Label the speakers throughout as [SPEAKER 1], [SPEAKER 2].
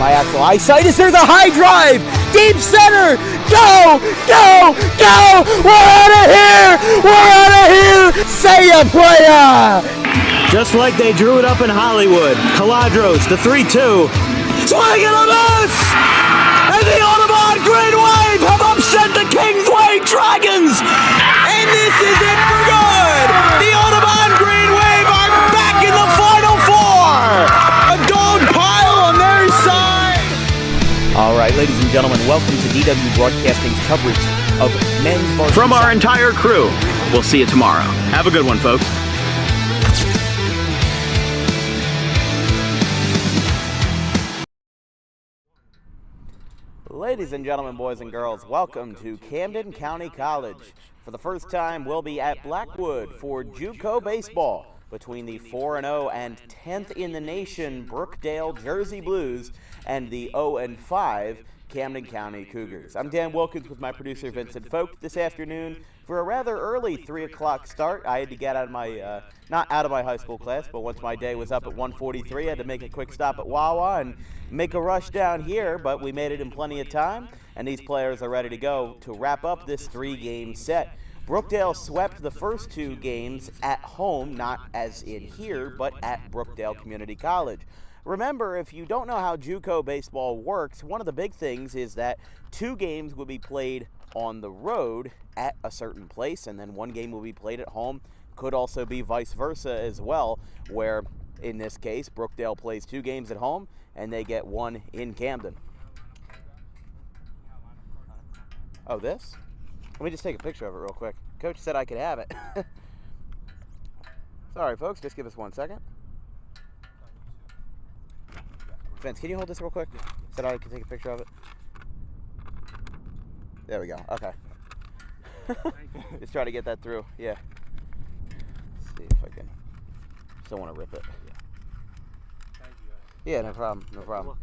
[SPEAKER 1] my actual eyesight. Is there the high drive? Deep center. Go, go, go. We're out of here. We're out of here. Say ya, playa.
[SPEAKER 2] Just like they drew it up in Hollywood. Caladros, the 3-2. Swing and a miss! And the Audubon Green Wave have upset the Kingsway Dragons! And this is it for good! The Audubon Green Wave are back in the Final Four! A gold pile on their side!
[SPEAKER 1] All right, ladies and gentlemen, welcome to DW Broadcasting's coverage of men's varsity.
[SPEAKER 2] From our entire crew, we'll see you tomorrow. Have a good one, folks.
[SPEAKER 1] Ladies and gentlemen, boys and girls, welcome to Camden County College. For the first time, we'll be at Blackwood for JUCO baseball between the 4-0 and 10th in the nation Brookdale Jersey Blues and the 0-5 Camden County Cougars. I'm Dan Wilkins with my producer Vincent Folk this afternoon for a rather early 3 o'clock start. I had to get out of my, not out of my high school class, but once my day was up at 1:43, I had to make a quick stop at Wawa and make a rush down here, but we made it in plenty of time, and these players are ready to go to wrap up this 3-game set. Brookdale swept the first 2 games at home, not as in here, but at Brookdale Community College. Remember, if you don't know how JUCO baseball works, one of the big things is that 2 games will be played on the road at a certain place, and then 1 game will be played at home. Could also be vice versa as well, where in this case, Brookdale plays 2 games at home, and they get 1 in Camden. Oh, this? Let me just take a picture of it real quick. Coach said I could have it. Sorry, folks. Just give us 1 second. Vince, can you hold this real quick? Said I could take a picture of it. There we go. Okay. Just try to get that through. Yeah. Let's see if I can. Just don't want to rip it. Yeah, no problem. No problem.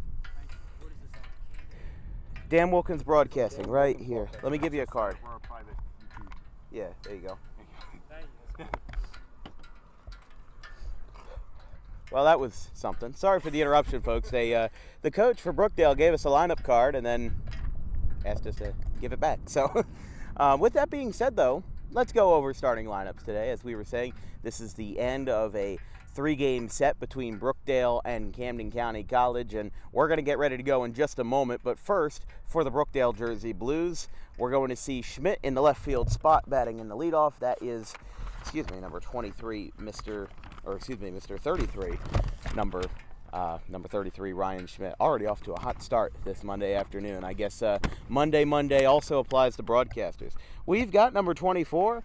[SPEAKER 1] Dan Wilkins Broadcasting, right here. Let me give you a card.
[SPEAKER 3] We're a private YouTube.
[SPEAKER 1] Yeah, there you go. Well, that was something. Sorry for the interruption, folks. The coach for Brookdale gave us a lineup card and then asked us to give it back. So, with that being said, though, let's go over starting lineups today. As we were saying, this is the end of a 3-game set between Brookdale and Camden County College, and we're going to get ready to go in just a moment. But first, for the Brookdale Jersey Blues, we're going to see Schmidt in the left field spot batting in the leadoff. That is, number 23, Mr. 33, number 33, Ryan Schmidt. Already off to a hot start this Monday afternoon. I guess Monday also applies to broadcasters. We've got number 24,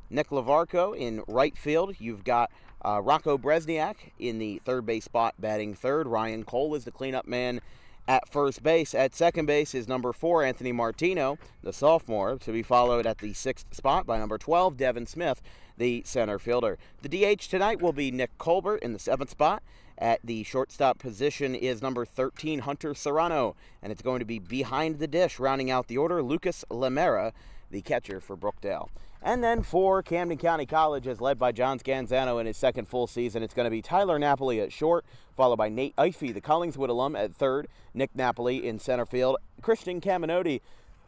[SPEAKER 1] Nick Lavarco in right field. You've got Rocco Bresniak in the third base spot batting third. Ryan Cole is the cleanup man at first base. At second base is number 4, Anthony Martino, the sophomore, to be followed at the 6th spot by number 12, Devin Smith, the center fielder. The DH tonight will be Nick Colbert in the 7th spot. At the shortstop position is number 13, Hunter Serrano, and it's going to be behind the dish, rounding out the order, Lucas Lemera, the catcher for Brookdale. And then for Camden County College, as led by John Scanzano in his second full season, it's going to be Tyler Napoli at short, followed by Nate Ifey, the Collingswood alum, at third, Nick Napoli in center field, Christian Caminoti,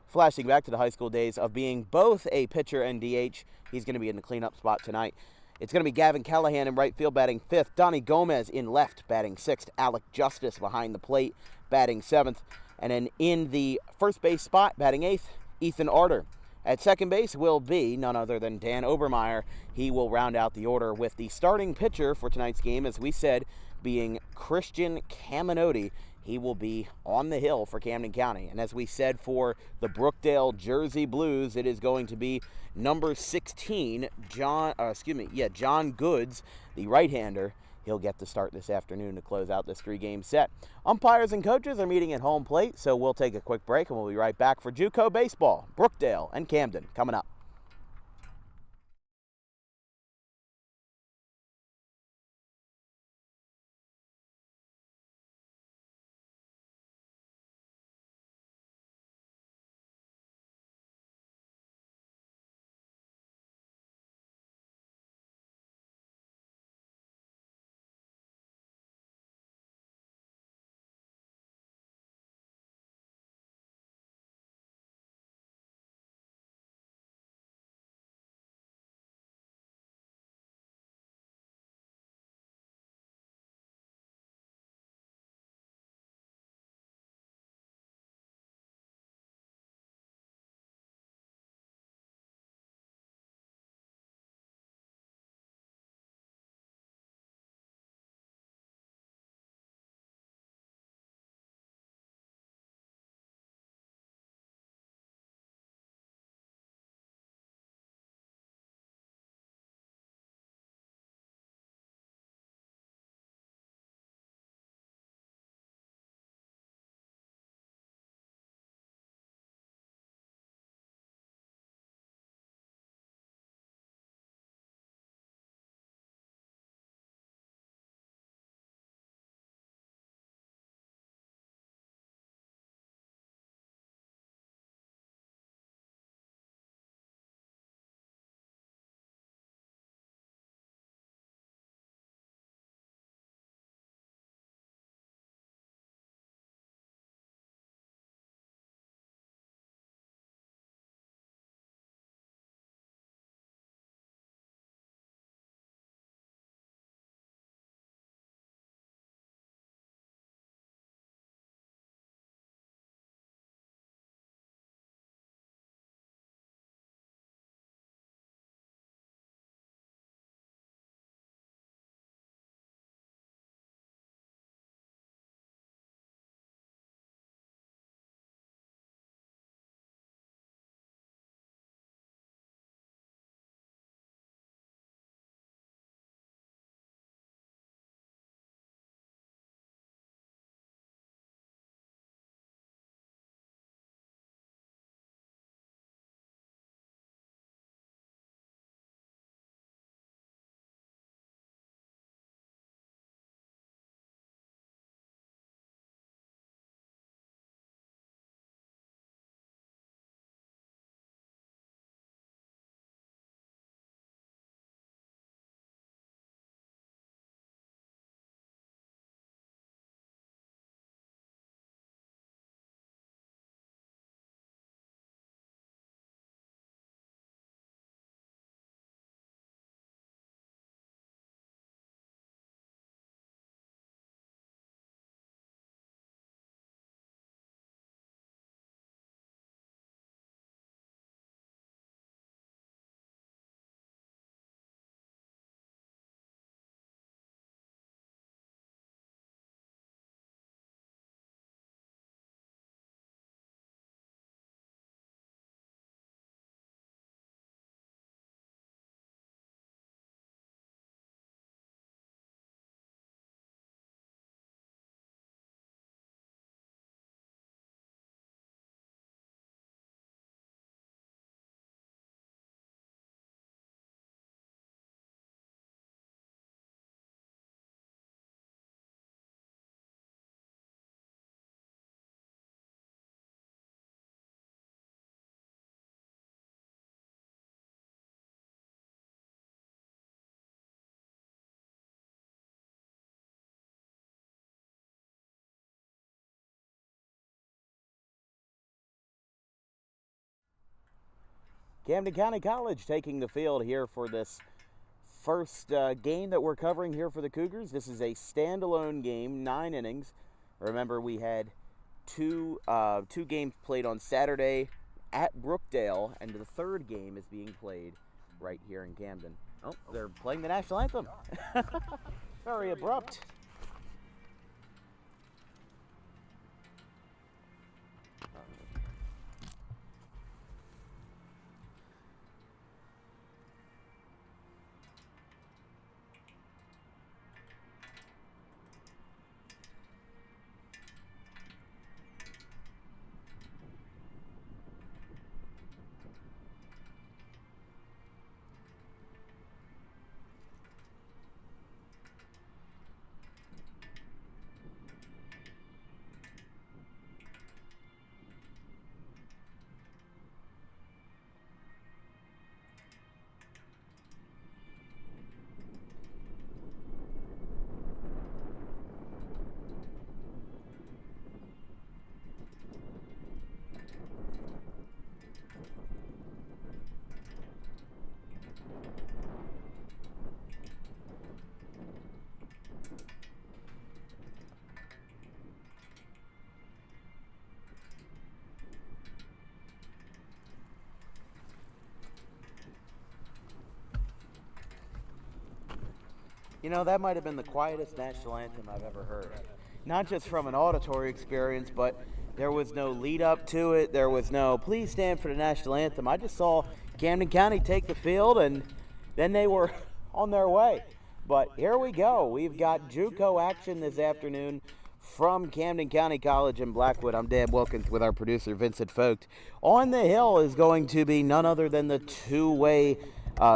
[SPEAKER 1] flashing back to the high school days of being both a pitcher and DH. He's going to be in the cleanup spot tonight. It's going to be Gavin Callahan in right field batting 5th, Donnie Gomez in left batting 6th, Alec Justice behind the plate batting 7th, and then in the first base spot batting 8th, Ethan Arter. At second base will be none other than Dan Obermeyer. He will round out the order with the starting pitcher for tonight's game, as we said, being Christian Caminoti. He will be on the hill for Camden County. And as we said for the Brookdale Jersey Blues, it is going to be number 16, John Goods, the right-hander. He'll get the start this afternoon to close out this 3-game set. Umpires and coaches are meeting at home plate, so we'll take a quick break and we'll be right back for JUCO baseball, Brookdale and Camden coming up. Camden County College taking the field here for this first game that we're covering here for the Cougars. This is a standalone game, 9 innings. Remember, we had two games played on Saturday at Brookdale, and the third game is being played right here in Camden. Oh, they're playing the national anthem. Very abrupt. You know, that might have been the quietest national anthem I've ever heard. Not just from an auditory experience, but there was no lead up to it. There was no, please stand for the national anthem. I just saw Camden County take the field, and then they were on their way. But here we go. We've got JUCO action this afternoon from Camden County College in Blackwood. I'm Dan Wilkins with our producer, Vincent Vogt. On the hill is going to be none other than the two-way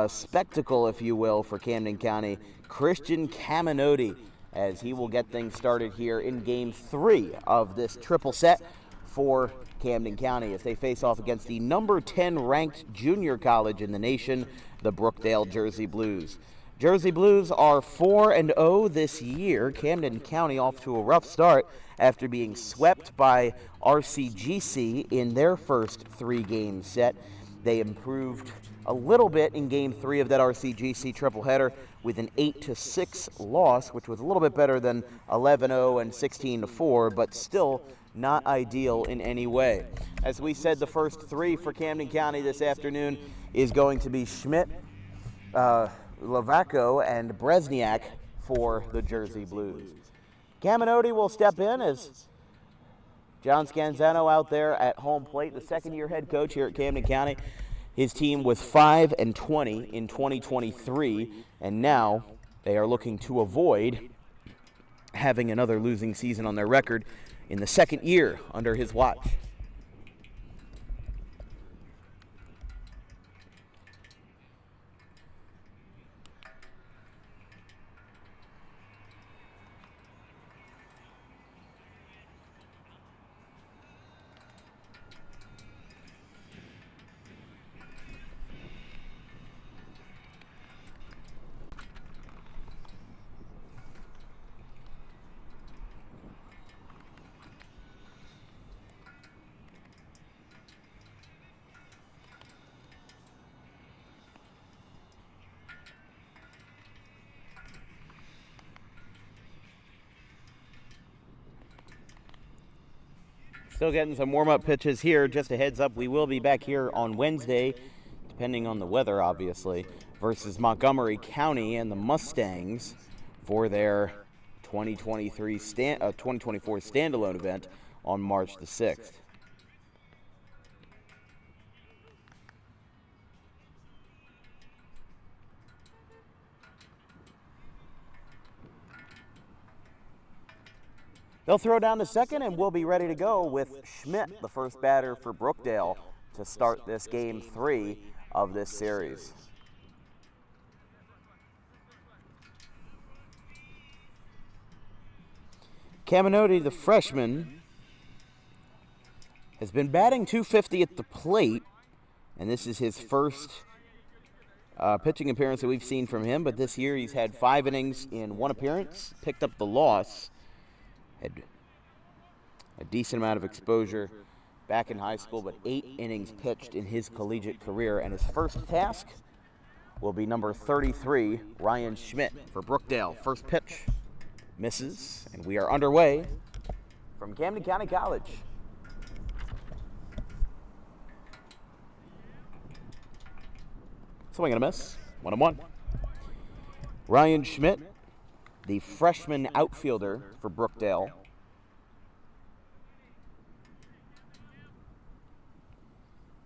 [SPEAKER 1] spectacle, if you will, for Camden County, Christian Caminoti, as he will get things started here in Game 3 of this triple set for Camden County as they face off against the number 10 ranked junior college in the nation, the Brookdale Jersey Blues. Jersey Blues are 4-0 this year. Camden County off to a rough start after being swept by RCGC in their first 3-game set. They improved a little bit in Game 3 of that RCGC triple-header with an 8-6 loss, which was a little bit better than 11-0 and 16-4, but still not ideal in any way. As we said, the first 3 for Camden County this afternoon is going to be Schmidt, Lavaco, and Bresniak for the Jersey Blues. Caminoti will step in as John Scanzano out there at home plate, the second-year head coach here at Camden County. His team was 5-20 in 2023, and now they are looking to avoid having another losing season on their record in the second year under his watch. Still getting some warm-up pitches here. Just a heads up, we will be back here on Wednesday, depending on the weather, obviously, versus Montgomery County and the Mustangs for their 2024 standalone event on March the 6th. They'll throw down to second, and we'll be ready to go with Schmidt, the first batter for Brookdale, to start this Game 3 of this series. Caminoti, the freshman, has been batting .250 at the plate, and this is his first pitching appearance that we've seen from him, but this year he's had 5 innings in 1 appearance, picked up the loss, had a decent amount of exposure back in high school, but 8 innings pitched in his collegiate career. And his first task will be number 33, Ryan Schmidt for Brookdale. First pitch misses, and we are underway from Camden County College. Swing and a miss, 1-1. Ryan Schmidt, the freshman outfielder for Brookdale.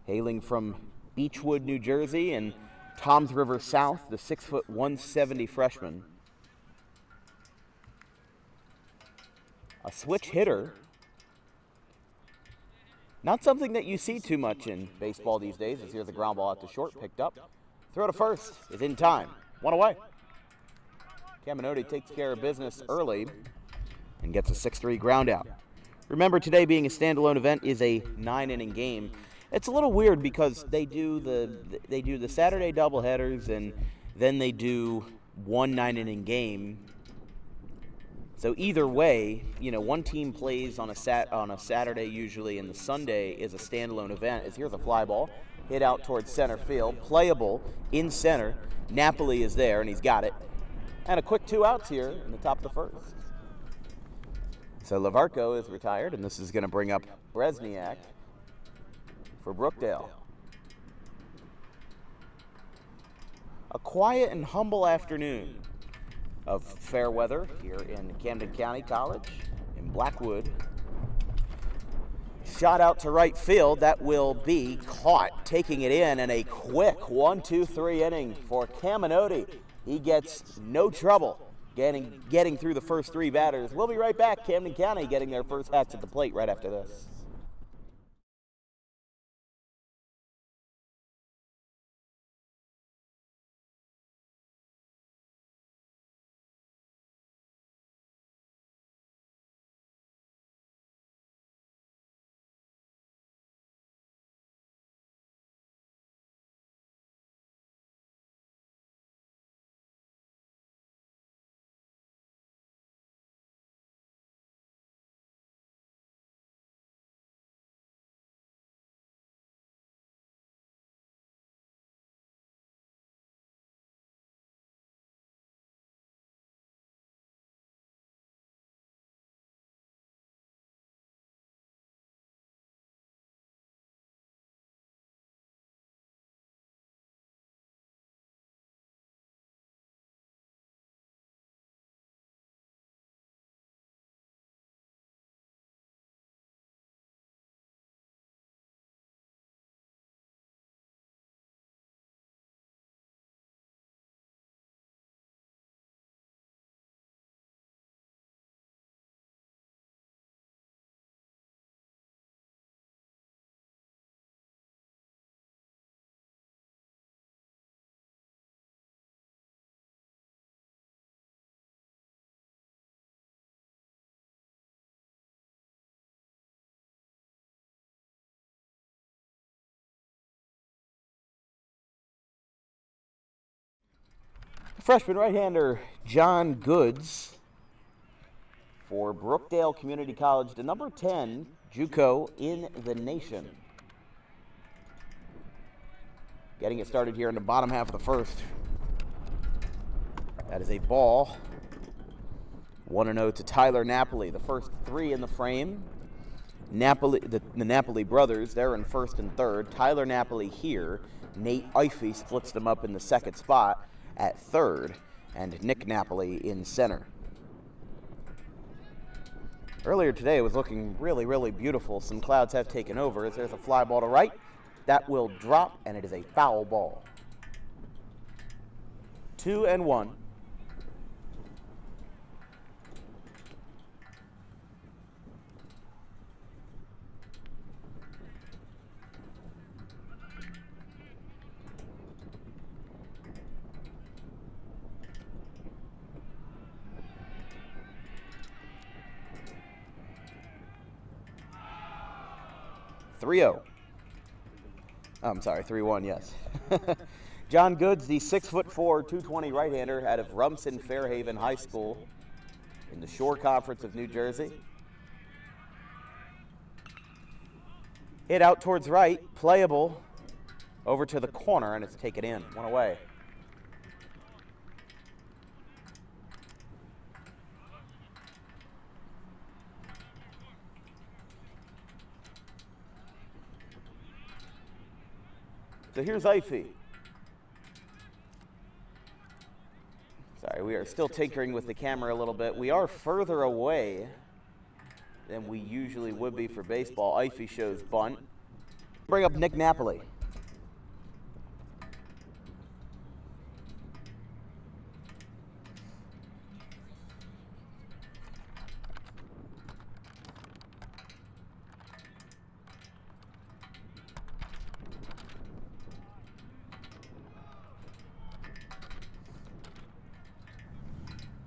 [SPEAKER 1] Hailing from Beechwood, New Jersey, and Toms River South, the 6', 170 freshman. A switch hitter. Not something that you see too much in baseball these days. As here's the ground ball out to short, picked up. Throw to first is in time. 1 away. Camden takes care of business early and gets a 6-3 ground out. Remember, today being a standalone event is a 9-inning game. It's a little weird because they do the Saturday doubleheaders and then they do one 9-inning game. So either way, one team plays on a Saturday usually, and the Sunday is a standalone event. As here's a fly ball hit out towards center field, playable in center. Napoli is there, and he's got it. And a quick 2 outs here in the top of the first. So Lavarco is retired, and this is going to bring up Bresniak for Brookdale. A quiet and humble afternoon of fair weather here in Camden County College in Blackwood. Shot out to right field. That will be caught, taking it in, and a quick 1-2-3 inning for Camden. He gets no trouble getting through the first 3 batters. We'll be right back. Camden County getting their first hats at the plate right after this. Freshman right-hander John Goods for Brookdale Community College, the number 10 JUCO in the nation. Getting it started here in the bottom half of the first. That is a ball. 1-0 to Tyler Napoli. The first 3 in the frame. Napoli, the Napoli brothers, they're in first and third. Tyler Napoli here. Nate Ifey splits them up in the second spot at third, and Nick Napoli in center. Earlier today it was looking really, really beautiful. Some clouds have taken over as there's a fly ball to right. That will drop, and it is a foul ball. 2-1. I'm sorry, 3-1, yes. John Goods, the 6'4", 220 right-hander out of Rumson Fairhaven High School in the Shore Conference of New Jersey. Hit out towards right, playable over to the corner, and it's taken in. One away. So here's Ify. Sorry, we are still tinkering with the camera a little bit. We are further away than we usually would be for baseball. Ify shows bunt. Bring up Nick Napoli.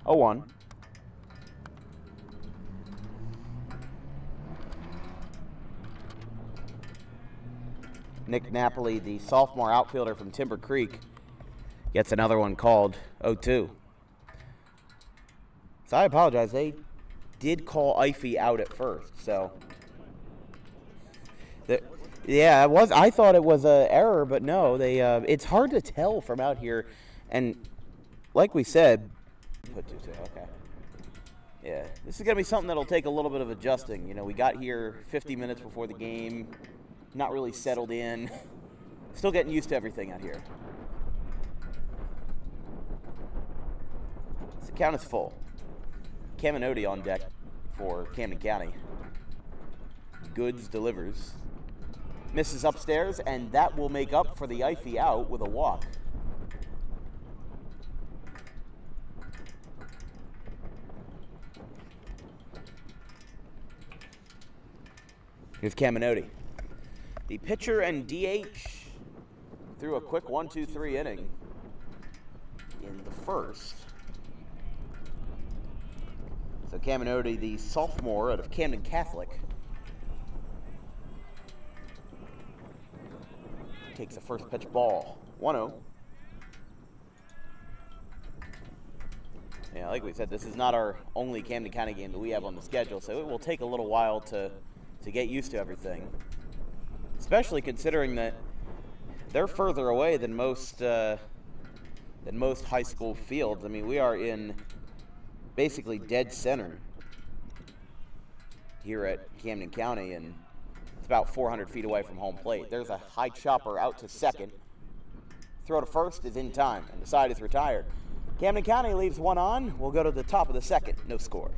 [SPEAKER 1] Oh, 1. Nick Napoli, the sophomore outfielder from Timber Creek, gets another one called 0-2. So I apologize. They did call Ify out at first. So, yeah, it was. I thought it was an error, but no. They. It's hard to tell from out here, and like we said. Put 2-2, okay. Yeah, this is going to be something that'll take a little bit of adjusting. You know, we got here 50 minutes before the game, not really settled in, still getting used to everything out here. So the count is full. Caminoti on deck for Camden County. Goods delivers. Misses upstairs, and that will make up for the Ify out with a walk. Here's Caminoti. The pitcher and DH threw a quick 1-2-3 inning in the first. So Caminoti, the sophomore out of Camden Catholic, takes the first pitch ball. 1-0. Yeah, like we said, this is not our only Camden County game that we have on the schedule, so it will take a little while to get used to everything, especially considering that they're further away than most high school fields. I mean, we are in basically dead center here at Camden County, and it's about 400 feet away from home plate. There's a high chopper out to second. Throw to first is in time, and the side is retired. Camden County leaves one on. We'll go to the top of the second. No score.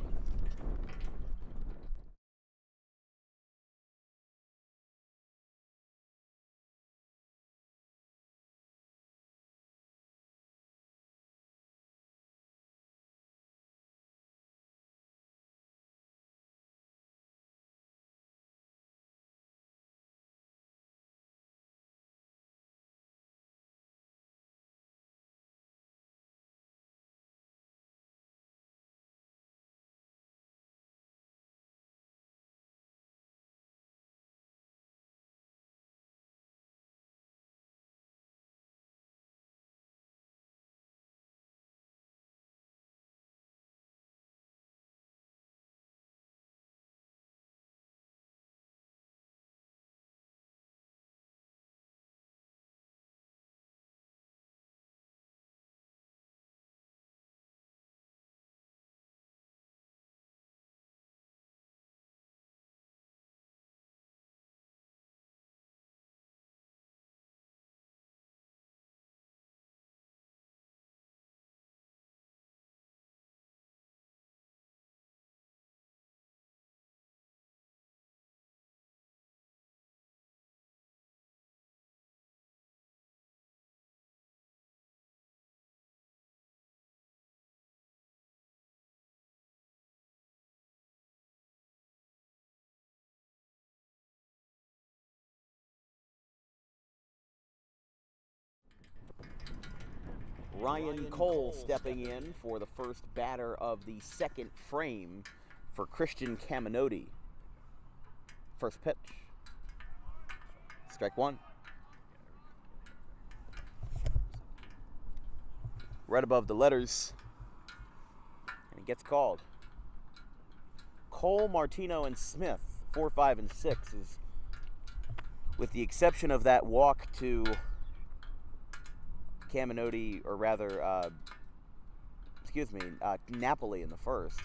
[SPEAKER 1] Ryan Cole stepping in for the first batter of the second frame for Christian Caminoti. First pitch. Strike 1. Right above the letters. And it gets called. Cole, Martino, and Smith, 4, 5, and 6 is with the exception of that walk to Napoli in the first.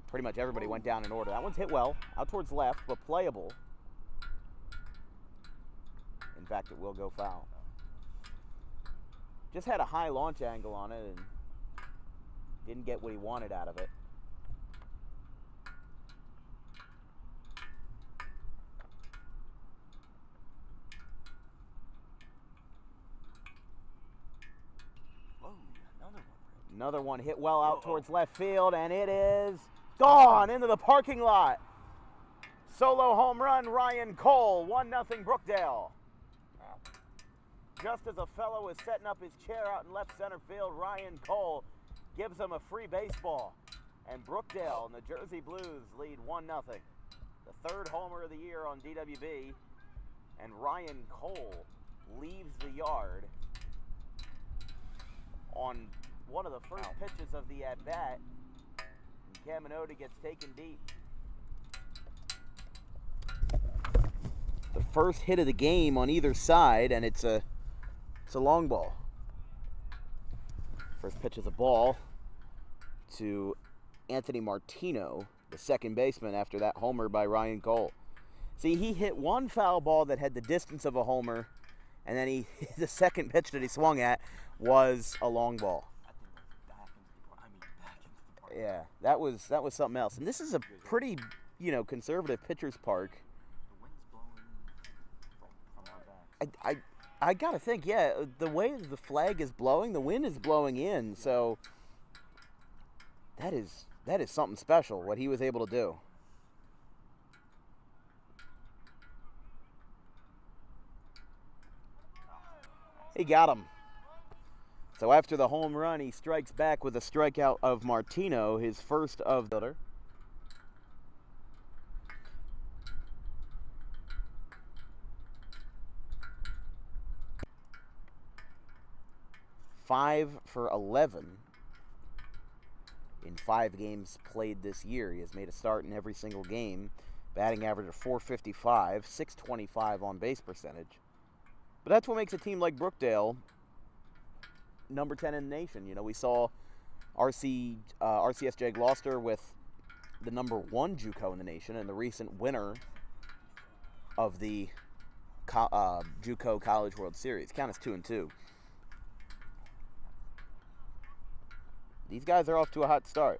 [SPEAKER 1] Pretty much everybody went down in order. That one's hit well, out towards left, but playable. In fact, it will go foul. Just had a high launch angle on it and didn't get what he wanted out of it. Another one hit well out towards left field, and it is gone into the parking lot. Solo home run, Ryan Cole, 1-0 Brookdale. Just as a fellow is setting up his chair out in left center field, Ryan Cole gives him a free baseball. And Brookdale and the Jersey Blues lead 1-0. The third homer of the year on DWB. And Ryan Cole leaves the yard on one of the first pitches of the at-bat. And Caminoti gets taken deep. The first hit of the game on either side, and it's a long ball. First pitch is a ball to Anthony Martino, the second baseman, after that homer by Ryan Cole. See, he hit one foul ball that had the distance of a homer, and then the second pitch that he swung at was a long ball. Yeah, that was something else. And this is a pretty, conservative pitcher's park. I gotta think, yeah, the way the flag is blowing, the wind is blowing in, so that is something special, what he was able to do. He got him. So after the home run, he strikes back with a strikeout of Martino, his first of the other. Five for 11 in 5 games played this year. He has made a start in every single game. Batting average of .455, .625 on base percentage. But that's what makes a team like Brookdale number 10 in the nation. We saw RCSJ Gloucester with the number 1 JUCO in the nation and the recent winner of the JUCO College World Series. Count as 2-2. These guys are off to a hot start.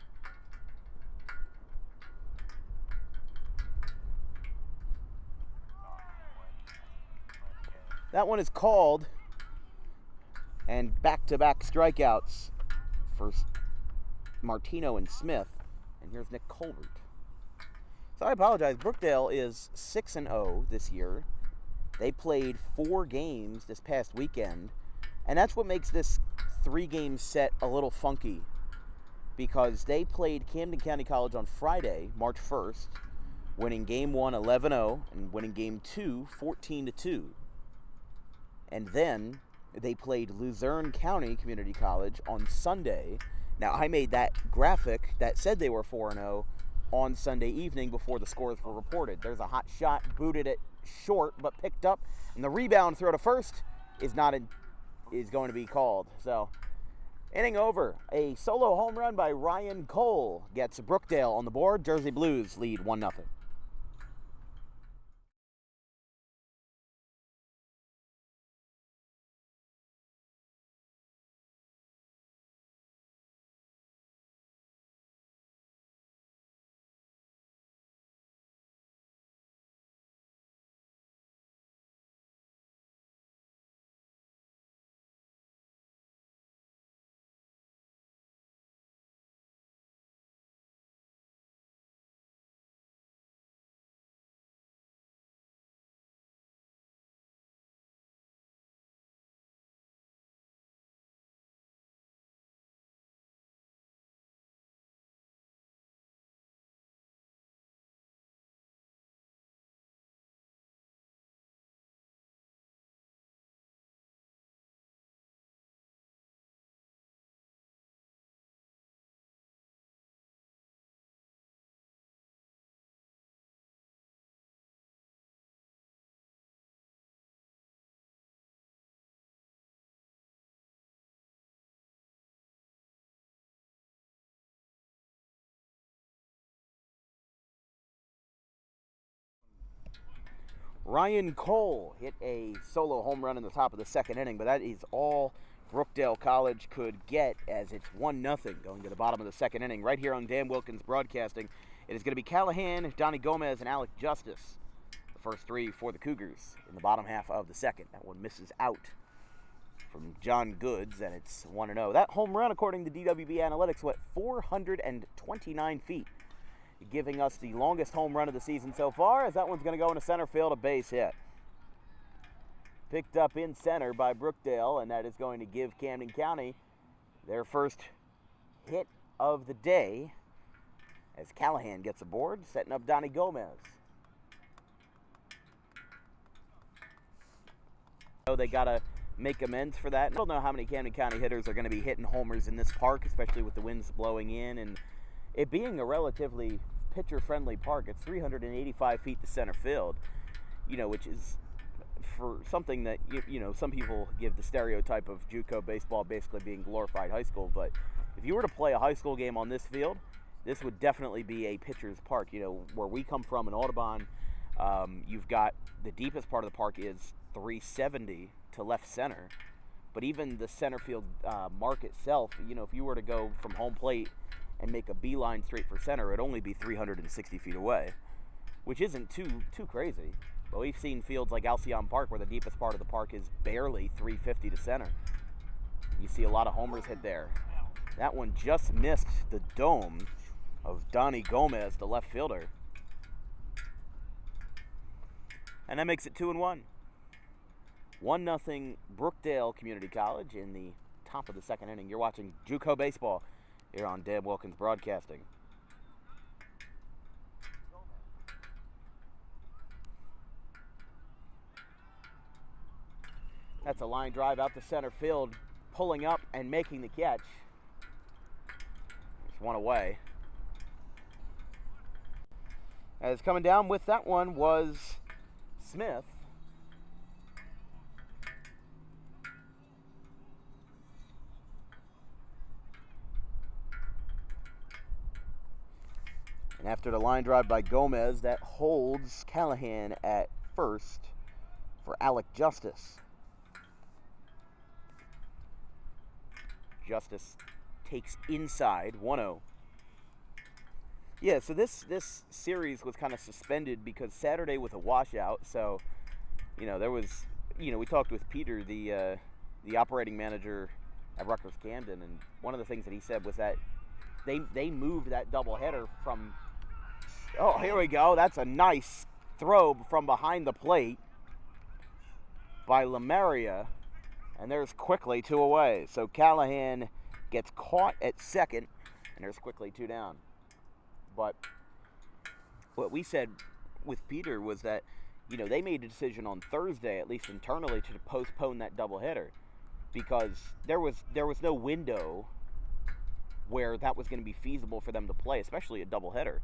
[SPEAKER 1] That one is called, and back-to-back strikeouts for Martino and Smith. And here's Nick Colbert. So I apologize. Brookdale is 6-0 this year. They played 4 games this past weekend, and that's what makes this 3-game set a little funky, because they played Camden County College on Friday, March 1st, winning Game 1 11-0 and winning Game 2 14-2. And then they played Luzerne County Community College on Sunday. Now, I made that graphic that said they were 4-0 on Sunday evening before the scores were reported. There's a hot shot, booted it short, but picked up, and the rebound throw to first is going to be called. So, inning over. A solo home run by Ryan Cole gets Brookdale on the board. Jersey Blues lead 1-0. Ryan Cole hit a solo home run in the top of the second inning, but that is all Brookdale College could get, as it's 1-0 going to the bottom of the second inning. Right here on Dan Wilkins Broadcasting, it is going to be Callahan, Donnie Gomez, and Alec Justice. The first three for the Cougars in the bottom half of the second. That one misses out from John Goods, and it's 1-0. That home run, according to DWB Analytics, went 429 feet, giving us the longest home run of the season so far, as that one's going to go into center field, a base hit. Picked up in center by Brookdale, and that is going to give Camden County their first hit of the day, as Callahan gets aboard, setting up Donnie Gomez. So they got to make amends for that. I don't know how many Camden County hitters are going to be hitting homers in this park, especially with the winds blowing in, and it being a relatively pitcher-friendly park. It's 385 feet to center field, which is for something that, some people give the stereotype of JUCO baseball basically being glorified high school. But if you were to play a high school game on this field, this would definitely be a pitcher's park. Where we come from in Audubon, you've got the deepest part of the park is 370 to left center. But even the center field mark itself, if you were to go from home plate and make a beeline straight for center, it'd only be 360 feet away, which isn't too crazy. But we've seen fields like Alcyon Park where the deepest part of the park is barely 350 to center. You see a lot of homers hit there. That one just missed the dome of Donnie Gomez, the left fielder. And that makes it 2-1. 1-0 Brookdale Community College in the top of the second inning. You're watching JUCO baseball here on Dan Wilkins Broadcasting. That's a line drive out to center field, pulling up and making the catch. There's one away. As coming down with that one was Smith. And after the line drive by Gomez, that holds Callahan at first for Alec Justice. Justice takes inside, 1-0. Yeah, so this series was kind of suspended because Saturday was a washout. So, there was, we talked with Peter, the operating manager at Rutgers Camden, and one of the things that he said was that they moved that doubleheader from. Oh, here we go. That's a nice throw from behind the plate by Lamaria. And there's quickly 2 away. So Callahan gets caught at second, and there's quickly 2 down. But what we said with Peter was that, they made a decision on Thursday, at least internally, to postpone that doubleheader because there was no window where that was going to be feasible for them to play, especially a doubleheader.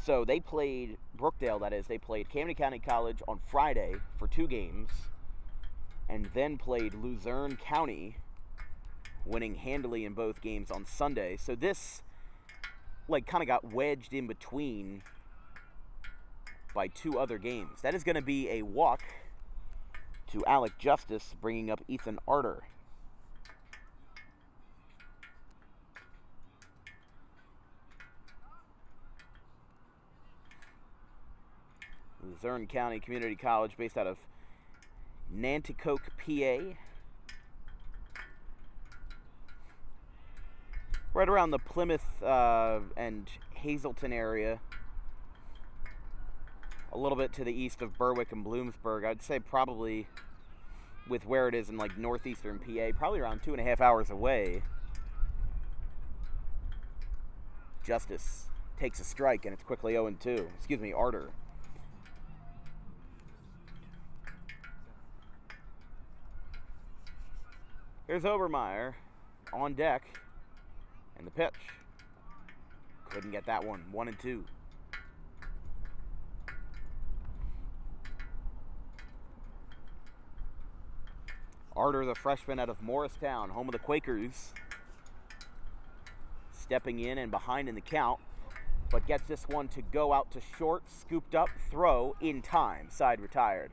[SPEAKER 1] So they played Brookdale, that is, they played Camden County College on Friday for 2 games, and then played Luzerne County, winning handily in both games on Sunday. So this, kind of got wedged in between by 2 other games. That is going to be a walk to Alec Justice, bringing up Ethan Arter. Luzerne County Community College, based out of Nanticoke, PA. Right around the Plymouth and Hazleton area. A little bit to the east of Berwick and Bloomsburg. I'd say probably, with where it is in northeastern PA, probably around 2.5 hours away. Justice takes a strike, and it's quickly 0-2. Excuse me, Arter. Here's Obermeyer on deck, and the pitch. Couldn't get that one. 1-2. Arter, the freshman out of Morristown, home of the Quakers, stepping in and behind in the count. but gets this one to go out to short, scooped up, throw in time, side retired.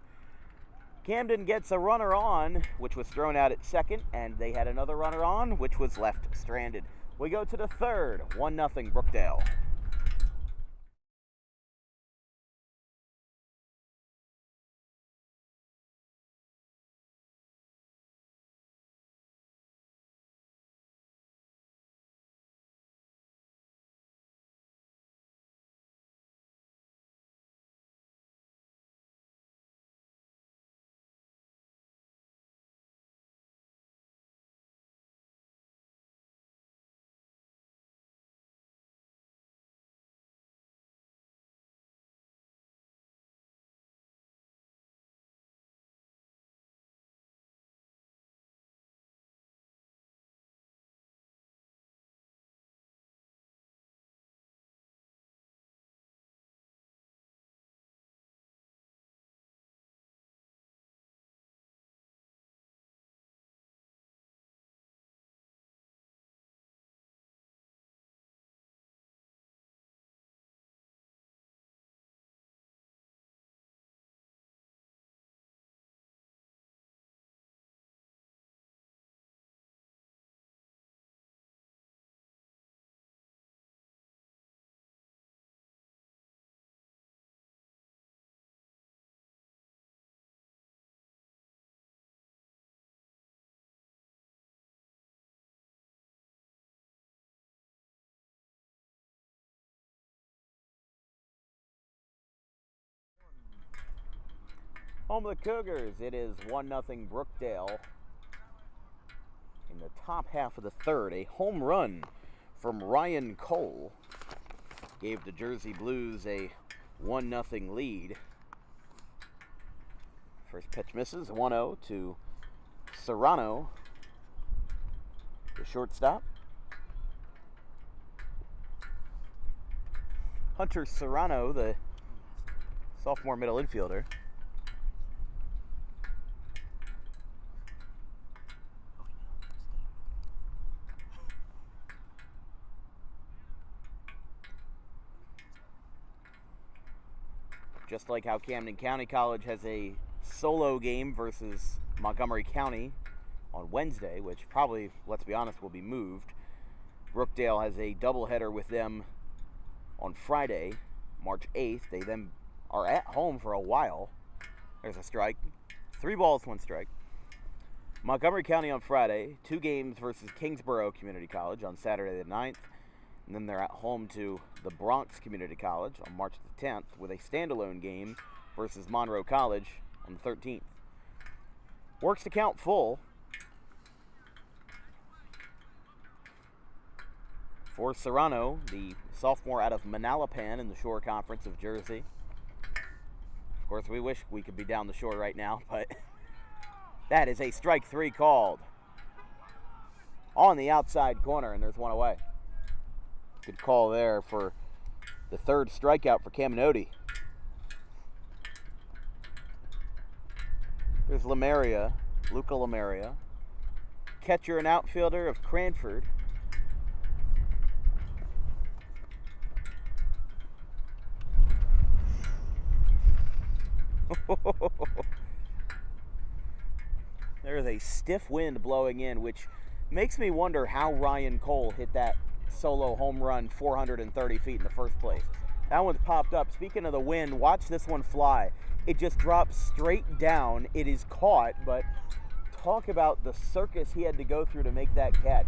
[SPEAKER 1] Camden gets a runner on, which was thrown out at second, and they had another runner on, which was left stranded. We go to the third, 1-0 Brookdale. Home of the Cougars, it is 1-0 Brookdale. In the top half of the third, a home run from Ryan Cole gave the Jersey Blues a 1-0 lead. First pitch misses, 1-0 to Serrano, the shortstop. Hunter Serrano, the sophomore middle infielder. Just like how Camden County College has a solo game versus Montgomery County on Wednesday, which probably, let's be honest, will be moved. Brookdale has a doubleheader with them on Friday, March 8th. They then are at home for a while. There's a strike. 3 balls, 1 strike. Montgomery County on Friday, 2 games versus Kingsborough Community College on Saturday the 9th. And then they're at home to the Bronx Community College on March the 10th with a standalone game versus Monroe College on the 13th. Works to count full for Serrano, the sophomore out of Manalapan in the Shore Conference of Jersey. Of course, we wish we could be down the shore right now, but that is a strike 3 called on the outside corner, and there's one away. Good call there for the 3rd strikeout for Caminoti. There's Luca Lamaria, catcher and outfielder of Cranford. There's a stiff wind blowing in, which makes me wonder how Ryan Cole hit that solo home run 430 feet in the first place. That one's popped up. Speaking of the wind, watch this one fly. It just drops straight down. It is caught, but talk about the circus he had to go through to make that catch.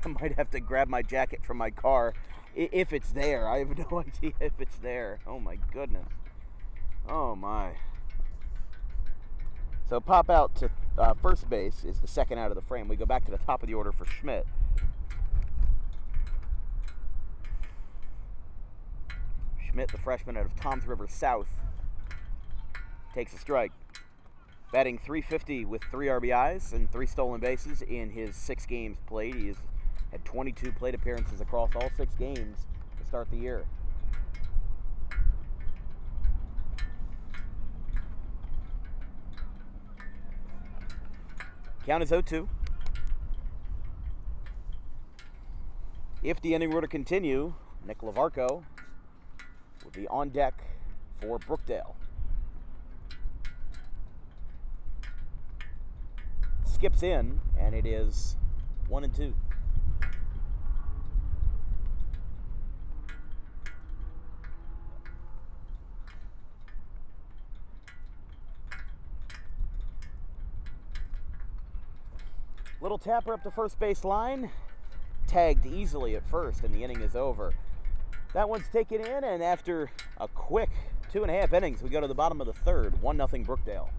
[SPEAKER 1] I might have to grab my jacket from my car if it's there. I have no idea if it's there. Oh my goodness. Oh my. So pop out to first base is the second out of the frame. We go back to the top of the order for Schmidt. Schmidt, the freshman out of Toms River South, takes a strike. Batting .350 with 3 RBIs and 3 stolen bases in his 6 games played. He has had 22 plate appearances across all 6 games to start the year. Count is 0-2. If the inning were to continue, Nick Lavarco would be on deck for Brookdale. Skips in, and it is 1-2. Little tapper up the first base line, tagged easily at first, and the inning is over. That one's taken in, and after a quick 2.5 innings, we go to the bottom of the third, 1-0 Brookdale.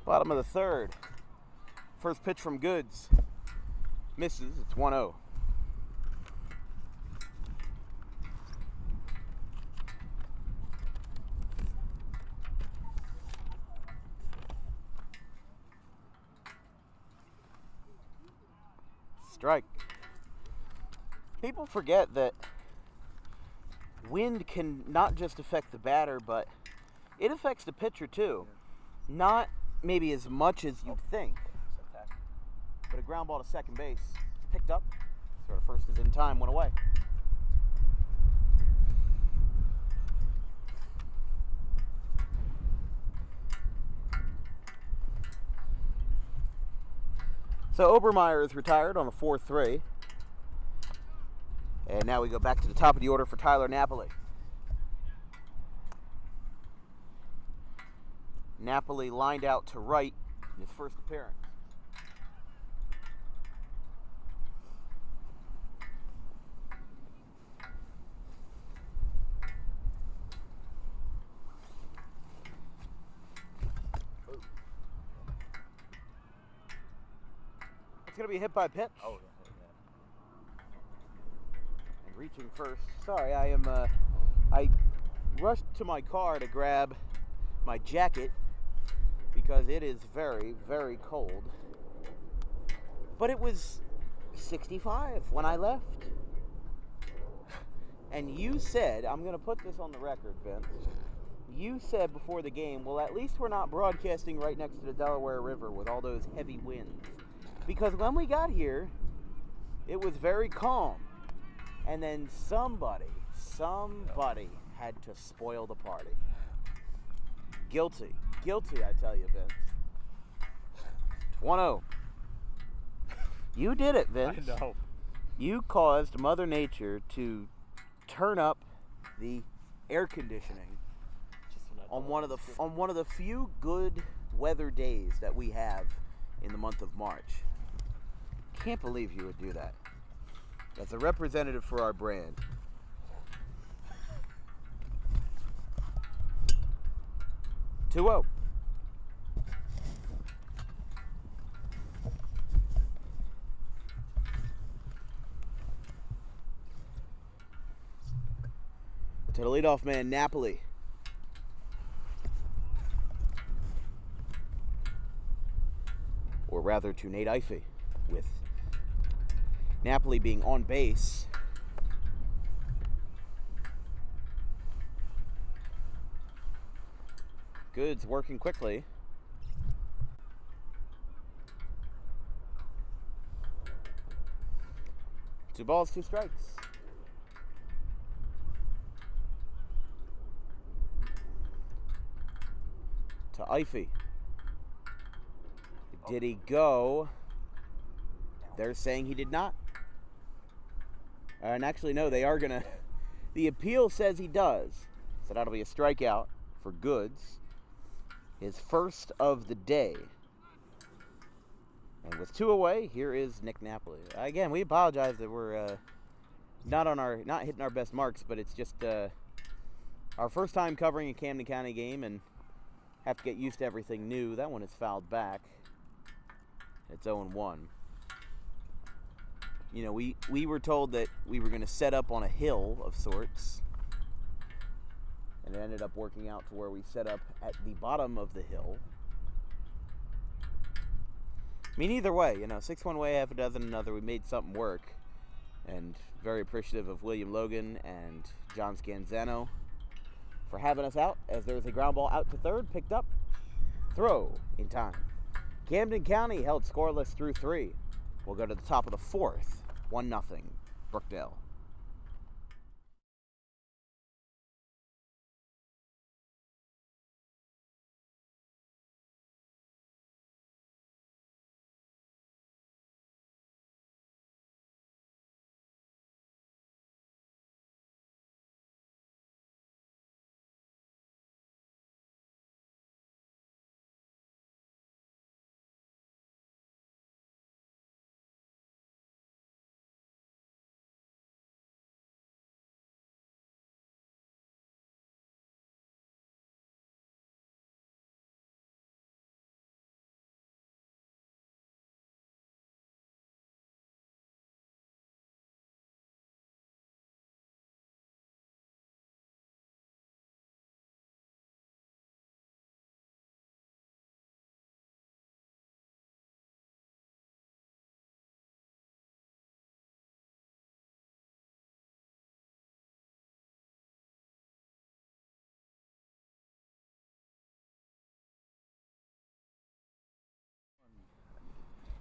[SPEAKER 1] Bottom of the third. First pitch from Goods. Misses. It's 1-0. Strike. People forget that wind can not just affect the batter, but it affects the pitcher too. Not maybe as much as you'd think. But a ground ball to second base. It's picked up. Sort of first is in time, went away. So Obermeyer is retired on a 4-3. And now we go back to the top of the order for Tyler Napoli. Napoli lined out to right in his first appearance. It's going to be hit by pitch.
[SPEAKER 3] Oh, yeah.
[SPEAKER 1] And reaching first. Sorry, I rushed to my car to grab my jacket because it is very, very cold. But it was 65 when I left. And you said, I'm going to put this on the record, Vince. You said before the game, well, at least we're not broadcasting right next to the Delaware River with all those heavy winds. Because when we got here, it was very calm. And then somebody had to spoil the party. Guilty, I tell you, Vince. 1-0. You did it, Vince.
[SPEAKER 3] I know.
[SPEAKER 1] You caused Mother Nature to turn up the air conditioning on one of the few good weather days that we have in the month of March. Can't believe you would do that. As a representative for our brand. Two-0. To the leadoff man, Napoli. Or rather to Nate Ifey, with Napoli being on base Goods working quickly. Two balls, two strikes. To Ify. Did he go? They're saying he did not. And actually, no, they are going to. The appeal says he does. So that'll be a strikeout for Goods. His first of the day. And with two away, here is Nick Napoli. Again, we apologize that we're not hitting our best marks, but it's just our first time covering a Camden County game and have to get used to everything new. That one is fouled back. It's 0-1. You know, we were told that we were going to set up on a hill of sorts. And it ended up working out to where we set up at the bottom of the hill. I mean, either way, you know, 6 one way, half a dozen another. We made something work. And very appreciative of William Logan and John Scanzano for having us out, as there's a ground ball out to third, picked up, throw in time. Camden County held scoreless through 3. We'll go to the top of the 4th, 1-0, Brookdale.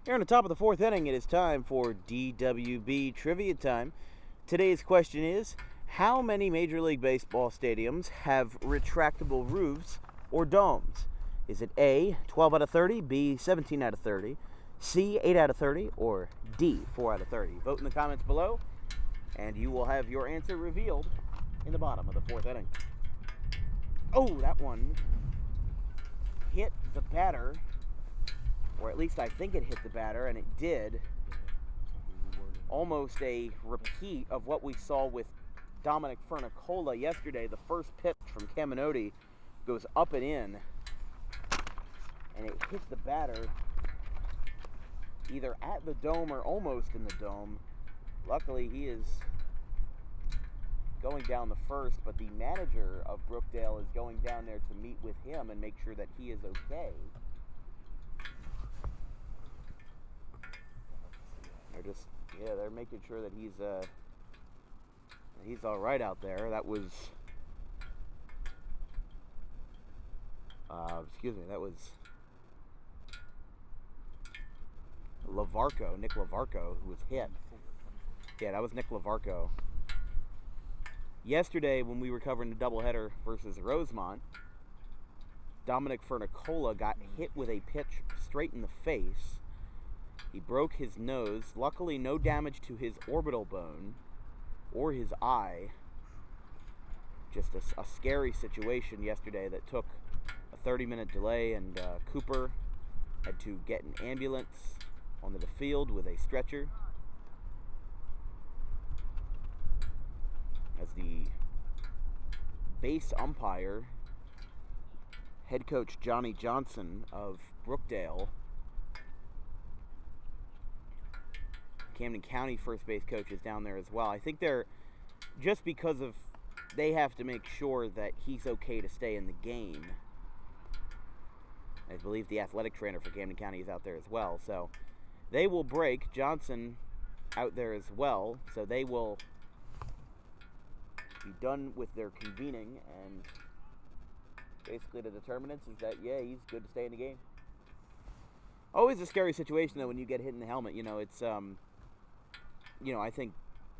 [SPEAKER 1] Here on the top of the 4th inning, it is time for DWB Trivia Time. Today's question is, how many Major League Baseball stadiums have retractable roofs or domes? Is it A, 12 out of 30, B, 17 out of 30, C, 8 out of 30, or D, 4 out of 30? Vote in the comments below, and you will have your answer revealed in the bottom of the 4th inning. Oh, that one hit the batter. Or at least I think it hit the batter, and it did. Almost a repeat of what we saw with Dominic Fernicola yesterday. The first pitch from Caminoti goes up and in, and it hit the batter either at the dome or almost in the dome. Luckily, he is going down the first, but the manager of Brookdale is going down there to meet with him and make sure that he is okay. They're making sure that he's all right out there. That was, that was Nick Lavarco, who was hit. Yeah, that was Nick Lavarco. Yesterday, when we were covering the doubleheader versus Rosemont, Dominic Fernicola got hit with a pitch straight in the face. He broke his nose. Luckily, no damage to his orbital bone or his eye. Just a scary situation yesterday that took a 30-minute delay, and Cooper had to get an ambulance onto the field with a stretcher. As the base umpire, head coach Johnny Johnson of Brookdale, Camden County first base coach, is down there as well. I think they're, just because of, they have to make sure that he's okay to stay in the game. I believe the athletic trainer for Camden County is out there as well. So they will break. Johnson out there as well. So they will be done with their convening and basically the determinants is that, yeah, he's good to stay in the game. Always a scary situation, though, when you get hit in the helmet. It's, I think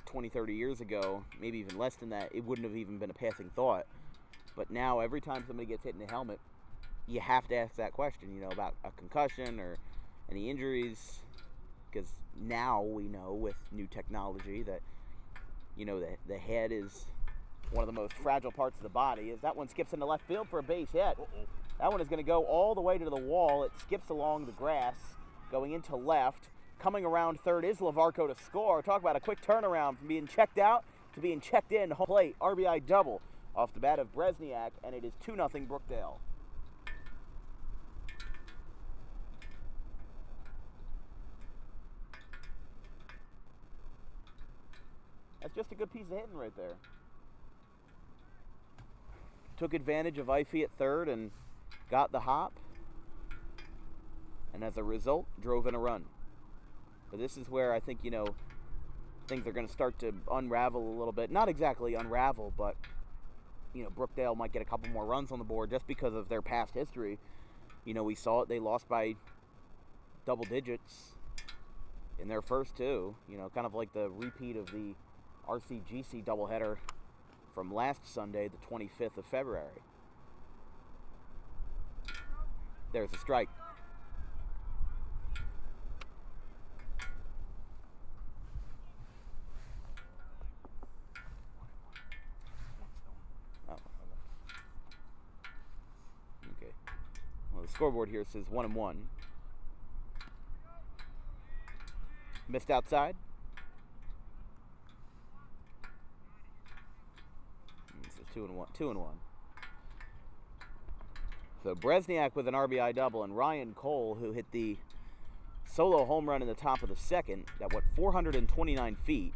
[SPEAKER 1] 20, 30 years ago, maybe even less than that, it wouldn't have even been a passing thought. But now, every time somebody gets hit in the helmet, you have to ask that question, about a concussion or any injuries. Because now we know with new technology that, the head is one of the most fragile parts of the body. As that one skips into left field for a base hit. That one is going to go all the way to the wall. It skips along the grass, going into left. Coming around third is Lavarco to score. Talk about a quick turnaround from being checked out to being checked in. Home plate, RBI double off the bat of Bresniak, and it is 2-0 Brookdale. That's just a good piece of hitting right there. Took advantage of Ify at third and got the hop. And as a result, drove in a run. But this is where I think, things are going to start to unravel a little bit. Not exactly unravel, but, Brookdale might get a couple more runs on the board just because of their past history. We saw it. They lost by double digits in their first two. Kind of like the repeat of the RCGC doubleheader from last Sunday, the 25th of February. There's a strike. Oh. Okay. Well, the scoreboard here says 1-1. Missed outside. Two and one. So Bresniak with an RBI double, and Ryan Cole, who hit the solo home run in the top of the second at 429 feet,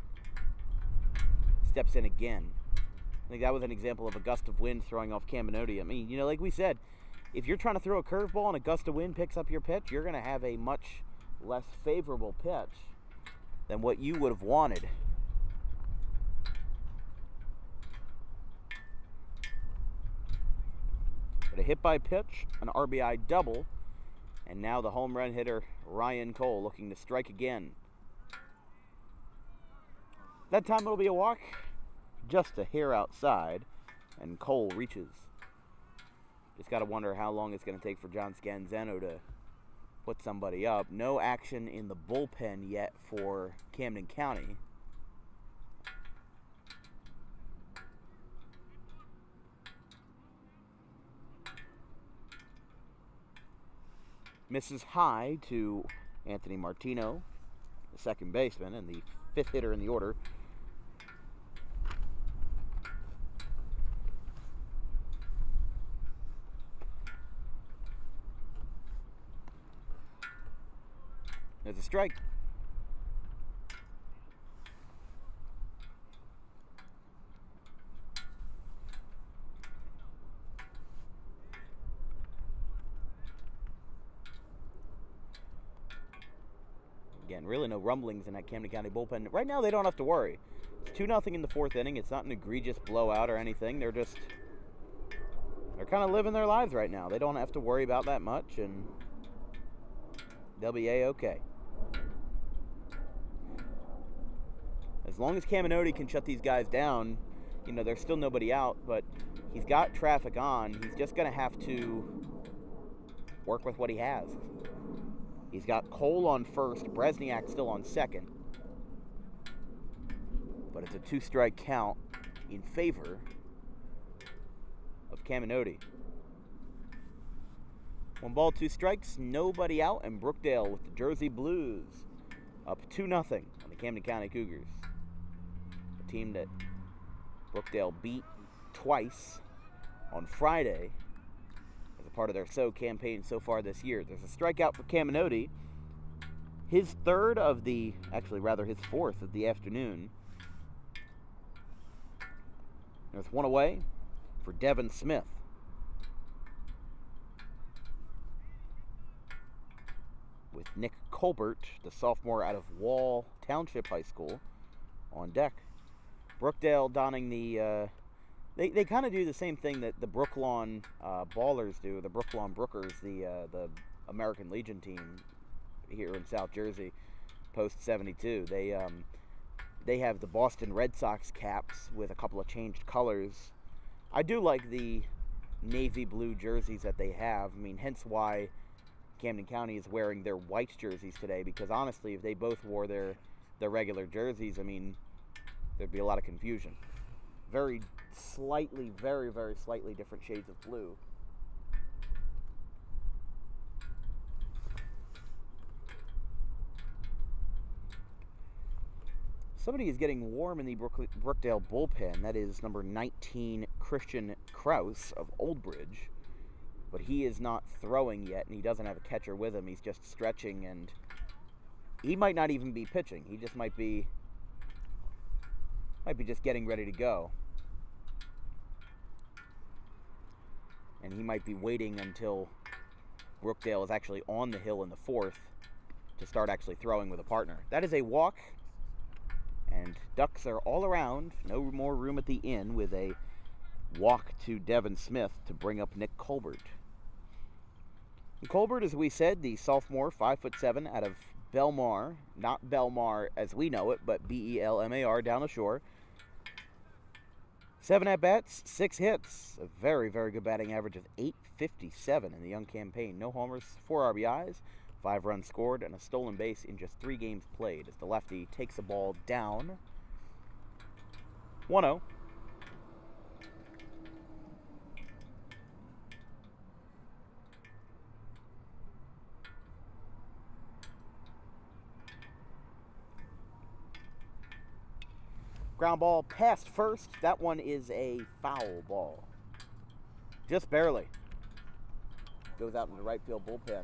[SPEAKER 1] steps in again. I think that was an example of a gust of wind throwing off Caminoti. I mean, like we said, if you're trying to throw a curveball and a gust of wind picks up your pitch, you're going to have a much less favorable pitch than what you would have wanted. But a hit by pitch, an RBI double, and now the home run hitter Ryan Cole looking to strike again. That time it'll be a walk, just a hair outside, and Cole reaches. Just got to wonder how long it's going to take for John Scanzano to put somebody up. No action in the bullpen yet for Camden County. Misses high to Anthony Martino, the second baseman and the fifth hitter in the order. There's a strike. Again, really no rumblings in that Camden County bullpen. Right now, they don't have to worry. It's 2-0 in the fourth inning. It's not an egregious blowout or anything. They're kind of living their lives right now. They don't have to worry about that much, and they'll be A-okay. As long as Caminoti can shut these guys down, there's still nobody out, but he's got traffic on. He's just going to have to work with what he has. He's got Cole on first, Bresniak still on second. But it's a 2-strike count in favor of Caminoti. 1 ball, 2 strikes, nobody out, and Brookdale with the Jersey Blues up 2-0 on the Camden County Cougars. A team that Brookdale beat twice on Friday as a part of their SO campaign so far this year. There's a strikeout for Caminoti. His fourth of the afternoon. There's one away for Devin Smith. With Nick Colbert, the sophomore out of Wall Township High School, on deck. Brookdale donning the They kind of do the same thing that the Brooklawn Ballers do, the Brooklawn Brookers, the American Legion team here in South Jersey, post 72. They have the Boston Red Sox caps with a couple of changed colors. I do like the navy blue jerseys that they have. I mean, hence why Camden County is wearing their white jerseys today, because honestly, if they both wore their regular jerseys, I mean, there'd be a lot of confusion. Very slightly, very, very slightly different shades of blue. Somebody is getting warm in the Brookdale bullpen. That is number 19, Christian Kraus of Old Bridge. But he is not throwing yet, and he doesn't have a catcher with him. He's just stretching, and he might not even be pitching. He just might be just getting ready to go. And he might be waiting until Brookdale is actually on the hill in the fourth to start actually throwing with a partner. That is a walk. And ducks are all around. No more room at the inn, with a walk to Devin Smith to bring up Nick Colbert. And Colbert, as we said, the sophomore, 5'7", out of Belmar. Not Belmar as we know it, but Belmar down the shore. 7 at-bats, 6 hits. A very, very good batting average of .857 in the young campaign. No homers, 4 RBIs. 5 runs scored, and a stolen base in just 3 games played, as the lefty takes the ball down. 1-0. Ground ball past first. That one is a foul ball. Just barely. Goes out in the right field bullpen.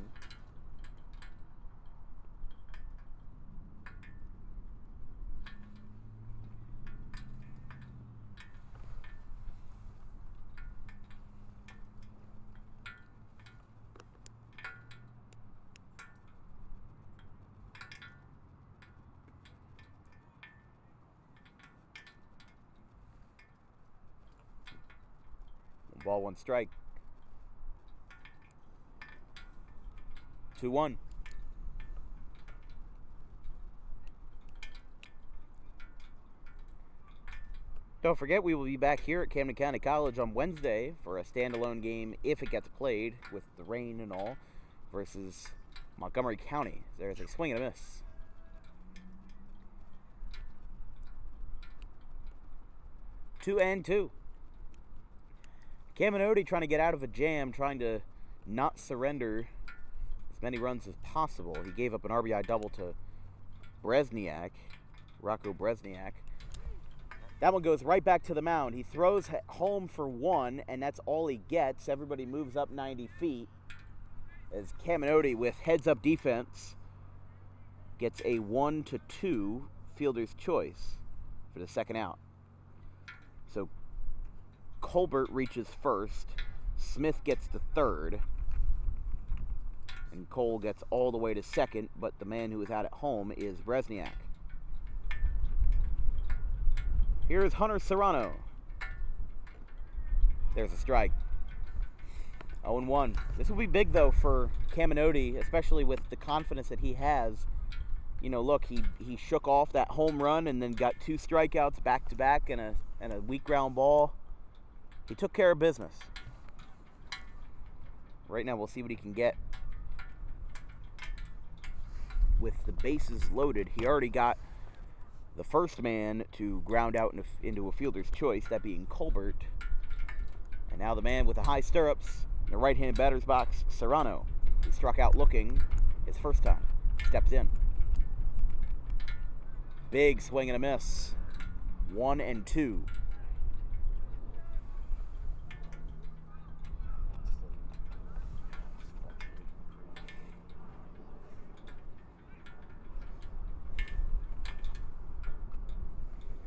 [SPEAKER 1] Ball, 1 strike. 2-1. Don't forget, we will be back here at Camden County College on Wednesday for a standalone game, if it gets played, with the rain and all, versus Montgomery County. There's a swing and a miss. Two and two. Caminoti trying to get out of a jam, trying to not surrender as many runs as possible. He gave up an RBI double to Bresniak, Rocco Bresniak. That one goes right back to the mound. He throws home for 1, and that's all he gets. Everybody moves up 90 feet as Caminoti, with heads-up defense, gets a 1-2 fielder's choice for the second out. So Colbert reaches first, Smith gets to third, and Cole gets all the way to second, but the man who is out at home is Bresniak. Here's Hunter Serrano. There's a strike. 0-1. This will be big, though, for Caminoti, especially with the confidence that he has. You know, look, he shook off that home run and then got 2 strikeouts back-to-back and a weak ground ball. He took care of business. Right now, we'll see what he can get with the bases loaded. He already got the first man to ground out into a fielder's choice, that being Colbert. And now the man with the high stirrups in the right-hand batter's box, Serrano. He struck out looking his first time. Steps in. Big swing and a miss. 1-2.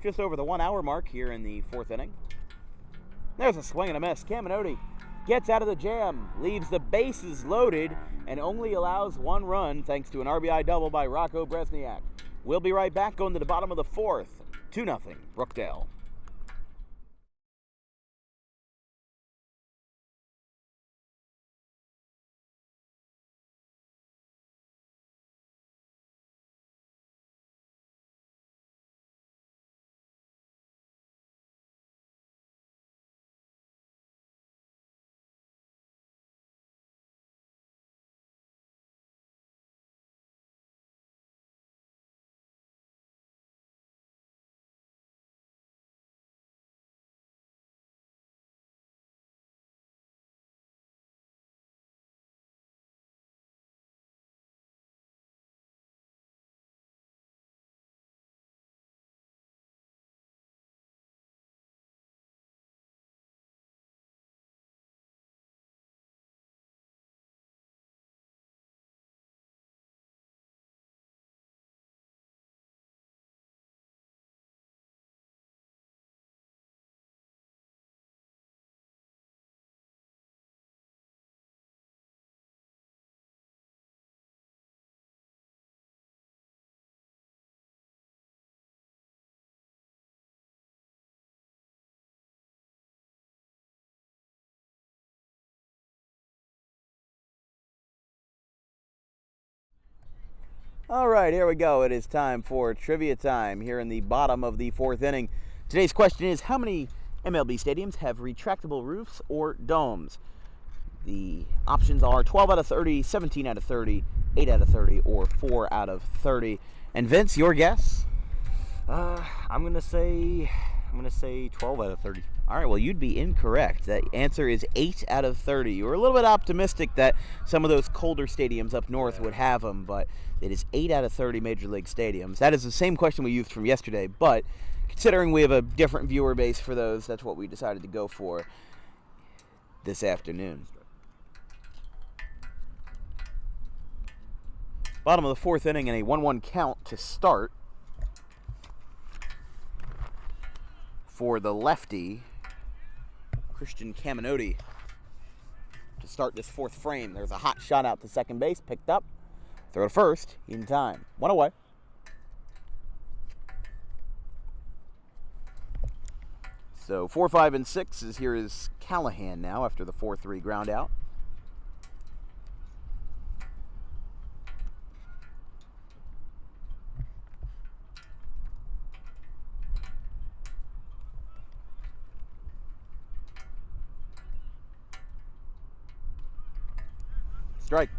[SPEAKER 1] Just over the 1 hour mark here in the 4th inning. There's a swing and a miss. Caminoti gets out of the jam, leaves the bases loaded, and only allows 1 run thanks to an RBI double by Rocco Bresniak. We'll be right back, going to the bottom of the 4th. 2-0, Brookdale. All right, here we go. It is time for trivia time here in the bottom of the fourth inning. Today's question is, how many MLB stadiums have retractable roofs or domes? The options are 12 out of 30, 17 out of 30, 8 out of 30, or 4 out of 30. And Vince, your guess?
[SPEAKER 3] I'm gonna say 12 out of 30.
[SPEAKER 1] All right, well, you'd be incorrect. The answer is 8 out of 30. You were a little bit optimistic that some of those colder stadiums up north would have them, but it is 8 out of 30 Major League stadiums. That is the same question we used from yesterday, but considering we have a different viewer base for those, that's what we decided to go for this afternoon. Bottom of the fourth inning and a 1-1 count to start for the lefty, Christian Caminotti, to start this fourth frame. There's a hot shot out to second base, picked up, throw to first in time. One away. So 4, 5, and 6 is here is Callahan now after the 4-3 ground out. Strike.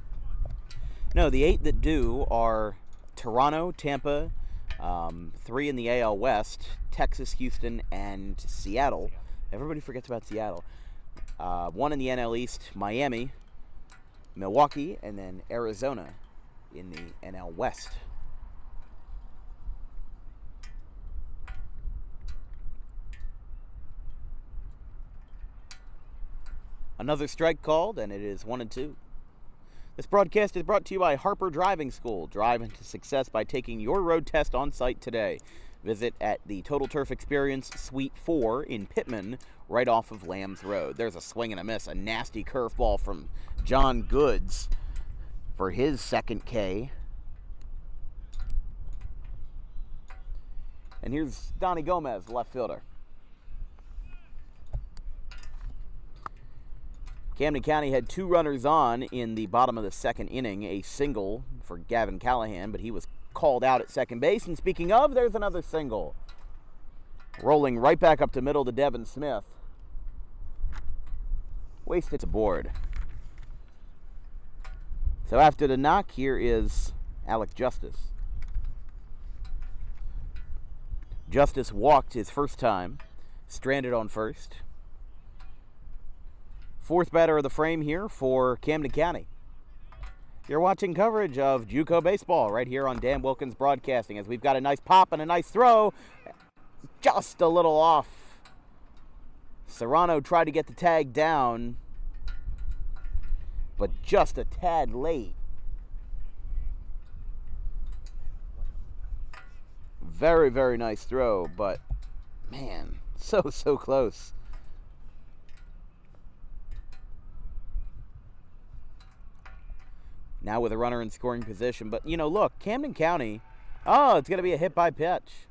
[SPEAKER 1] No, the 8 that do are Toronto, Tampa, 3 in the AL West, Texas, Houston, and Seattle. Everybody forgets about Seattle. 1 in the NL East, Miami, Milwaukee, and then Arizona in the NL West. Another strike called, and it is 1-2. This broadcast is brought to you by Harper Driving School. Drive into success by taking your road test on site today. Visit at the Total Turf Experience Suite 4 in Pittman, right off of Lambs Road. There's a swing and a miss, a nasty curveball from John Goods for his second K. And here's Donnie Gomez, left fielder. Camden County had 2 runners on in the bottom of the second inning, a single for Gavin Callahan, but he was called out at second base. And speaking of, there's another single. Rolling right back up to middle to Devin Smith. Wasted to board. So after the knock, here is Alec Justice. Justice walked his first time, stranded on first. Fourth batter of the frame here for Camden County. You're watching coverage of JUCO baseball right here on Dan Wilkins Broadcasting, as we've got a nice pop and a nice throw. Just a little off. Serrano tried to get the tag down, but just a tad late. Very, very nice throw, but man, so close. Now with a runner in scoring position. But, you know, look, Camden County, oh, it's going to be a hit by pitch.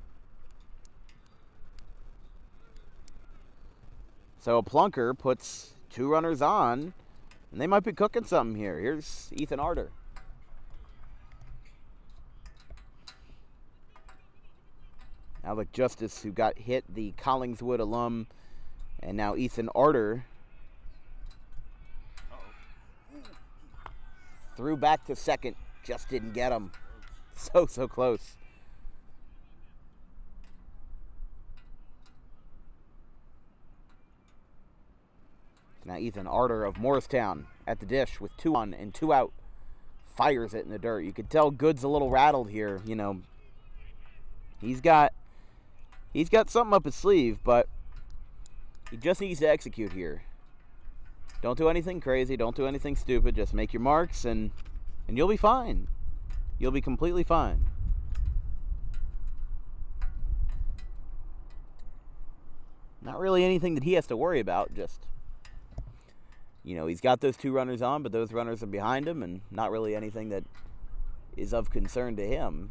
[SPEAKER 1] So Plunker puts 2 runners on, and they might be cooking something here. Here's Ethan Arter. Alec Justice, who got hit, the Collingswood alum, and now Ethan Arter. Threw back to second, just didn't get him. So close. Now Ethan Arter of Morristown at the dish with 2 on and 2 out. Fires it in the dirt. You could tell Good's a little rattled here. You know, he's got something up his sleeve, but he just needs to execute here. Don't do anything crazy. Don't do anything stupid. Just make your marks, and you'll be fine. You'll be completely fine. Not really anything that he has to worry about. Just, you know, he's got those 2 runners on, but those runners are behind him, and not really anything that is of concern to him.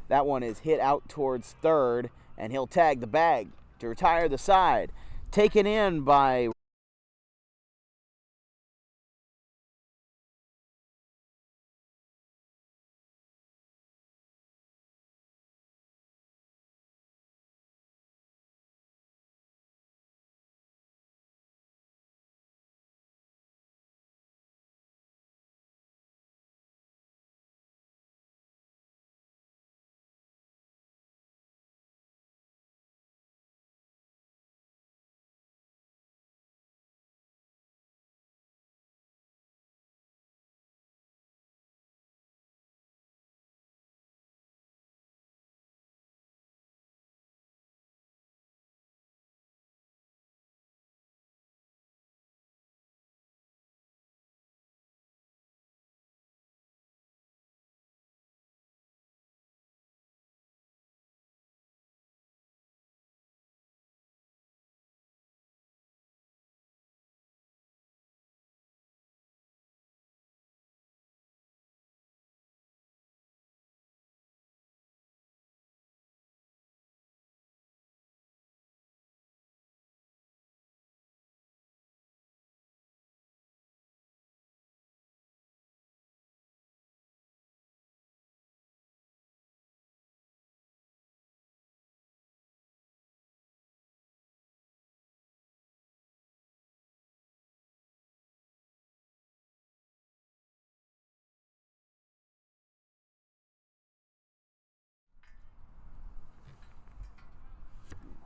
[SPEAKER 1] That one is hit out towards third, and he'll tag the bag to retire the side. Taken in by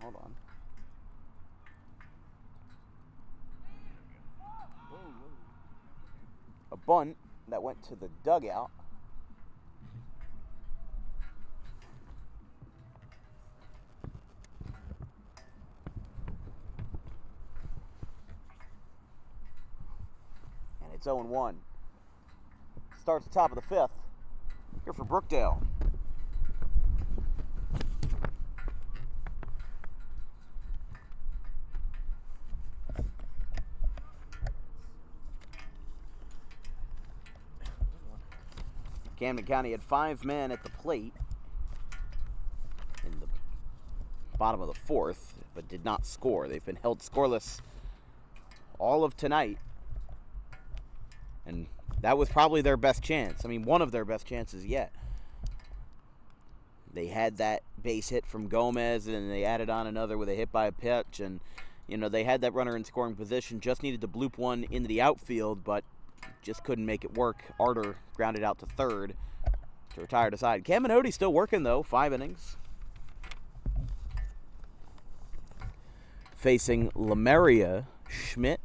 [SPEAKER 1] Hold on. A bunt that went to the dugout. And it's 0-1. Starts the top of the fifth. Here for Brookdale. Camden County had 5 men at the plate in the bottom of the fourth, but did not score. They've been held scoreless all of tonight, and that was probably their best chance. I mean, one of their best chances yet. They had that base hit from Gomez, and they added on another with a hit by a pitch, and they had that runner in scoring position, just needed to bloop one into the outfield, but just couldn't make it work. Arter grounded out to third to retire to side. Caminoti still working, though. 5 innings. Facing Lemeria, Schmidt,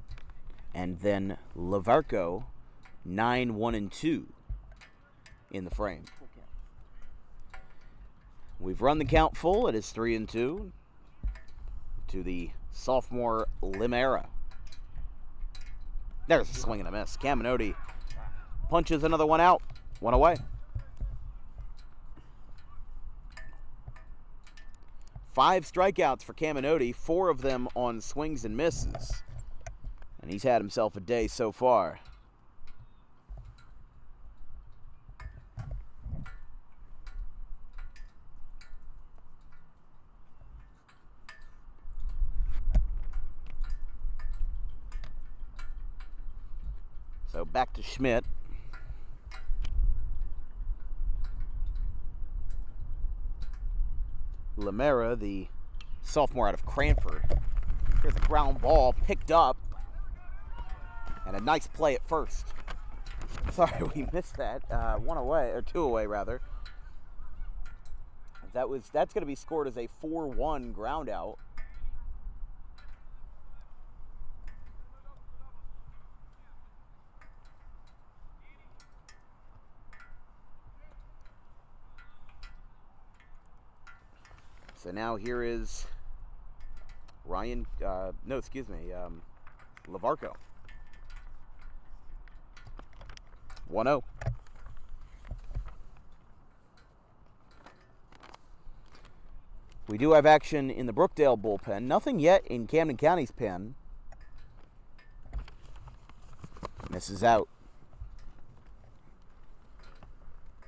[SPEAKER 1] and then Lavarco, 9-1-2 in the frame. We've run the count full. It is 3-2 to the sophomore Limera. There's a swing and a miss. Caminoti punches another one out. 1 away. 5 strikeouts for Caminoti, 4 of them on swings and misses. And he's had himself a day so far. So back to Schmidt. Limera, the sophomore out of Cranford. Here's a ground ball picked up. And a nice play at first. Sorry, we missed that. 1 away, or 2 away rather. That's going to be scored as a 4-1 ground out. So now here is Lavarco. 1-0. We do have action in the Brookdale bullpen. Nothing yet in Camden County's pen. Misses out.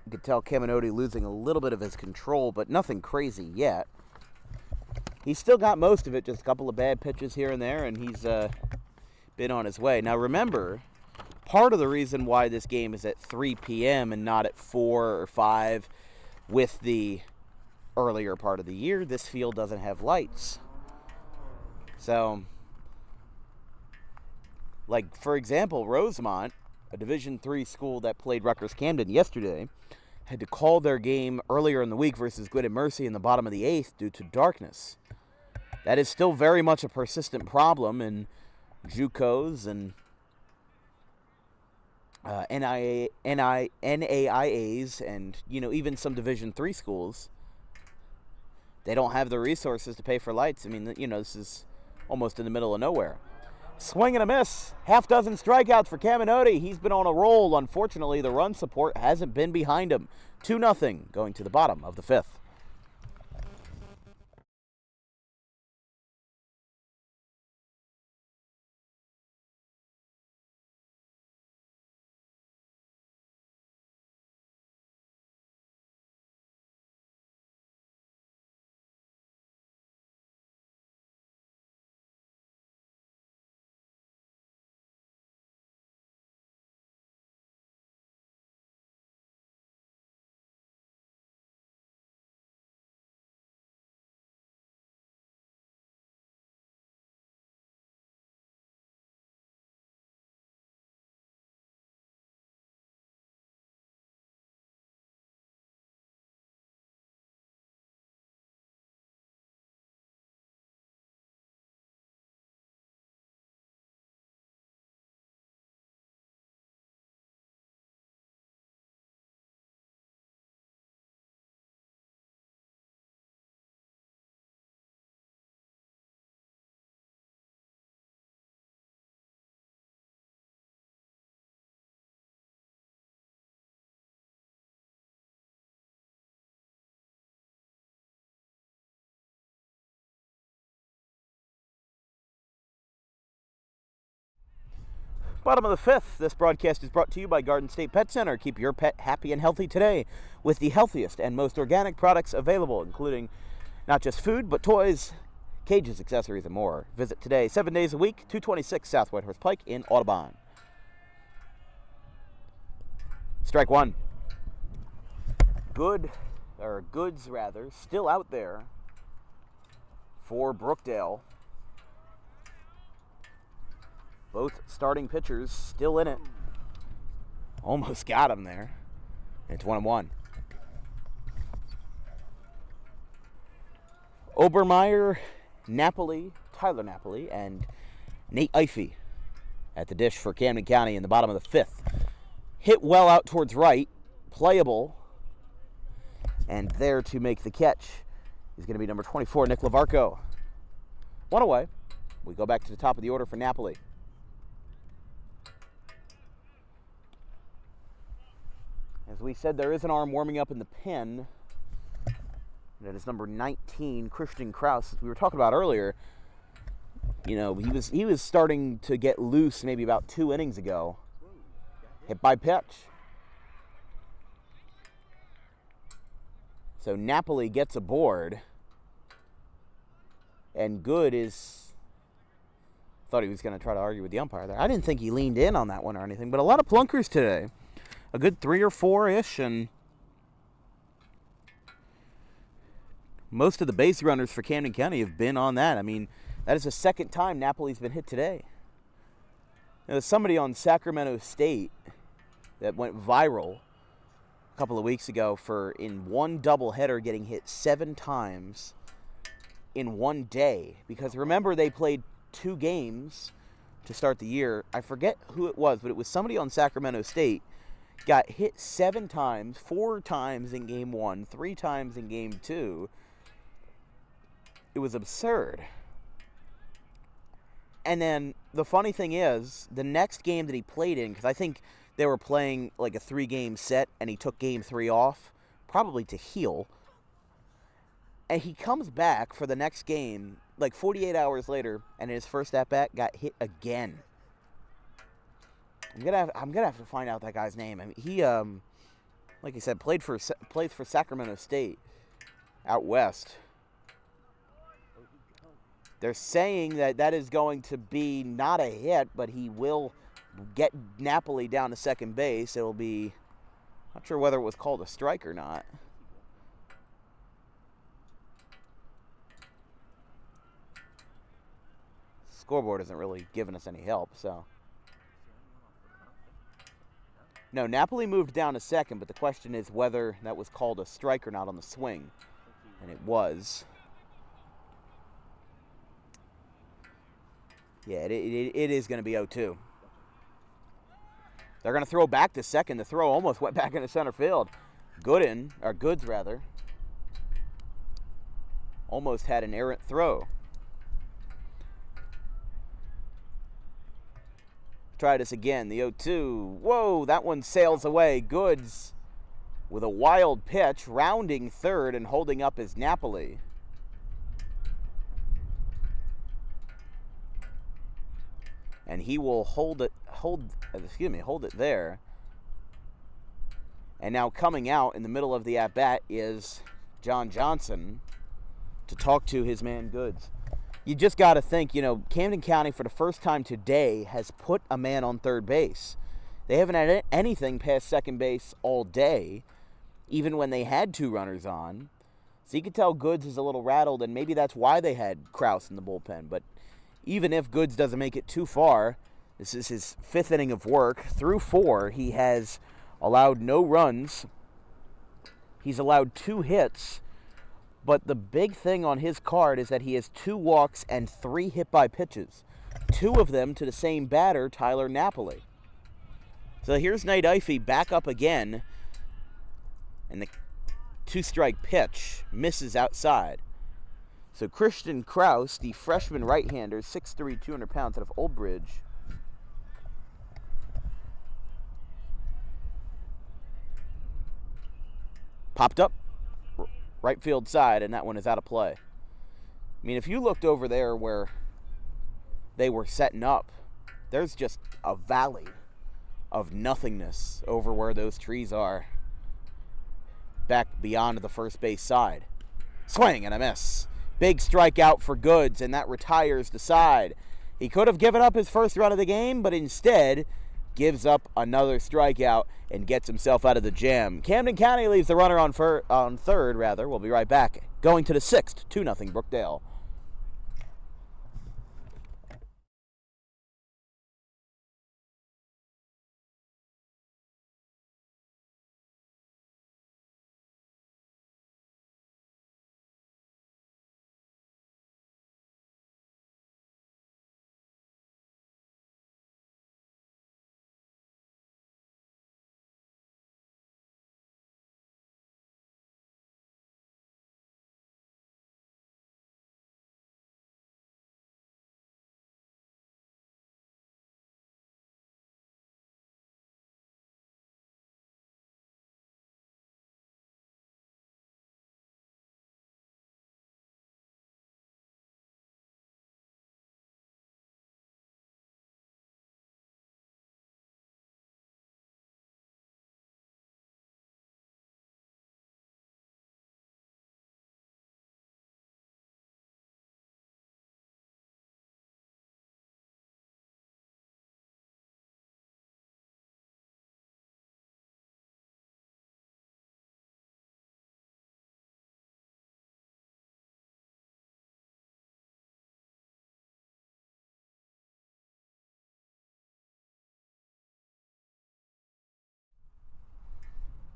[SPEAKER 1] You could tell Caminoti losing a little bit of his control, but nothing crazy yet. He's still got most of it, just a couple of bad pitches here and there, and he's been on his way. Now remember, part of the reason why this game is at 3 p.m. and not at 4 or 5 with the earlier part of the year, this field doesn't have lights. So, like, for example, Rosemont, a Division III school that played Rutgers-Camden yesterday, had to call their game earlier in the week versus Good and Mercy in the bottom of the 8th due to darkness. That is still very much a persistent problem in JUCOs and NAIAs and, even some Division III schools. They don't have the resources to pay for lights. I mean, this is almost in the middle of nowhere. Swing and a miss. 6 strikeouts for Caminoti. He's been on a roll. Unfortunately, the run support hasn't been behind him. 2-0 going to the bottom of the 5th. Bottom of the fifth, this broadcast is brought to you by Garden State Pet Center. Keep your pet happy and healthy today with the healthiest and most organic products available, including not just food, but toys, cages, accessories, and more. Visit today, 7 days a week, 226 South Whitehorse Pike in Audubon. Strike one. Goods, still out there for Brookdale. Both starting pitchers still in it. Almost got him there. It's 1-1. Obermeyer, Napoli, Tyler Napoli, and Nate Ifey at the dish for Camden County in the bottom of the fifth. Hit well out towards right, playable, and there to make the catch is going to be number 24, Nick Lavarco. One away. We go back to the top of the order for Napoli. As we said, there is an arm warming up in the pen. That is number 19, Christian Kraus. As we were talking about earlier, you know, he was starting to get loose maybe about 2 innings ago. Hit by pitch. So Napoli gets aboard. And Good is... Thought he was going to try to argue with the umpire there. I didn't think he leaned in on that one or anything, but a lot of plunkers today. A good 3 or 4-ish, and most of the base runners for Camden County have been on that. I mean, that is the second time Napoli's been hit today. There's somebody on Sacramento State that went viral a couple of weeks ago for, in one doubleheader, getting hit 7 times in one day. Because remember, they played 2 games to start the year. I forget who it was, but it was somebody on Sacramento State. Got hit 7 times, 4 times in game 1, 3 times in game 2. It was absurd. And then the funny thing is, the next game that he played in, because I think they were playing like a 3-game set, and he took game 3 off, probably to heal. And he comes back for the next game, like 48 hours later, and in his first at-bat, got hit again. I'm gonna have to find out that guy's name. I mean, he, like I said, plays for Sacramento State out west. They're saying that is going to be not a hit, but he will get Napoli down to second base. It'll be, not sure whether it was called a strike or not. Scoreboard isn't really giving us any help, so. No, Napoli moved down to second, but the question is whether that was called a strike or not on the swing. And it was. Yeah, it is going to be 0-2. They're going to throw back to second. The throw almost went back into center field. Goods, almost had an errant throw. Try this again, the 0-2. Whoa, that one sails away. Goods with a wild pitch, rounding third and holding up his Napoli. And he will hold it there. And now coming out in the middle of the at-bat is John Johnson to talk to his man Goods. You just got to think, you know, Camden County for the first time today has put a man on third base. They haven't had anything past second base all day, even when they had 2 runners on. So you can tell Goods is a little rattled, and maybe that's why they had Kraus in the bullpen. But even if Goods doesn't make it too far, this is his 5th inning of work. Through 4, he has allowed no runs. He's allowed 2 hits. But the big thing on his card is that he has 2 walks and 3 hit by pitches. 2 of them to the same batter, Tyler Napoli. So here's Nate Ifey back up again. And the 2-strike pitch misses outside. So Christian Kraus, the freshman right-hander, 6'3", 200 pounds out of Old Bridge. Popped up. Right field side, and that one is out of play. I mean, if you looked over there where they were setting up there's just a valley of nothingness over where those trees are. Back beyond the first base side. Swing and a miss. Big strikeout for Goods, and that retires the side. He could have given up his first run of the game, but instead gives up another strikeout and gets himself out of the jam. Camden County leaves the runner on third. We'll be right back. Going to the sixth, 2-0 Brookdale.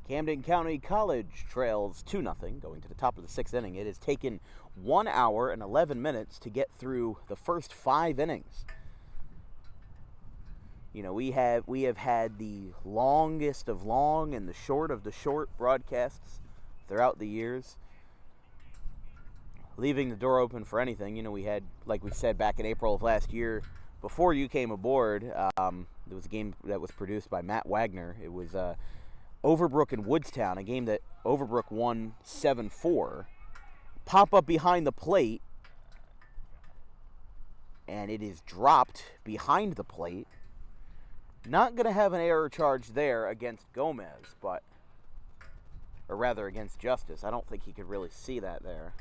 [SPEAKER 1] Camden County College trails 2-0 going to the top of the sixth inning. It has taken 1 hour and 11 minutes to get through the first 5 innings. You know, we have had the longest of long and the short of the short broadcasts throughout the years, leaving the door open for anything. You know, we had, like we said back in April of last year, before you came aboard, there was a game that was produced by Matt Wagner. It was Overbrook and Woodstown, a game that Overbrook won 7-4. Pop up behind the plate, and it is dropped behind the plate. Not going to have an error charge there against Gomez, or rather against Justice. I don't think he could really see that there.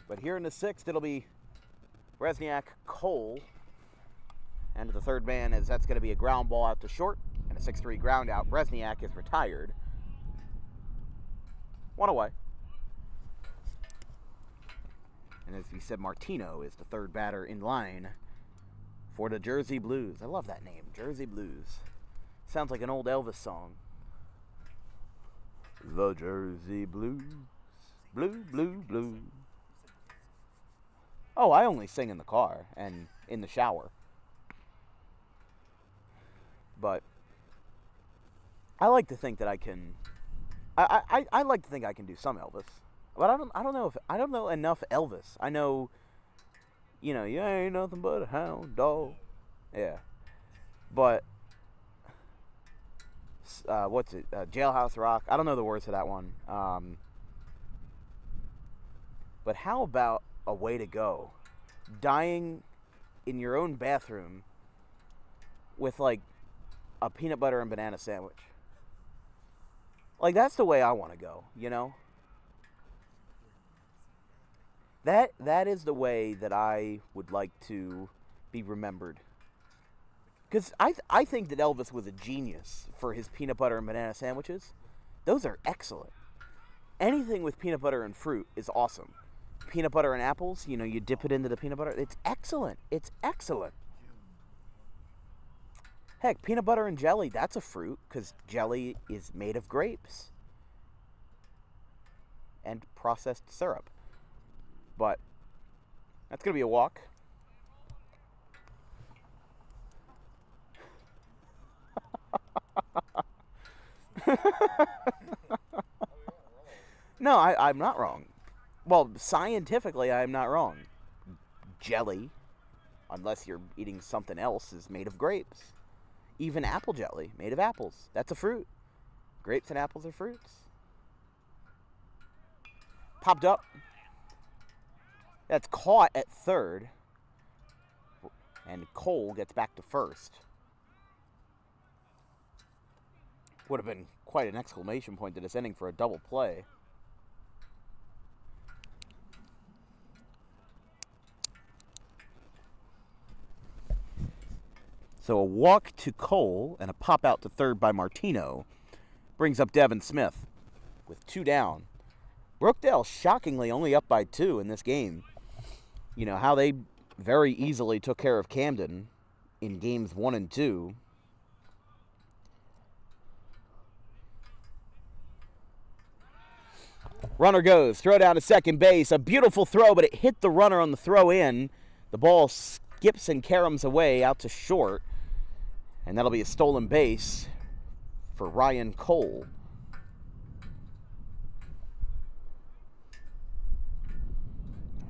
[SPEAKER 1] But here in the sixth, it'll be Bresniak, Cole, and the third man, as that's going to be a ground ball out to short and a 6-3 ground out. Bresniak is retired. 1 away. And as we said, Martino is the third batter in line for the Jersey Blues. I love that name, Jersey Blues. Sounds like an old Elvis song. The Jersey Blues, blue, blue, blue. Oh, I only sing in the car and in the shower. But I like to think that I can. I like to think I can do some Elvis, but I don't know enough Elvis. I know, you know, you ain't nothing but a hound dog. Yeah, but what's it? Jailhouse Rock. I don't know the words to that one. But how about a way to go? Dying in your own bathroom with like a peanut butter and banana sandwich. Like, that's the way I want to go, you know? That is the way that I would like to be remembered. Because I think that Elvis was a genius for his peanut butter and banana sandwiches. Those are excellent. Anything with peanut butter and fruit is awesome. Peanut butter and apples, you know, you dip it into the peanut butter. It's excellent. It's excellent. Heck, peanut butter and jelly, that's a fruit, because jelly is made of grapes and processed syrup. But that's going to be a walk. No, I'm not wrong. Well, scientifically, I'm not wrong. Jelly, unless you're eating something else, is made of grapes. Even apple jelly, made of apples. That's a fruit. Grapes and apples are fruits. Popped up. That's caught at third. And Cole gets back to first. Would have been quite an exclamation point to this inning for a double play. So a walk to Cole and a pop out to third by Martino brings up Devin Smith with 2 down. Brookdale shockingly only up by 2 in this game. You know, how they very easily took care of Camden in games 1 and 2. Runner goes, throw down to second base. A beautiful throw, but it hit the runner on the throw in. The ball skips and caroms away out to short. And that'll be a stolen base for Ryan Cole.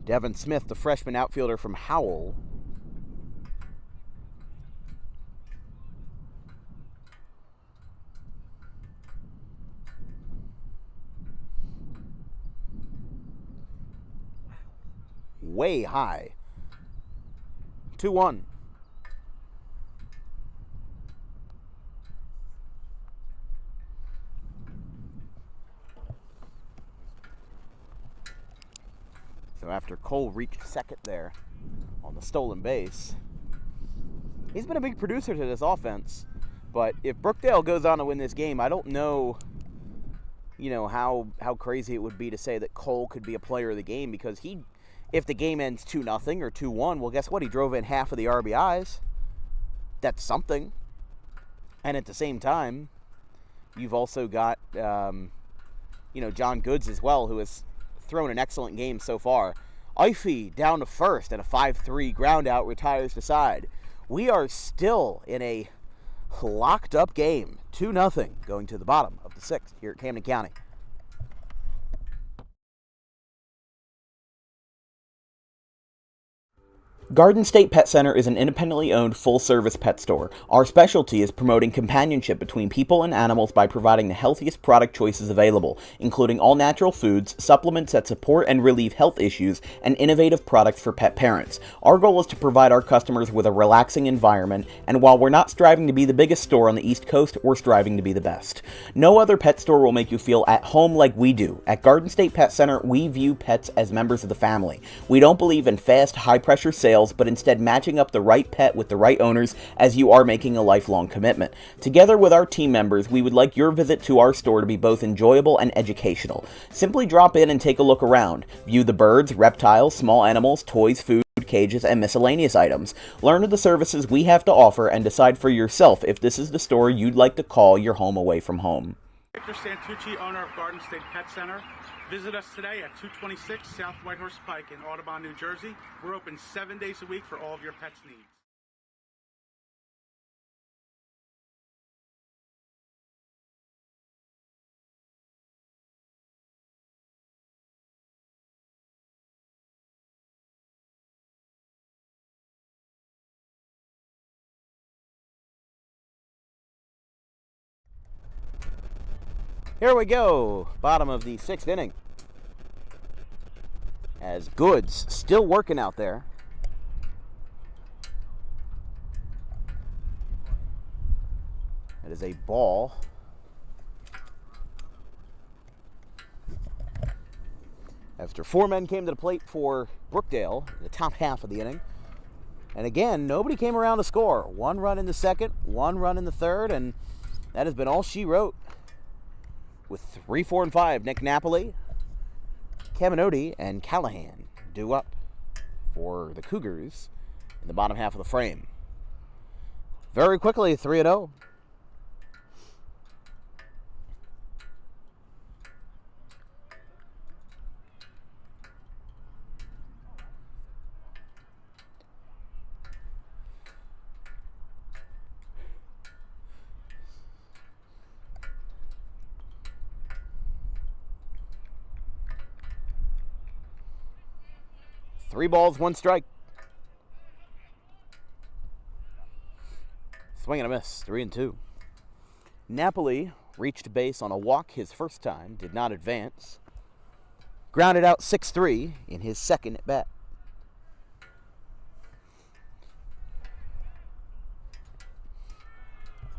[SPEAKER 1] Devin Smith, the freshman outfielder from Howell. Way high. 2-1. So after Cole reached second there on the stolen base, he's been a big producer to this offense. But if Brookdale goes on to win this game, I don't know, how crazy it would be to say that Cole could be a player of the game, because if the game ends 2-0 or 2-1, well, guess what? He drove in half of the RBIs. That's something. And at the same time, you've also got, John Goods as well, who has thrown an excellent game so far. Ify down to first, and a 5-3 ground out retires to side. We are still in a locked up game. 2-0 going to the bottom of the 6th here at Camden County. Garden State Pet Center is an independently owned full-service pet store. Our specialty is promoting companionship between people and animals by providing the healthiest product choices available, including all-natural foods, supplements that support and relieve health issues, and innovative products for pet parents. Our goal is to provide our customers with a relaxing environment, and while we're not striving to be the biggest store on the East Coast, we're striving to be the best. No other pet store will make you feel at home like we do. At Garden State Pet Center, we view pets as members of the family. We don't believe in fast, high-pressure sales, but instead matching up the right pet with the right owners, as you are making a lifelong commitment. Together with our team members, we would like your visit to our store to be both enjoyable and educational. Simply drop in and take a look around. View the birds, reptiles, small animals, toys, food, cages, and miscellaneous items. Learn of the services we have to offer and decide for yourself if this is the store you'd like to call your home away from home.
[SPEAKER 4] Victor Santucci, owner of Garden State Pet Center. Visit us today at 226 South Whitehorse Pike in Audubon, New Jersey. We're open 7 days a week for all of your pets' needs.
[SPEAKER 1] Here we go, bottom of the 6th inning. As Goods still working out there. It is a ball. After 4 men came to the plate for Brookdale in the top half of the inning. And again, nobody came around to score. 1 run in the 2nd, 1 run in the 3rd, and that has been all she wrote. With 3, 4, and 5, Nick Napoli, Caminoti, and Callahan due up for the Cougars in the bottom half of the frame. Very quickly, 3-0. Three balls, 1 strike. Swing and a miss, 3-2. Napoli reached base on a walk his first time, did not advance. grounded out 6-3 in his second at bat.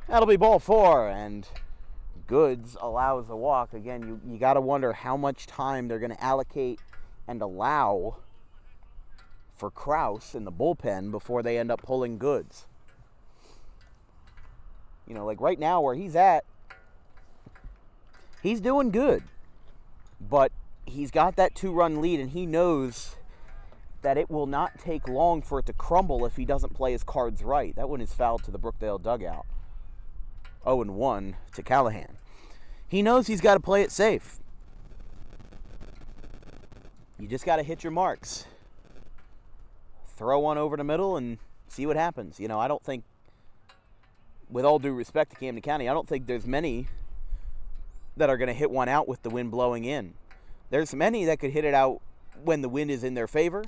[SPEAKER 1] That'll be ball 4, and Goods allows a walk. Again, you got to wonder how much time they're going to allocate and allow for Krause in the bullpen before they end up pulling Goods. You know, like right now where he's at, he's doing good. But he's got that 2-run lead, and he knows that it will not take long for it to crumble if he doesn't play his cards right. That one is fouled to the Brookdale dugout. 0-1 to Callahan. He knows he's got to play it safe. You just got to hit your marks. Throw one over the middle and see what happens. You know, I don't think, with all due respect to Camden County, I don't think there's many that are going to hit one out with the wind blowing in. There's many that could hit it out when the wind is in their favor,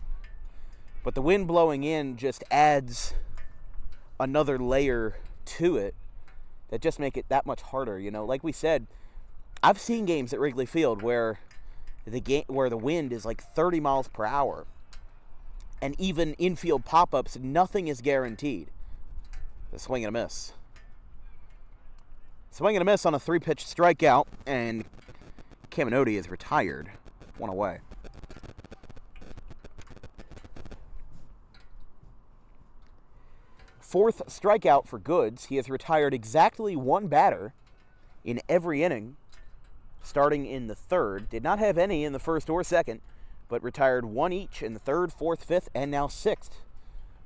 [SPEAKER 1] but the wind blowing in just adds another layer to it that just make it that much harder. You know, like we said, I've seen games at Wrigley Field where the wind is like 30 miles per hour, and even infield pop-ups, nothing is guaranteed. A swing and a miss. Swing and a miss on a 3-pitch strikeout, and Caminoti is retired. One away. Fourth strikeout for Goods. He has retired exactly one batter in every inning, starting in the third. Did not have any in the first or second, but retired one each in the third, fourth, fifth, and now sixth.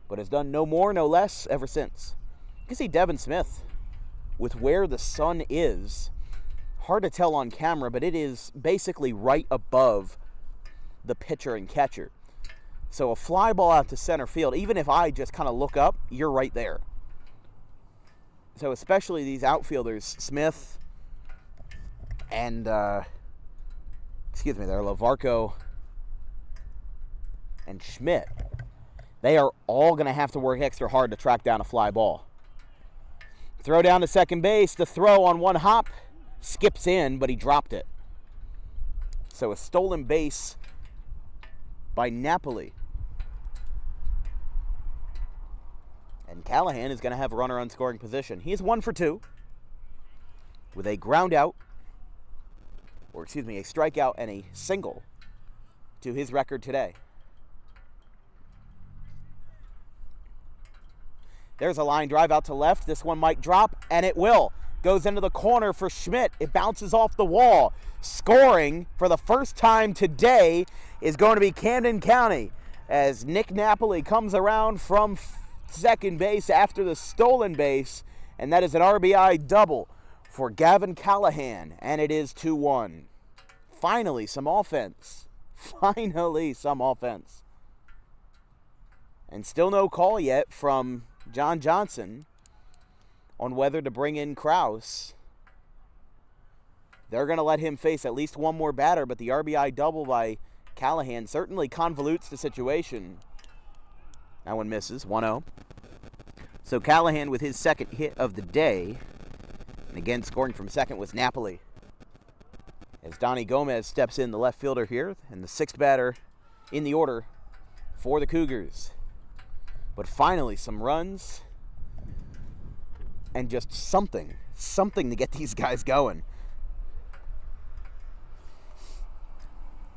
[SPEAKER 1] But has done no more, no less ever since. You can see Devin Smith with where the sun is. Hard to tell on camera, but it is basically right above the pitcher and catcher. So a fly ball out to center field, even if I just kind of look up, you're right there. So especially these outfielders, Smith and, Lavarco and Schmidt, they are all going to have to work extra hard to track down a fly ball. Throw down to second base, the throw on one hop, skips in, but he dropped it. So a stolen base by Napoli. And Callahan is going to have a runner on scoring position. He is 1 for 2 with a ground out, a strikeout and a single to his record today. There's a line drive out to left. This one might drop, and it will. Goes into the corner for Schmidt. It bounces off the wall. Scoring for the first time today is going to be Camden County as Nick Napoli comes around from second base after the stolen base, and that is an RBI double for Gavin Callahan, and it is 2-1. Finally, some offense. And still no call yet from John Johnson on whether to bring in Krause. They're going to let him face at least one more batter, but the RBI double by Callahan certainly convolutes the situation. That one misses, 1-0. So Callahan with his second hit of the day. And again, scoring from second was Napoli. As Donnie Gomez steps in, the left fielder here, and the sixth batter in the order for the Cougars. But finally, some runs and just something to get these guys going.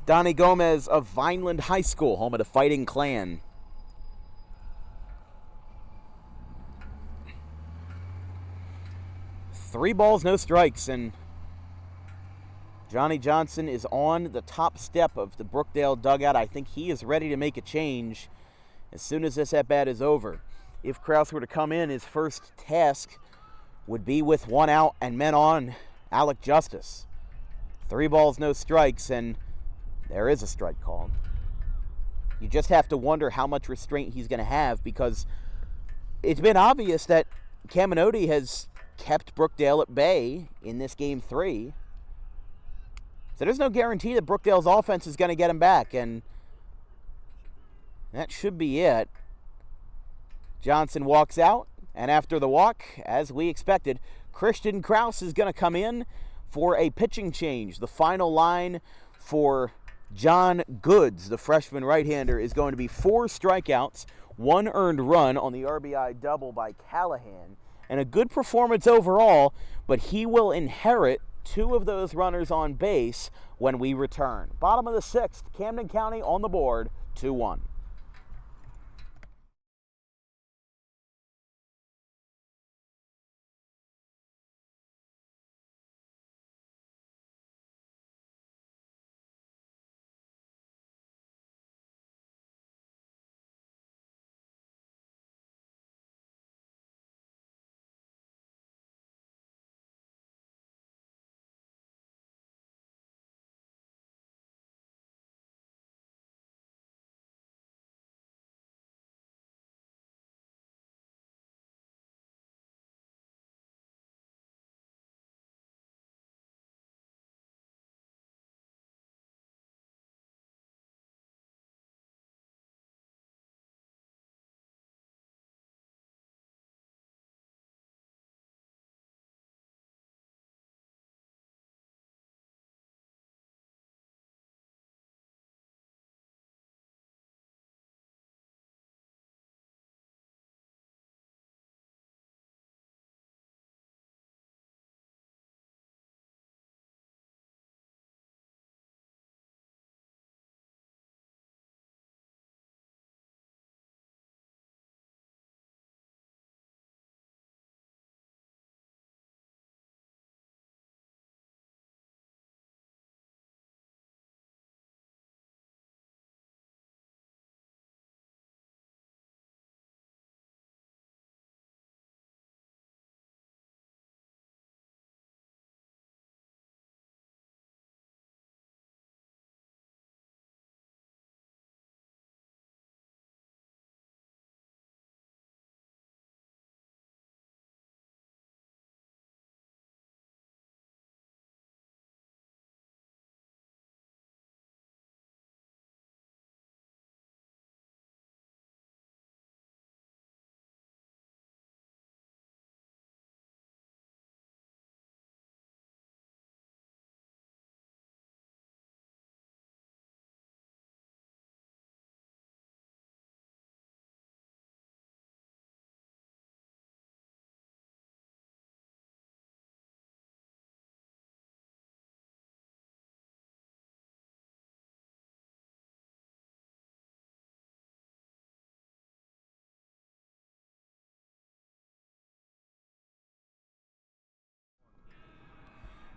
[SPEAKER 1] Donnie Gomez of Vineland High School, home of the Fighting Clan. Three balls, no strikes, and Johnny Johnson is on the top step of the Brookdale dugout. I think he is ready to make a change as soon as this at-bat is over. If Krause were to come in, his first task would be with one out and men on Alec Justice. 3 balls, no strikes, and there is a strike called. You just have to wonder how much restraint he's going to have, because it's been obvious that Caminoti has kept Brookdale at bay in this game 3. So there's no guarantee that Brookdale's offense is going to get him back, and that should be it. Johnson walks out, and after the walk, as we expected, Christian Krause is going to come in for a pitching change. The final line for John Goods, the freshman right-hander, is going to be 4 strikeouts, 1 earned run on the RBI double by Callahan, and a good performance overall, but he will inherit 2 of those runners on base when we return. Bottom of the 6th, Camden County on the board, 2-1.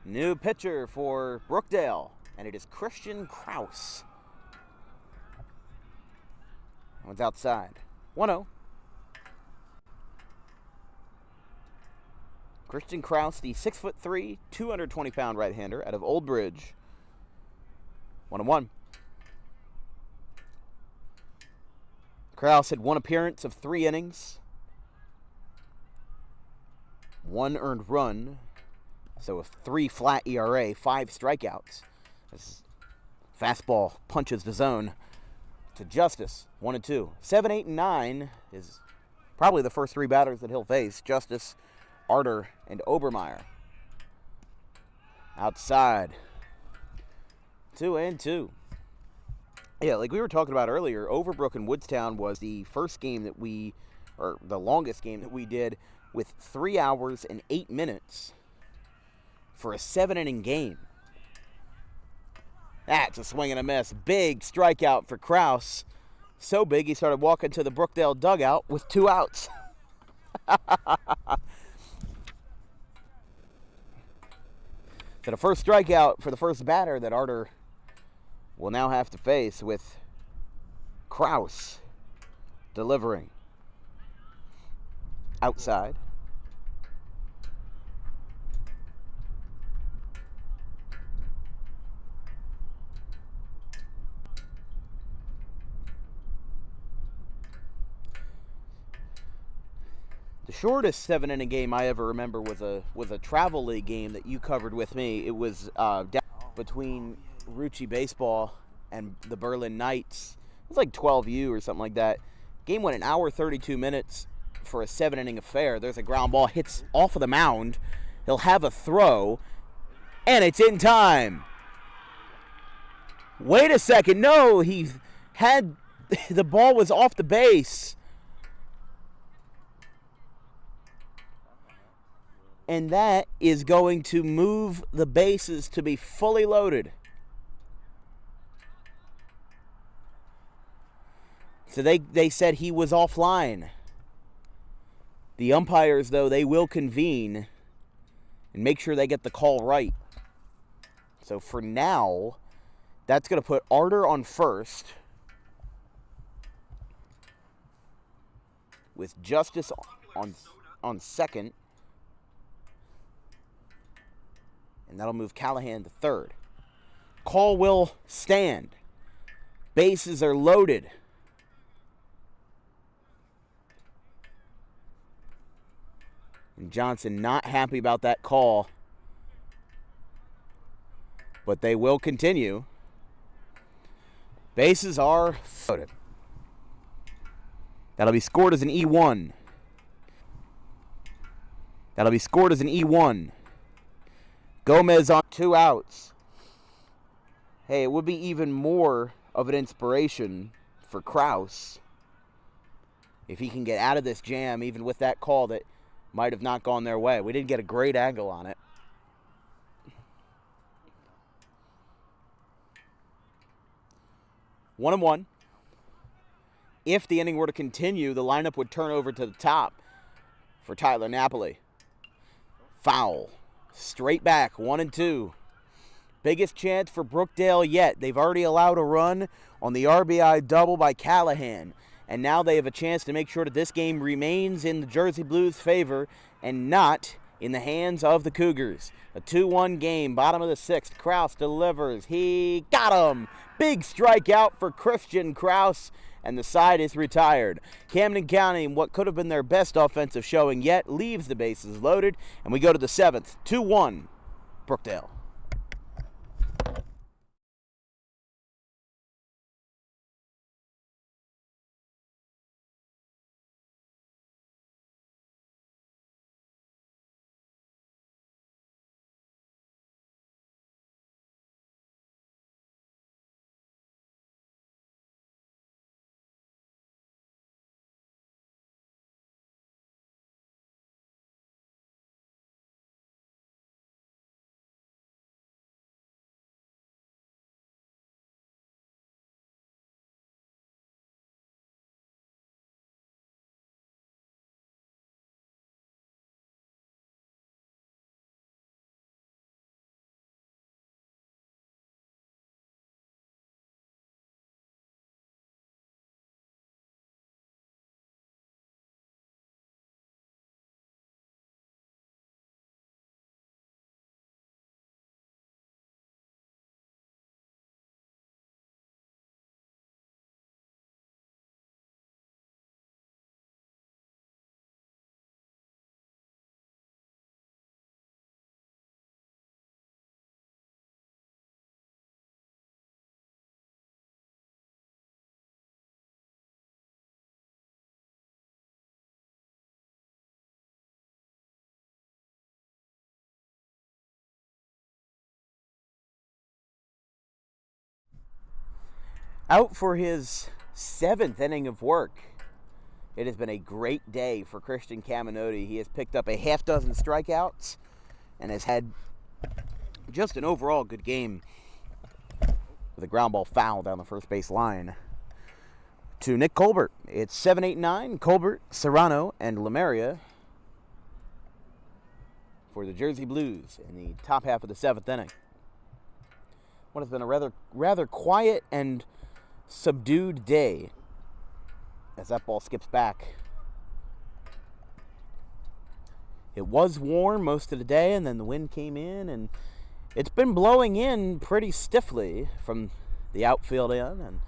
[SPEAKER 1] New pitcher for Brookdale, and it is Christian Kraus. One's outside. 1-0. Christian Kraus, the 6'3", 220-pound right-hander out of Old Bridge. 1-1. Kraus had 1 appearance of 3 innings. 1 earned run. So a 3 flat ERA, 5 strikeouts. This fastball punches the zone to Justice, 1-2. 7, 8, and 9 is probably the first 3 batters that he'll face. Justice, Arter, and Obermeyer. Outside. 2-2. Yeah, like we were talking about earlier, Overbrook and Woodstown was the first game that or the longest game that we did with 3 hours and 8 minutes. For a 7-inning game. That's a swing and a miss. Big strikeout for Kraus. So big he started walking to the Brookdale dugout with 2 outs. So the first strikeout for the first batter that Arter will now have to face, with Kraus delivering. Outside. The shortest 7-inning game I ever remember was a travel league game that you covered with me. It was down between Rucci Baseball and the Berlin Knights. It was like 12U or something like that. Game went 1 hour 32 minutes for a 7-inning affair. There's a ground ball, hits off of the mound. He'll have a throw, and it's in time. Wait a second. No, he had the ball was off the base. And that is going to move the bases to be fully loaded. So they said he was offline. The umpires, though, they will convene and make sure they get the call right. So for now, that's going to put Arter on first with Justice on second. And that'll move Callahan to third. Call will stand. Bases are loaded. And Johnson not happy about that call. But they will continue. Bases are loaded. That'll be scored as an E1. That'll be scored as an E1. Gomez on 2 outs. Hey, it would be even more of an inspiration for Kraus if he can get out of this jam, even with that call that might have not gone their way. We didn't get a great angle on it. One and one. If the inning were to continue, the lineup would turn over to the top for Tyler Napoli. Foul. Straight back, 1-2. Biggest chance for Brookdale yet. They've already allowed a run on the RBI double by Callahan. And now they have a chance to make sure that this game remains in the Jersey Blues' favor and not in the hands of the Cougars. A 2-1 game, bottom of the 6th. Kraus delivers. He got him. Big strikeout for Christian Kraus, and the side is retired. Camden County, what could have been their best offensive showing yet, leaves the bases loaded, and we go to the 7th. 2-1, Brookdale. Out for his 7th inning of work. It has been a great day for Christian Caminoti. He has picked up a half dozen strikeouts and has had just an overall good game with a ground ball foul down the first base line to Nick Colbert. It's 7-8-9, Colbert, Serrano, and Lemeria for the Jersey Blues in the top half of the 7th inning. What has been a rather quiet and subdued day as that ball skips back. It was warm most of the day, and then the wind came in, and it's been blowing in pretty stiffly from the outfield in and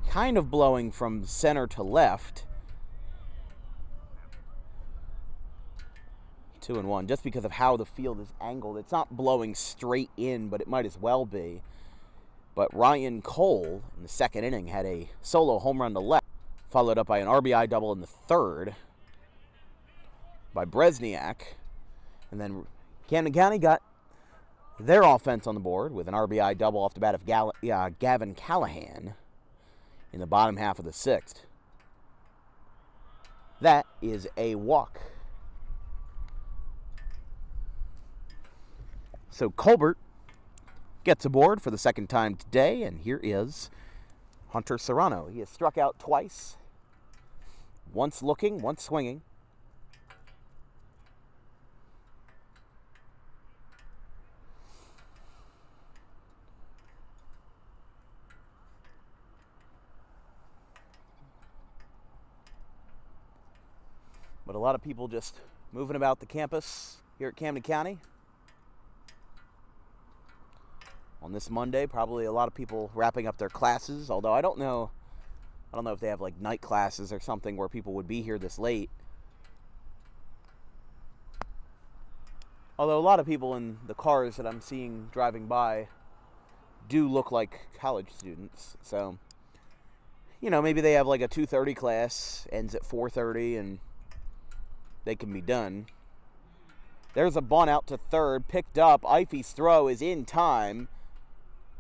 [SPEAKER 1] kind of blowing from center to left. 2-1, just because of how the field is angled. It's not blowing straight in, but it might as well be. But Ryan Cole in the 2nd inning had a solo home run to left, followed up by an RBI double in the 3rd by Bresniak. And then Camden County got their offense on the board with an RBI double off the bat of Gavin Callahan in the bottom half of the 6th. That is a walk. So Colbert gets aboard for the second time today, and here is Hunter Serrano. He has struck out twice, once looking, once swinging. But a lot of people just moving about the campus here at Camden County. On this Monday, probably a lot of people wrapping up their classes, although I don't know if they have like night classes or something where people would be here this late. Although a lot of people in the cars that I'm seeing driving by do look like college students. So, maybe they have like a 2:30 class, ends at 4:30, and they can be done. There's a bunt out to third, picked up. Ifey's throw is in time.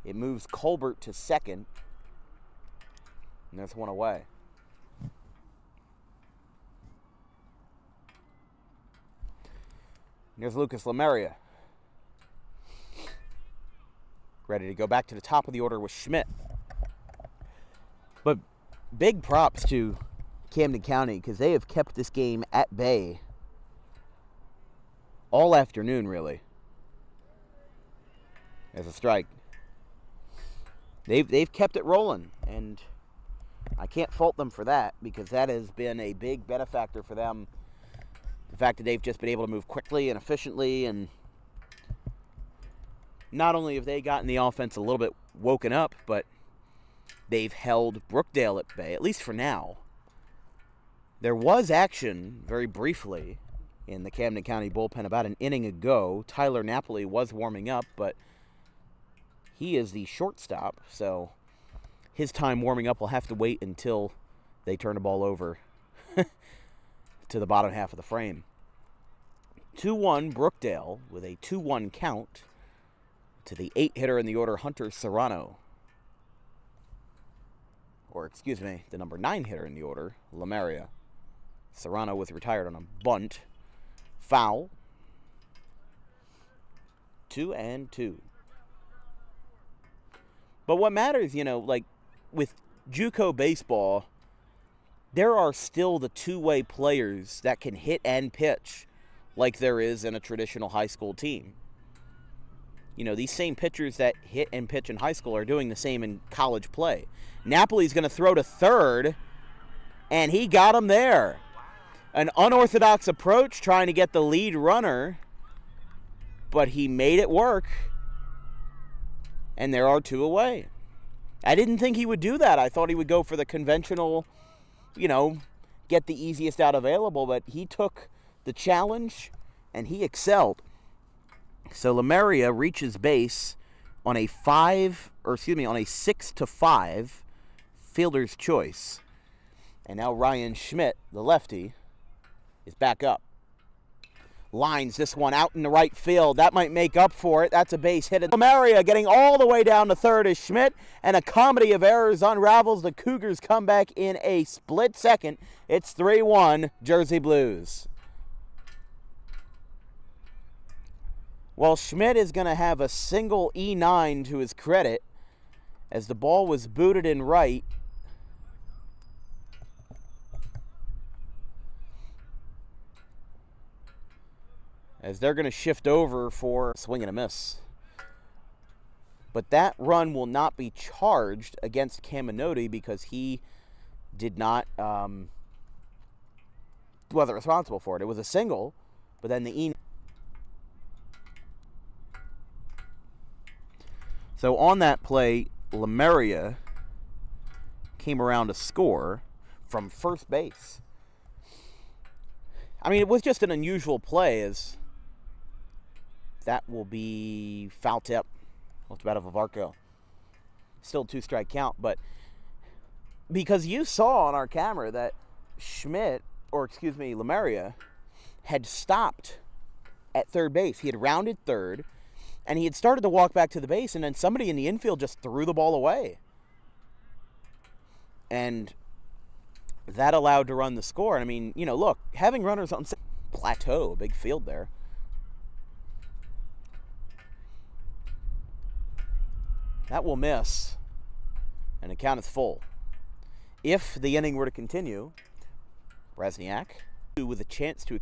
[SPEAKER 1] It moves Colbert to second. And there's one away. There's Lucas Lemeria. Ready to go back to the top of the order with Schmidt. But big props to Camden County because they have kept this game at bay all afternoon, really. There's a strike. They've kept it rolling, and I can't fault them for that because that has been a big benefactor for them. The fact that they've just been able to move quickly and efficiently, and not only have they gotten the offense a little bit woken up, but they've held Brookdale at bay, at least for now. There was action, very briefly, in the Camden County bullpen about an inning ago. Tyler Napoli was warming up, but he is the shortstop, so his time warming up will have to wait until they turn the ball over to the bottom half of the frame. 2-1 Brookdale with a 2-1 count to the 8-hitter in the order, Hunter Serrano. Or, excuse me, the number 9 hitter in the order, Lemeria. Serrano was retired on a bunt. Foul. 2-2. But what matters, like with JUCO baseball, there are still the two-way players that can hit and pitch like there is in a traditional high school team. These same pitchers that hit and pitch in high school are doing the same in college play. Napoli's going to throw to third, and he got him there. An unorthodox approach trying to get the lead runner, but he made it work, and there are two away. I didn't think he would do that. I thought he would go for the conventional, get the easiest out available, but he took the challenge, and he excelled. So Lemeria reaches base on a 6-5 fielder's choice. And now Ryan Schmidt, the lefty, is back up. Lines this one out in the right field. That might make up for it. That's a base hit. Lemeria getting all the way down to third is Schmidt, and a comedy of errors unravels. The Cougars come back in a split second. It's 3-1 Jersey Blues. Well, Schmidt is going to have a single E9 to his credit as the ball was booted in right. As they're going to shift over for swing and a miss. But that run will not be charged against Caminoti because he did not, wasn't responsible for it. It was a single, but then the E9. So on that play, Lemeria came around to score from first base. I mean, it was just an unusual play, as that will be foul tip off the bat of Avarco. Still 2-strike count, but because you saw on our camera that Lemeria had stopped at third base. He had rounded third, And he had started to walk back to the base, and then somebody in the infield just threw the ball away. And that allowed to run the score. And I mean, look, having runners on plateau, big field there. That will miss, and the count is full. If the inning were to continue, Resniak, with a chance to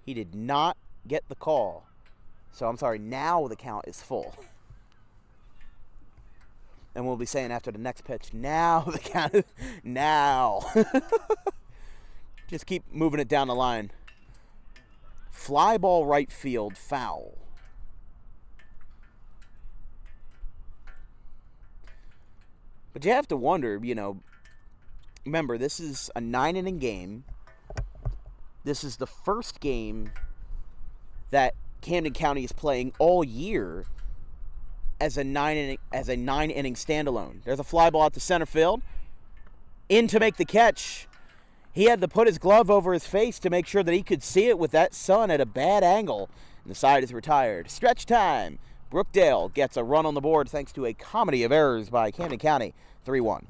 [SPEAKER 1] he did not get the call. So I'm sorry, now the count is full. And we'll be saying after the next pitch, now the count is, now. Just keep moving it down the line. Fly ball right field, foul. But you have to wonder, remember, this is a 9-inning game. This is the first game that Camden County is playing all year as a 9-inning standalone. There's a fly ball out to center field. In to make the catch. He had to put his glove over his face to make sure that he could see it with that sun at a bad angle. And the side is retired. Stretch time. Brookdale gets a run on the board thanks to a comedy of errors by Camden County. 3-1.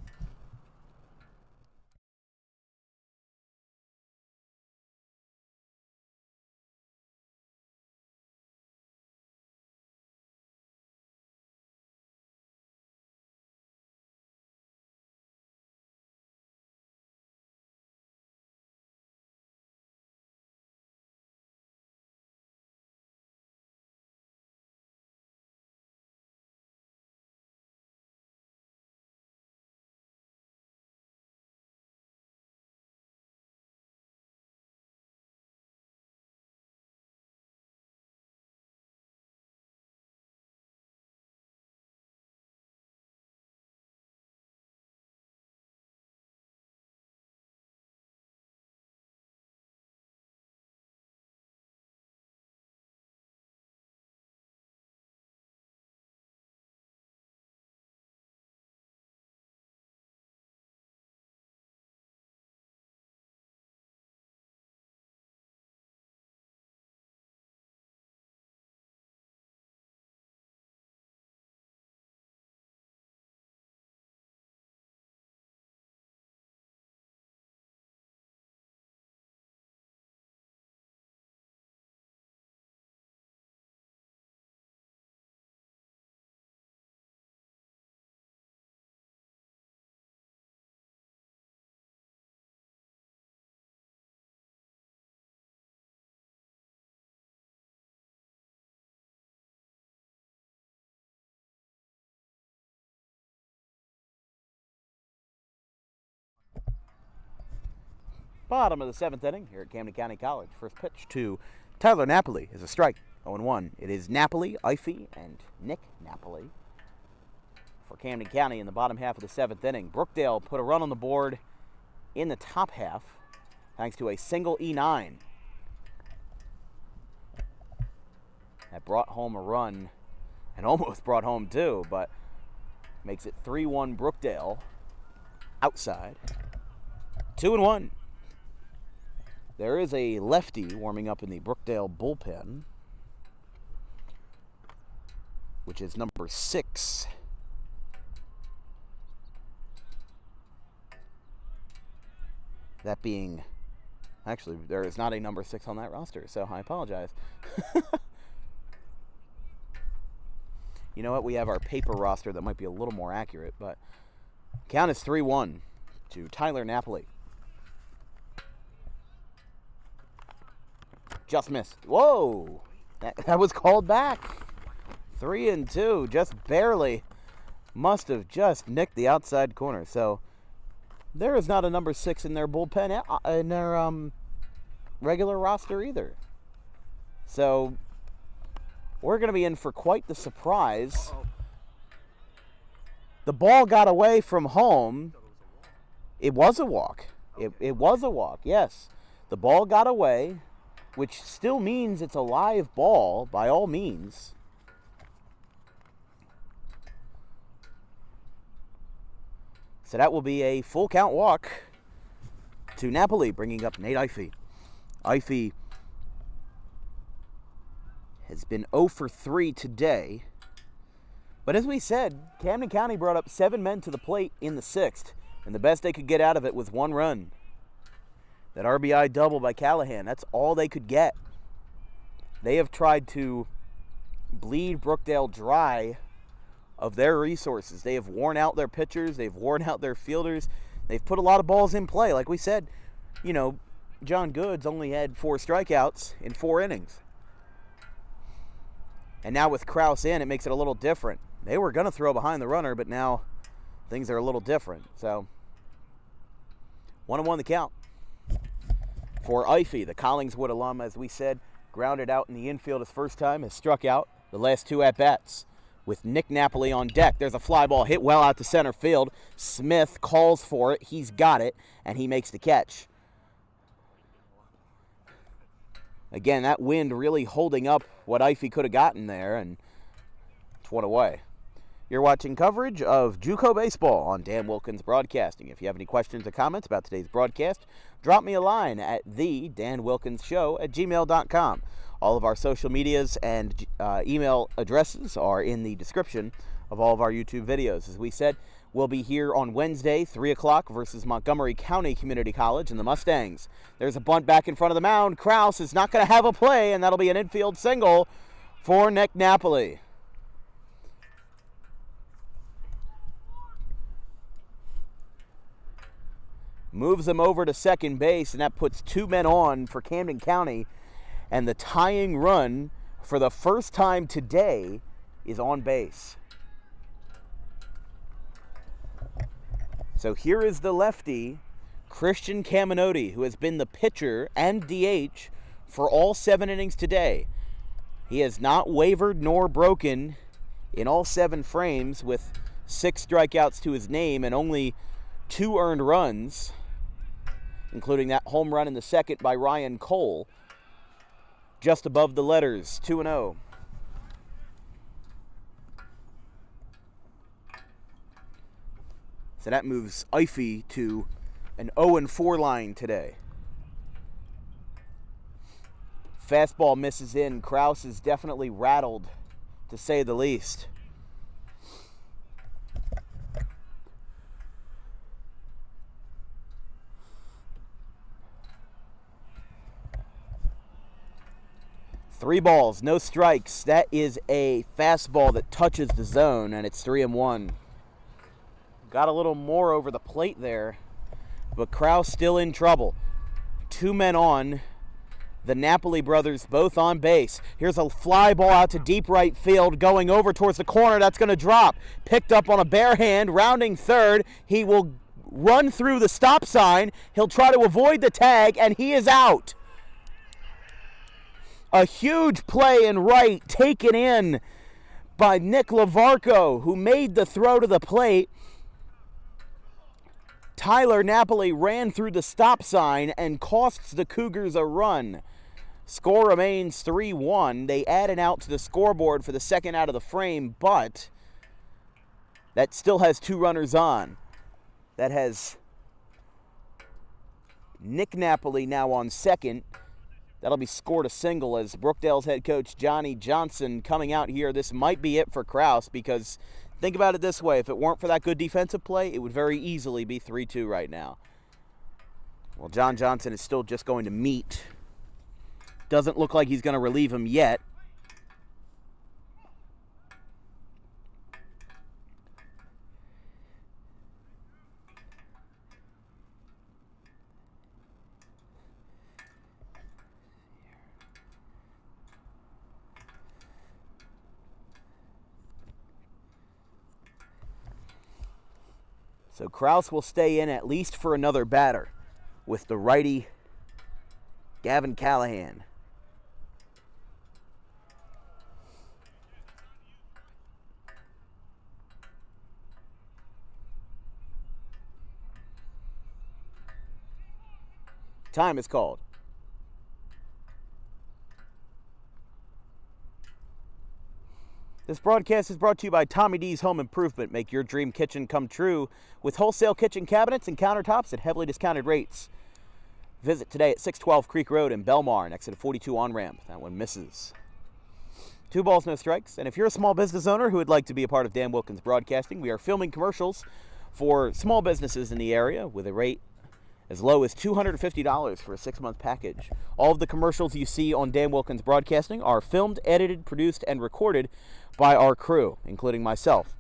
[SPEAKER 1] Bottom of the 7th inning here at Camden County College. First pitch to Tyler Napoli is a strike. 0-1. It is Napoli, Ify, and Nick Napoli for Camden County in the bottom half of the 7th inning. Brookdale put a run on the board in the top half thanks to a single E9. That brought home a run and almost brought home two, but makes it 3-1 Brookdale outside. 2-1. There is a lefty warming up in the Brookdale bullpen, which is number 6. That being, actually, there is not a number 6 on that roster, so I apologize. You know what? We have our paper roster that might be a little more accurate, but count is 3-1 to Tyler Napoli. Just missed. Whoa! That was called back. 3-2, just barely. Must have just nicked the outside corner. So there is not a number 6 in their bullpen, in their regular roster either. So we're going to be in for quite the surprise. The ball got away from home. It was a walk. It was a walk, yes. The ball got away, which still means it's a live ball by all means. So that will be a full count walk to Napoli, bringing up Nate Ify. Ify has been 0 for 3 today. But as we said, Camden County brought up 7 men to the plate in the 6th, and the best they could get out of it was 1 run. That RBI double by Callahan, that's all they could get. They have tried to bleed Brookdale dry of their resources. They have worn out their pitchers. They've worn out their fielders. They've put a lot of balls in play. Like we said, John Goods only had 4 strikeouts in 4 innings. And now with Krause in, it makes it a little different. They were going to throw behind the runner, but now things are a little different. So 1-1 the count for Ify, the Collingswood alum, as we said, grounded out in the infield his first time, has struck out the last 2 at-bats. With Nick Napoli on deck, there's a fly ball hit well out to center field. Smith calls for it. He's got it, and he makes the catch. Again, that wind really holding up what Ify could have gotten there, and it's 1 away. You're watching coverage of JUCO Baseball on Dan Wilkins Broadcasting. If you have any questions or comments about today's broadcast, drop me a line at thedanwilkinsshow@gmail.com. All of our social medias and email addresses are in the description of all of our YouTube videos. As we said, we'll be here on Wednesday, 3 o'clock, versus Montgomery County Community College and the Mustangs. There's a bunt back in front of the mound. Krause is not going to have a play, and that'll be an infield single for Nick Napoli. Moves him over to second base, and that puts 2 men on for Camden County. And the tying run for the first time today is on base. So here is the lefty, Christian Caminotti, who has been the pitcher and DH for all 7 innings today. He has not wavered nor broken in all 7 frames, with 6 strikeouts to his name and only 2 earned runs, including that home run in the 2nd by Ryan Cole. Just above the letters, 2-0. So that moves Ify to an 0-4 line today. Fastball misses in. Krause is definitely rattled, to say the least. Three balls, no strikes. That is a fastball that touches the zone, and it's 3-1. Got a little more over the plate there, but Krause still in trouble. 2 men on. The Napoli brothers both on base. Here's a fly ball out to deep right field, going over towards the corner. That's going to drop. Picked up on a bare hand, rounding third. He will run through the stop sign. He'll try to avoid the tag, and he is out. A huge play in right, taken in by Nick Lavarco, who made the throw to the plate. Tyler Napoli ran through the stop sign and costs the Cougars a run. Score remains 3-1. They add an out to the scoreboard for the 2nd out of the frame, but that still has 2 runners on. That has Nick Napoli now on second. That'll be scored a single as Brookdale's head coach Johnny Johnson coming out here. This might be it for Krause, because think about it this way. If it weren't for that good defensive play, it would very easily be 3-2 right now. Well, John Johnson is still just going to meet. Doesn't look like he's going to relieve him yet. So Krause will stay in at least for another batter with the righty Gavin Callahan. Time is called. This broadcast is brought to you by Tommy D's Home Improvement. Make your dream kitchen come true with wholesale kitchen cabinets and countertops at heavily discounted rates. Visit today at 612 Creek Road in Belmar, next to the 42 on-ramp. That one misses. 2 balls, no strikes. And if you're a small business owner who would like to be a part of Dan Wilkins Broadcasting, we are filming commercials for small businesses in the area with a rate as low as $250 for a 6-month package. All of the commercials you see on Dan Wilkins Broadcasting are filmed, edited, produced, and recorded by our crew, including myself.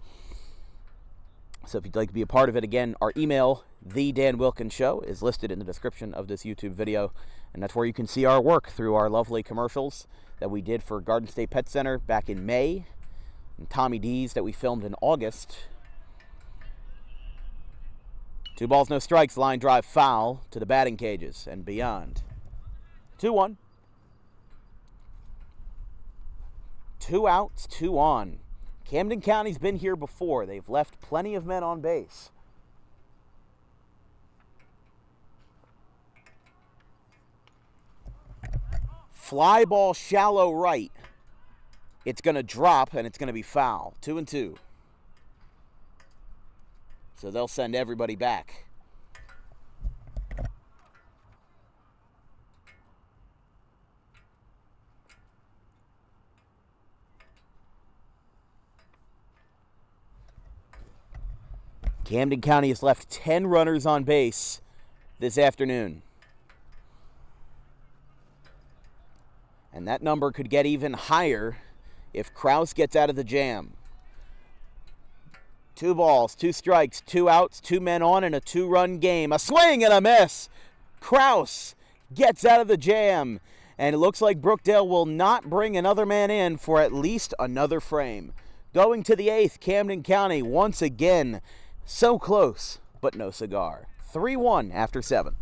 [SPEAKER 1] So if you'd like to be a part of it, again, our email, The Dan Wilkins Show, is listed in the description of this YouTube video, and that's where you can see our work through our lovely commercials that we did for Garden State Pet Center back in May, and Tommy D's that we filmed in August. 2 balls, no strikes, line drive foul to the batting cages and beyond. 2-1. 2 outs, 2 on. Camden County's been here before. They've left plenty of men on base. Fly ball shallow right. It's going to drop and it's going to be foul. 2-2. So they'll send everybody back. Camden County has left 10 runners on base this afternoon. And that number could get even higher if Kraus gets out of the jam. 2 balls, 2 strikes, 2 outs, 2 men on in a 2-run game. A swing and a miss. Kraus gets out of the jam. And it looks like Brookdale will not bring another man in for at least another frame. Going to the 8th, Camden County once again. So close, but no cigar. 3-1 after 7.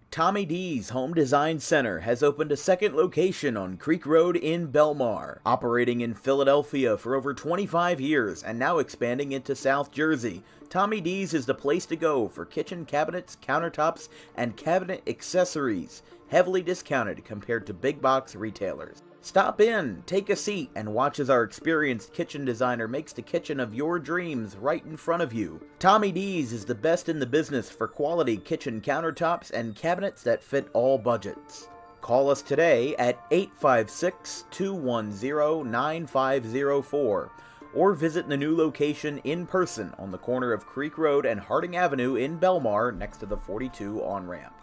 [SPEAKER 1] Tommy D's Home Design Center has opened a second location on Creek Road in Belmar, operating in Philadelphia for over 25 years and now expanding into South Jersey. Tommy D's is the place to go for kitchen cabinets, countertops, and cabinet accessories, heavily discounted compared to big box retailers. Stop in, take a seat, and watch as our experienced kitchen designer makes the kitchen of your dreams right in front of you. Tommy D's is the best in the business for quality kitchen countertops and cabinets that fit all budgets. Call us today at 856-210-9504 or visit the new location in person on the corner of Creek Road and Harding Avenue in Belmar next to the 42 on-ramp.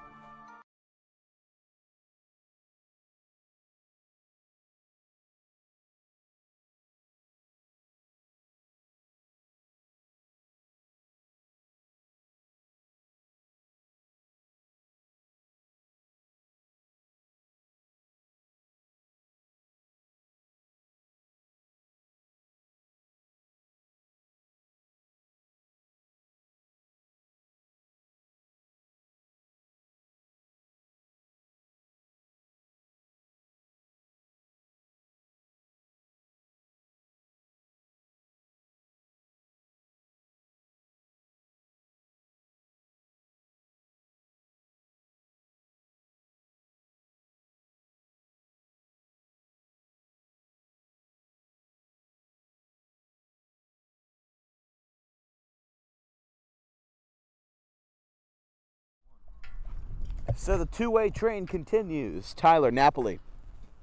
[SPEAKER 1] So the two-way train continues. Tyler Napoli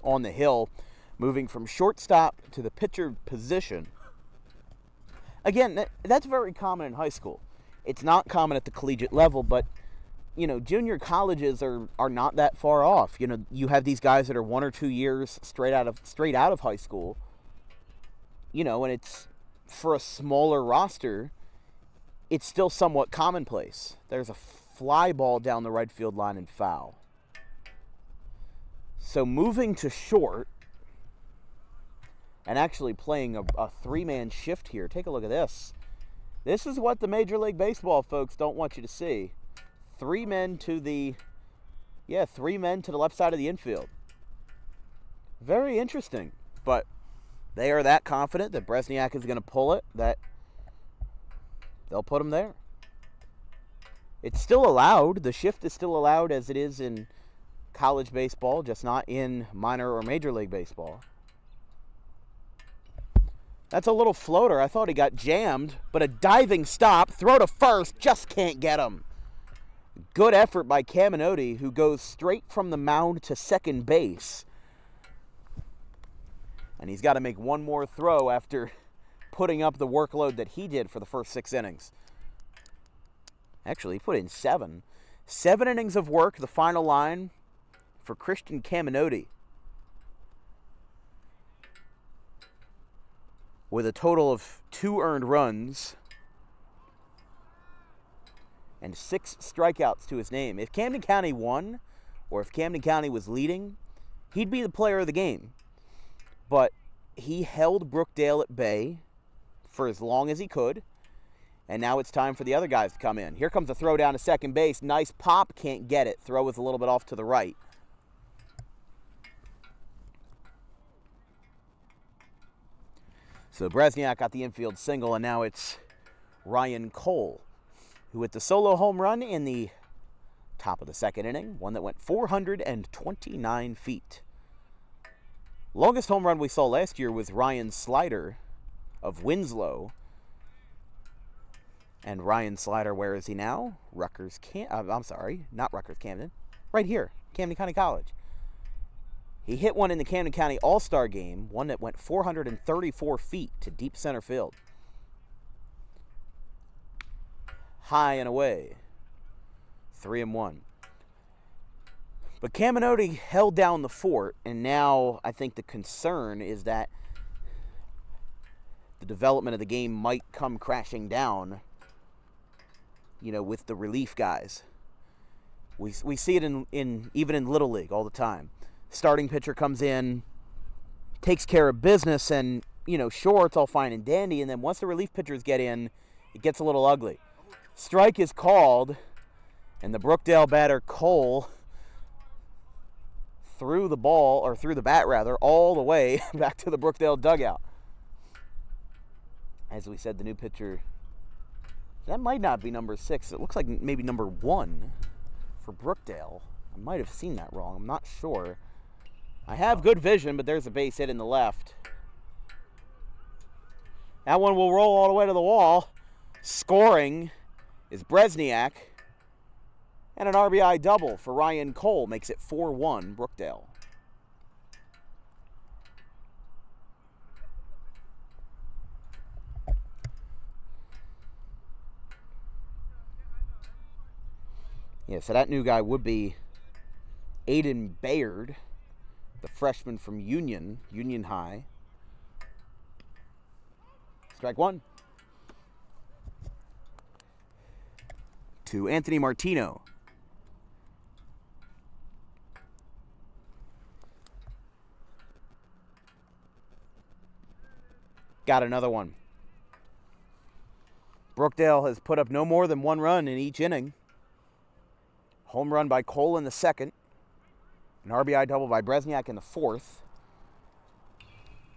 [SPEAKER 1] on the hill, moving from shortstop to the pitcher position. Again, that's very common in high school. It's not common at the collegiate level, but, you know, junior colleges are not that far off. You know, you have these guys that are 1 or 2 years straight out of high school. You know, and it's, for a smaller roster, it's still somewhat commonplace. There's a fly ball down the right field line and foul. So moving to short and actually playing a three-man shift here. Take a look at this. This is what the Major League Baseball folks don't want you to see. 3 men to the left side of the infield. Very interesting, but they are that confident that Bresniak is going to pull it that they'll put him there. It's still allowed. The shift is still allowed as it is in college baseball, just not in minor or Major League Baseball. That's a little floater. I thought he got jammed, but a diving stop, throw to first, just can't get him. Good effort by Caminoti, who goes straight from the mound to second base. And he's got to make one more throw after putting up the workload that he did for the first 6 innings. Actually, he put in 7. 7 innings of work, the final line for Christian Caminoti, with a total of 2 earned runs and 6 strikeouts to his name. If Camden County won, or if Camden County was leading, he'd be the player of the game. But he held Brookdale at bay for as long as he could, and now it's time for the other guys to come in. Here comes a throw down to second base. Nice pop, can't get it. Throw was a little bit off to the right. So Bresniak got the infield single, and now it's Ryan Cole, who hit the solo home run in the top of the second inning, one that went 429 feet. Longest home run we saw last year was Ryan Slider of Winslow. And Ryan Slider, where is he now? Not Rutgers Camden. Right here, Camden County College. He hit one in the Camden County All-Star game, one that went 434 feet to deep center field. High and away. 3-1. But Caminoti held down the fort, and now I think the concern is that the development of the game might come crashing down, with the relief guys. We see it in even in Little League all the time. Starting pitcher comes in, takes care of business, and, sure, it's all fine and dandy, and then once the relief pitchers get in, it gets a little ugly. Strike is called, and the Brookdale batter, Cole, threw the bat, all the way back to the Brookdale dugout. As we said, the new pitcher, that might not be number 6. It looks like maybe number 1 for Brookdale. I might have seen that wrong. I'm not sure. I have good vision, but there's a base hit in the left. That one will roll all the way to the wall. Scoring is Bresniak. And an RBI double for Ryan Cole makes it 4-1 Brookdale. Yeah, so that new guy would be Aiden Bayard, the freshman from Union High. Strike 1. To Anthony Martino. Got another one. Brookdale has put up no more than 1 run in each inning. Home run by Cole in the second. An RBI double by Bresniak in the fourth.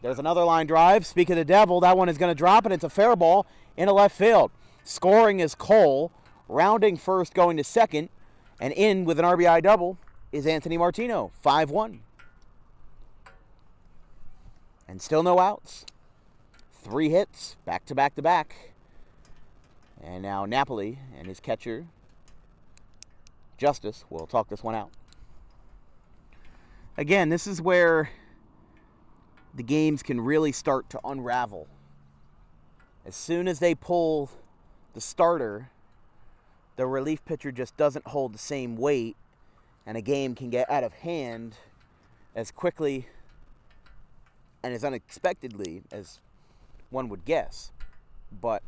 [SPEAKER 1] There's another line drive. Speaking of the devil, that one is going to drop, and it's a fair ball into left field. Scoring is Cole. Rounding first, going to second. And in with an RBI double is Anthony Martino. 5-1. And still no outs. 3 hits, back to back to back. And now Napoli and his catcher, Justice, will talk this one out. Again, this is where the games can really start to unravel. As soon as they pull the starter, the relief pitcher just doesn't hold the same weight, and a game can get out of hand as quickly and as unexpectedly as one would guess. But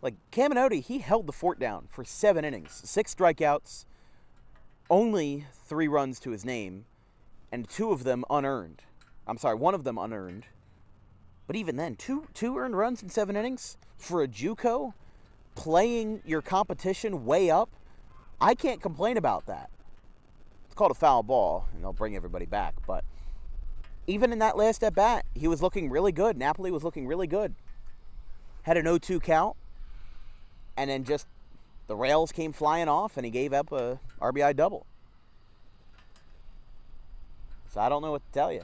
[SPEAKER 1] like Caminoti, he held the fort down for 7 innings, 6 strikeouts, only 3 runs to his name, and 2 of them unearned. I'm sorry, 1 of them unearned. But even then, two earned runs in 7 innings for a JUCO playing your competition way up, I can't complain about that. It's called a foul ball, and they'll bring everybody back. But even in that last at bat, he was looking really good. Napoli was looking really good. Had an 0-2 count, and then just the rails came flying off, and he gave up a RBI double. So I don't know what to tell you.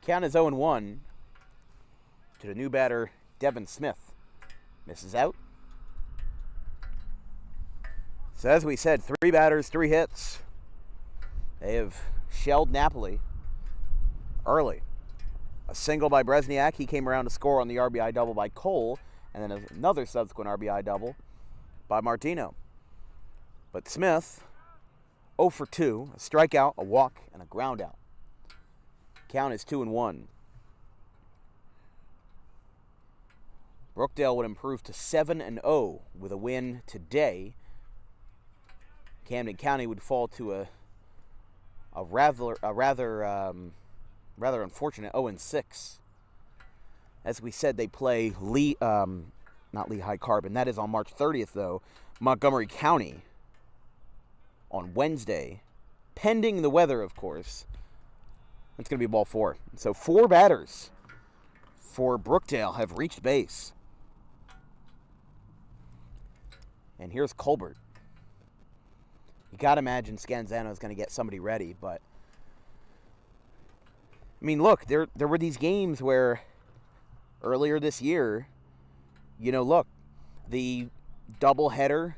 [SPEAKER 1] Count is 0-1 to the new batter, Devin Smith misses out. So as we said, 3 batters, 3 hits. They have shelled Napoli early. A single by Bresniak. He came around to score on the RBI double by Cole, and then another subsequent RBI double by Martino. But Smith, 0 for 2, a strikeout, a walk, and a ground out. Count is 2-1. Brookdale would improve to 7-0 with a win today. Camden County would fall to a rather unfortunate 0-6. As we said, they play not Lehigh Carbon. That is on March 30th, though. Montgomery County on Wednesday, pending the weather, of course. It's going to be ball 4. So 4 batters for Brookdale have reached base. And here's Colbert. You got to imagine Scanzano is going to get somebody ready, but I mean, look, there were these games where earlier this year, look, the doubleheader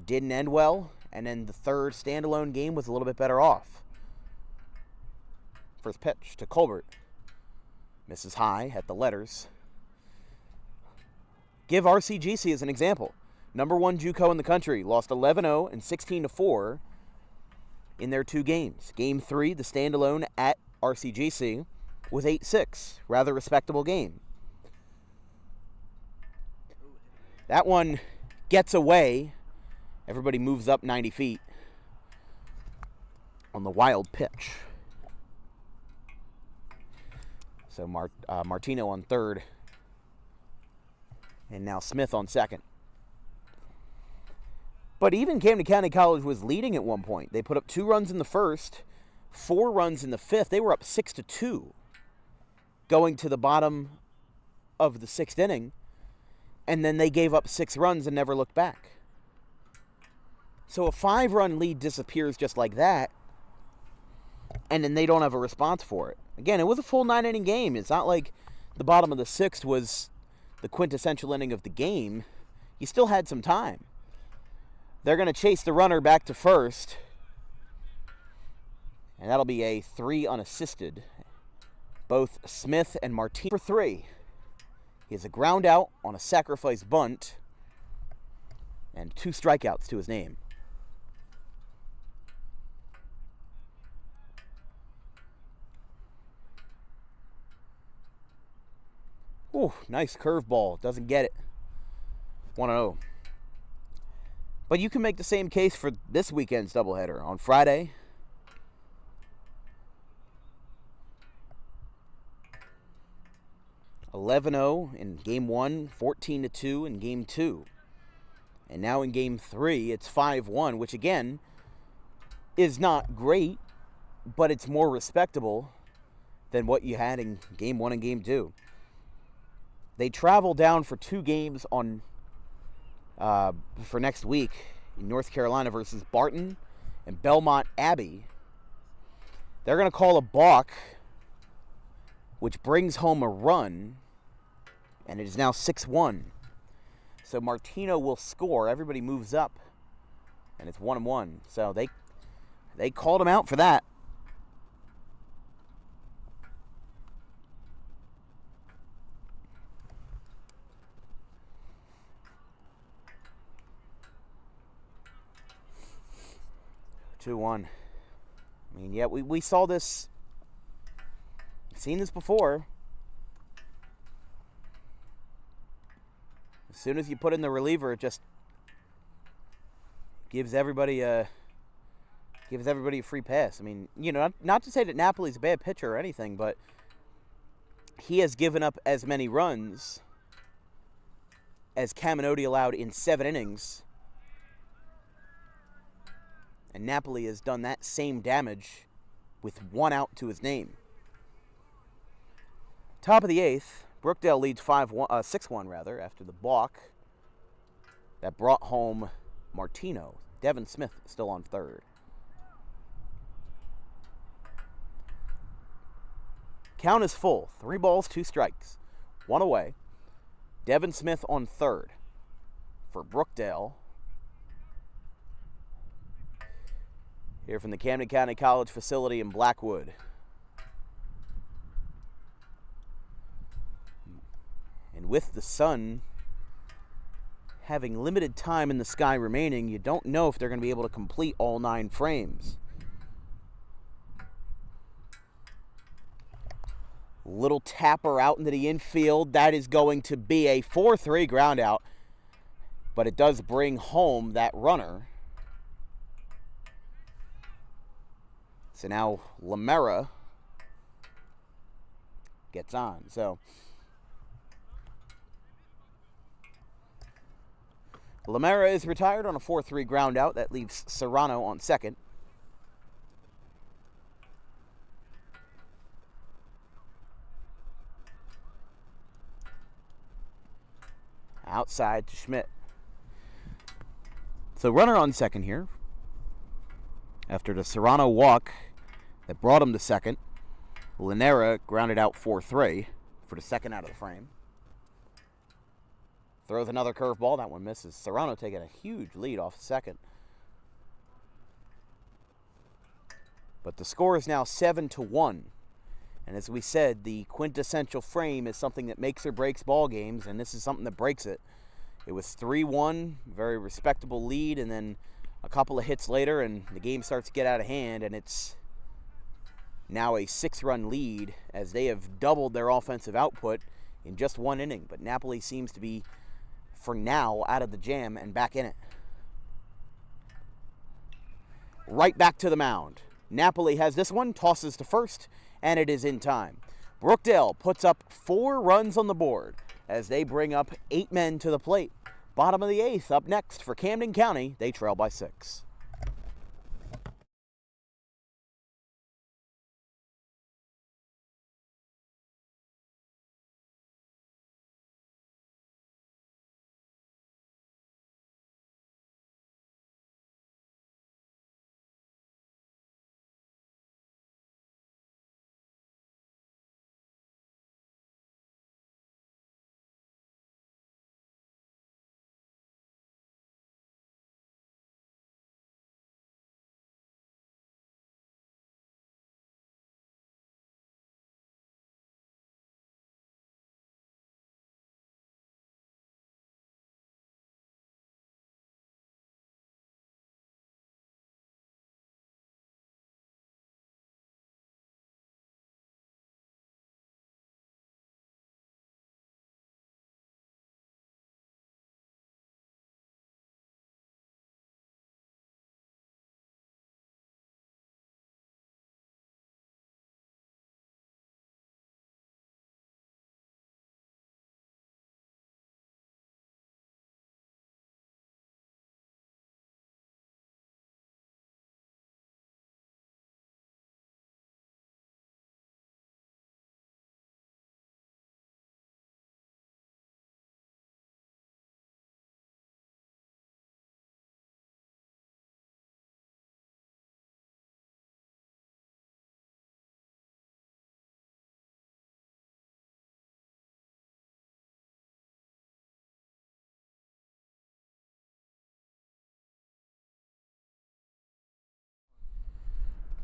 [SPEAKER 1] didn't end well, and then the third standalone game was a little bit better off. First pitch to Colbert. Misses high at the letters. Give RCGC as an example. Number 1 JUCO in the country, lost 11-0 and 16-4 in their 2 games. Game 3, the standalone at RCGC, was 8-6. Rather respectable game. That one gets away. Everybody moves up 90 feet on the wild pitch. So Martino on third. And now Smith on second. But even Camden County College was leading at one point. They put up 2 runs in the first, 4 runs in the fifth. They were up 6-2 going to the bottom of the 6th inning. And then they gave up 6 runs and never looked back. So a 5-run lead disappears just like that. And then they don't have a response for it. Again, it was a full 9-inning game. It's not like the bottom of the 6th was the quintessential inning of the game. You still had some time. They're going to chase the runner back to first. And that'll be a 3 unassisted. Both Smith and Martino for 3. He has a ground out on a sacrifice bunt. And 2 strikeouts to his name. Ooh, nice curveball. Doesn't get it. 1-0. But you can make the same case for this weekend's doubleheader. On Friday, (11-0) in Game 1, 14-2 in Game 2. And now in Game 3, it's 5-1, which again is not great, but it's more respectable than what you had in Game 1 and Game 2. They travel down for 2 games on for next week in North Carolina versus Barton and Belmont Abbey. They're going to call a balk, which brings home a run, and it is now 6-1. So Martino will score. Everybody moves up, and it's 1-1. So they called him out for that. I mean, yeah, we saw this, seen this before. As soon as you put in the reliever, it just gives everybody a free pass. I mean, not to say that Napoli's a bad pitcher or anything, but he has given up as many runs as Caminoti allowed in 7 innings. And Napoli has done that same damage with 1 out to his name. Top of the 8th, Brookdale leads 6-1 after the balk that brought home Martino. Devin Smith still on third. Count is full. 3 balls, 2 strikes. 1 away. Devin Smith on third for Brookdale. Here from the Camden County College facility in Blackwood. And with the sun having limited time in the sky remaining, you don't know if they're going to be able to complete all 9 frames. Little tapper out into the infield. That is going to be a 4-3 ground out, but it does bring home that runner. So now Lamera gets on. So Lamera is retired on a 4-3 ground out. That leaves Serrano on second. Outside to Schmidt. So runner on second here. After the Serrano walk that brought him to second, Linera grounded out 4-3 for the second out of the frame. Throws another curveball. That one misses. Serrano taking a huge lead off second. But the score is now 7-1. And as we said, the quintessential frame is something that makes or breaks ball games, and this is something that breaks it. It was 3-1, very respectable lead, and then a couple of hits later, and the game starts to get out of hand, and it's now a 6-run lead as they have doubled their offensive output in just 1 inning. But Napoli seems to be, for now, out of the jam and back in it. Right back to the mound. Napoli has this one, tosses to first, and it is in time. Brookdale puts up 4 runs on the board as they bring up 8 men to the plate. Bottom of the 8th, up next for Camden County. They trail by 6.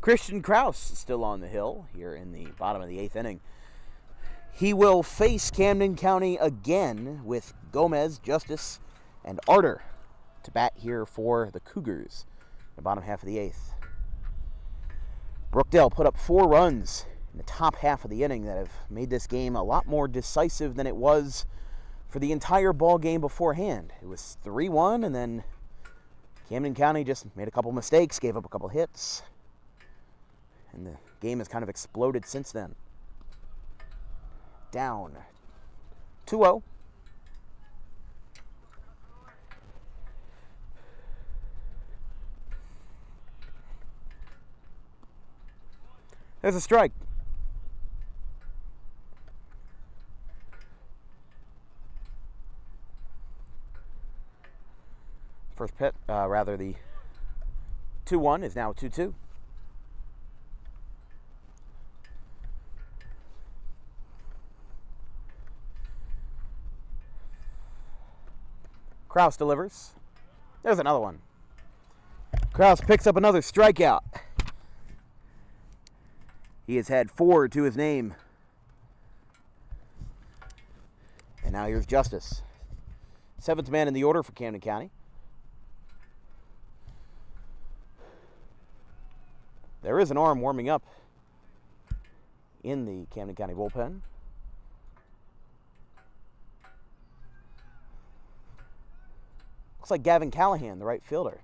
[SPEAKER 1] Christian Kraus is still on the hill here in the bottom of the 8th inning. He will face Camden County again with Gomez, Justice, and Arter to bat here for the Cougars in the bottom half of the 8th. Brookdale put up 4 runs in the top half of the inning that have made this game a lot more decisive than it was for the entire ball game beforehand. It was 3-1, and then Camden County just made a couple mistakes, gave up a couple hits, and the game has kind of exploded since then. Down 2-0. There's a strike. First pitch, the 2-1 is now 2-2. Kraus delivers. There's another one. Kraus picks up another strikeout. He has had 4 to his name. And now here's Justice. 7th man in the order for Camden County. There is an arm warming up in the Camden County bullpen. Looks like Gavin Callahan, the right fielder.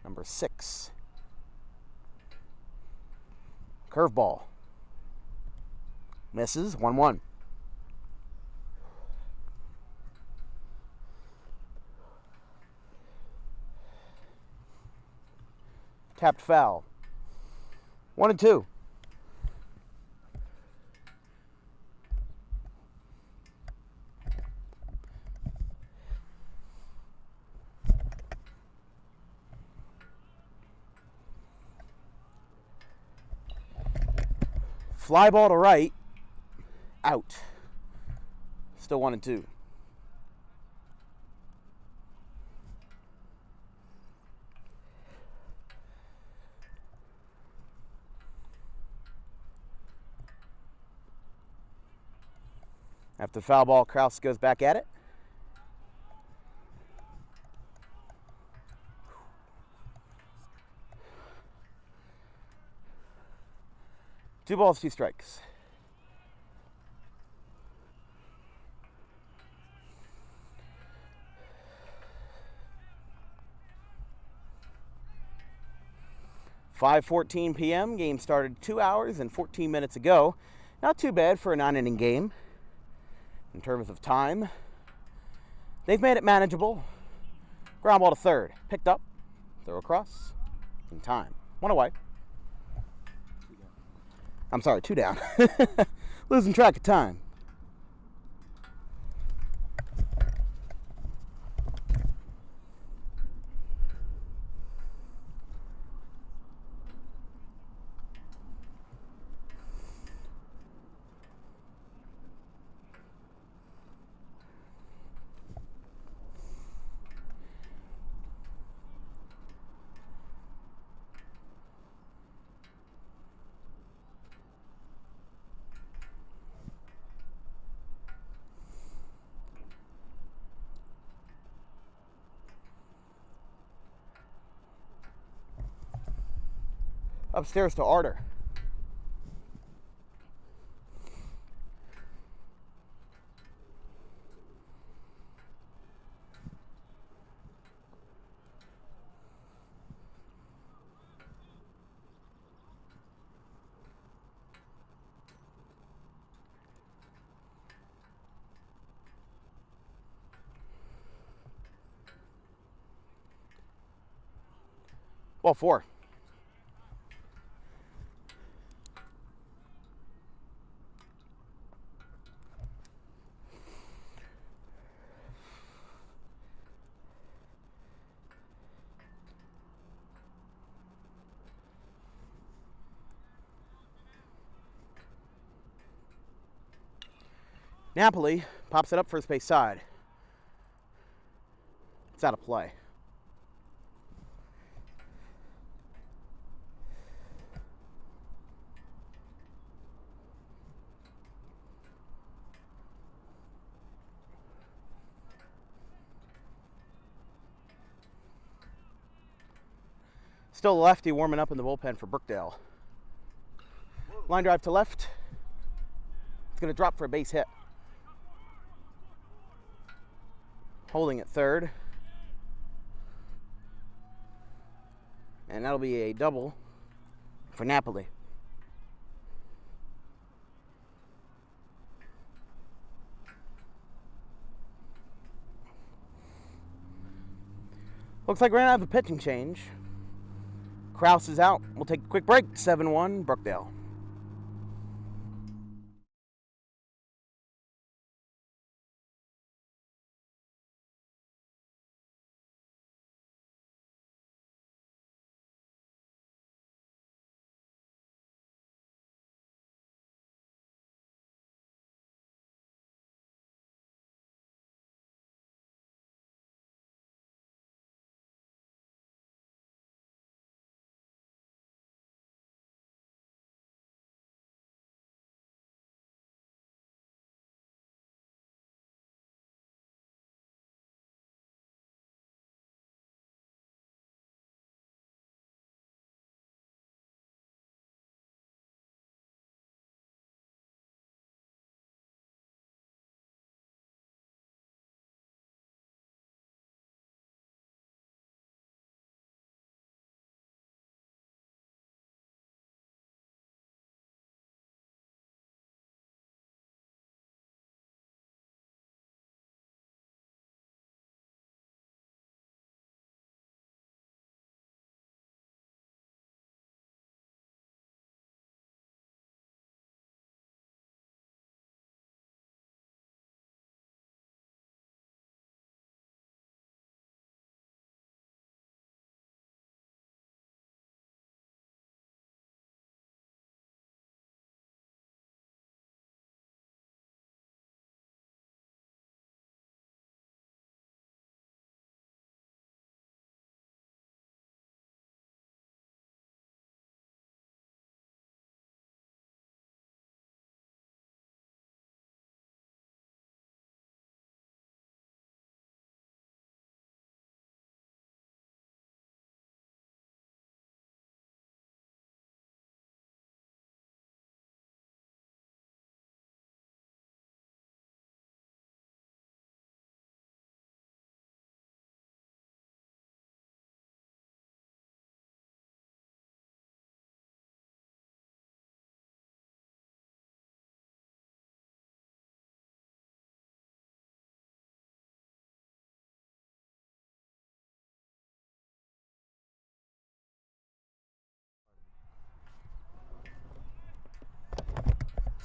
[SPEAKER 1] Number 6. Curveball. Misses. 1-1. Tapped foul. 1-2. Fly ball to right. Out. Still 1-2. After the foul ball, Kraus goes back at it. Two balls, 2 strikes. "5:14 p.m. Game started 2 hours and 14 minutes ago. Not too bad for a 9-inning game. In terms of time, they've made it manageable. Ground ball to third. Picked up. Throw across. In time. 1 away. I'm sorry, 2 down. Losing track of time. Upstairs to Arter. Ball 4. Napoli pops it up first base side. It's out of play. Still a lefty warming up in the bullpen for Brookdale. Line drive to left. It's going to drop for a base hit. Holding at third. And that'll be a double for Napoli. Looks like we're going to have a pitching change. Kraus is out. We'll take a quick break. 7-1 Brookdale.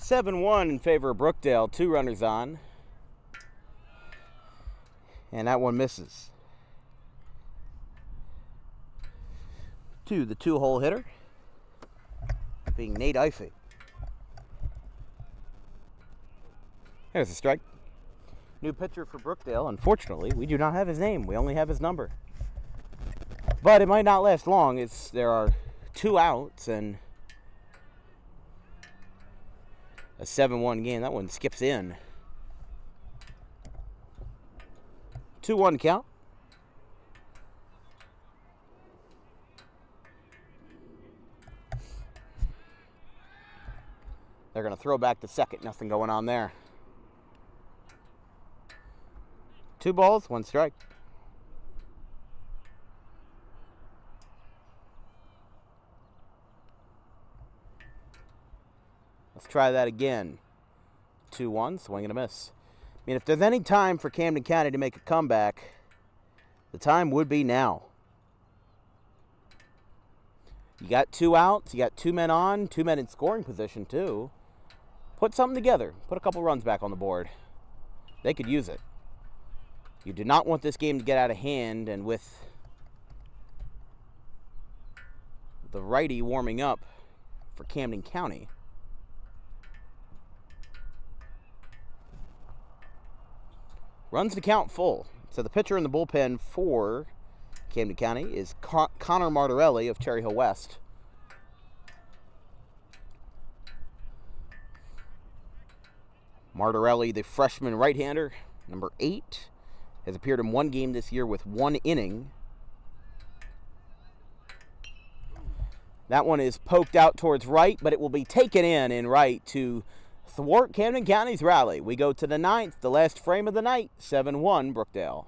[SPEAKER 1] 7-1 in favor of Brookdale. 2 runners on. And that one misses. To the 2-hole hitter, being Nate Ifey. There's a strike. New pitcher for Brookdale. Unfortunately, we do not have his name. We only have his number. But it might not last long. There are 2 outs and a 7-1 game. That one skips in. 2-1 count. They're going to throw back to second. Nothing going on there. 2 balls, 1 strike. Let's try that again. 2-1, swing and a miss. I mean, if there's any time for Camden County to make a comeback, the time would be now. You got 2 outs, you got 2 men on, 2 men in scoring position too. Put something together. Put a couple runs back on the board. They could use it. You do not want this game to get out of hand, and with the righty warming up for Camden County, runs to count full. So the pitcher in the bullpen for Camden County is Connor Martorelli of Cherry Hill West. Martorelli, the freshman right-hander, number 8, has appeared in 1 game this year with 1 inning. That one is poked out towards right, but it will be taken in right to thwart Camden County's rally. We go to the 9th, the last frame of the night, 7-1 Brookdale.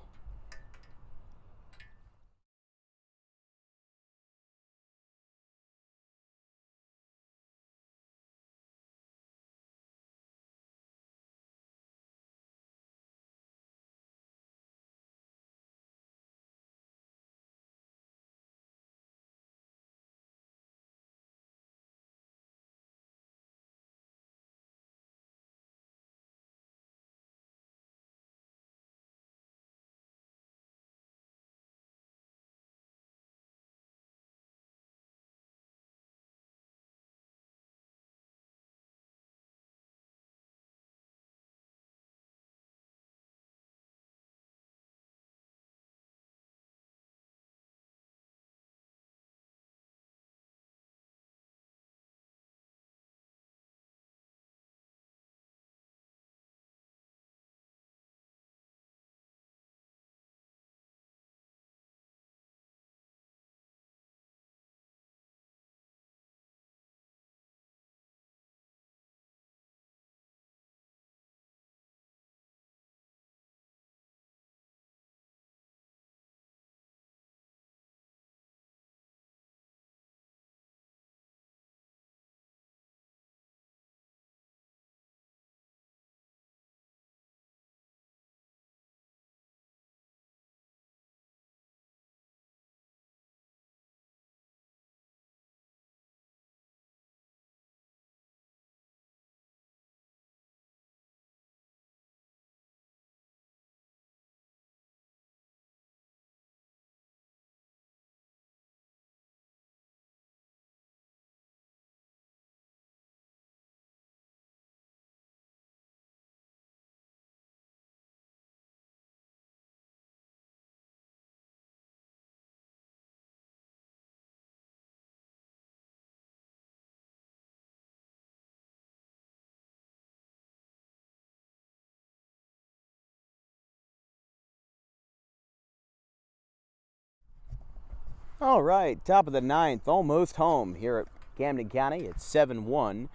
[SPEAKER 1] All right, top of the 9th, almost home here at Camden County. It's 7-1.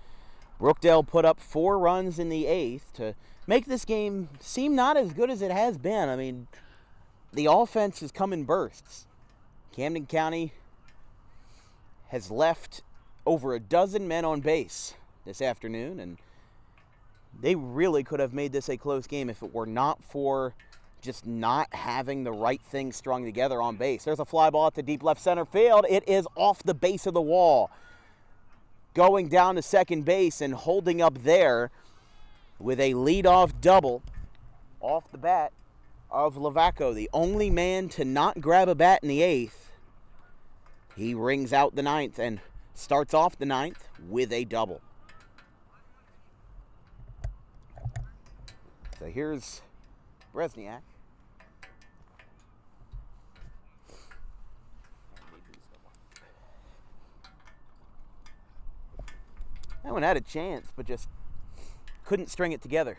[SPEAKER 1] Brookdale put up 4 runs in the 8th to make this game seem not as good as it has been. I mean, the offense has come in bursts. Camden County has left over a dozen men on base this afternoon, and they really could have made this a close game if it were not for just not having the right thing strung together on base. There's a fly ball at the deep left center field. It is off the base of the wall. going down to second base and holding up there with a leadoff double off the bat of Lavaco, the only man to not grab a bat in the 8th. He rings out the 9th and starts off the 9th with a double. So here's Bresniak. That one had a chance, but just couldn't string it together.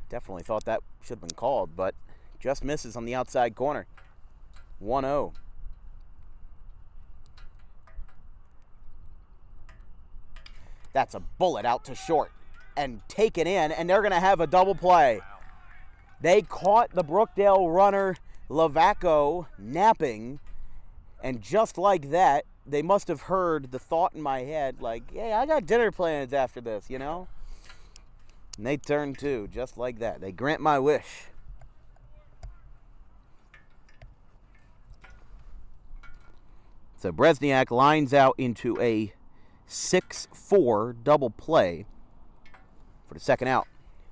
[SPEAKER 1] Definitely thought that should have been called, but just misses on the outside corner. 1-0. That's a bullet out to short and taken in, and they're going to have a double play. They caught the Brookdale runner, Lavaco, napping, and just like that, they must have heard the thought in my head, like, hey, I got dinner plans after this, you know? And they turn to, just like that. They grant my wish. So Bresniak lines out into a 6-4 double play for the second out.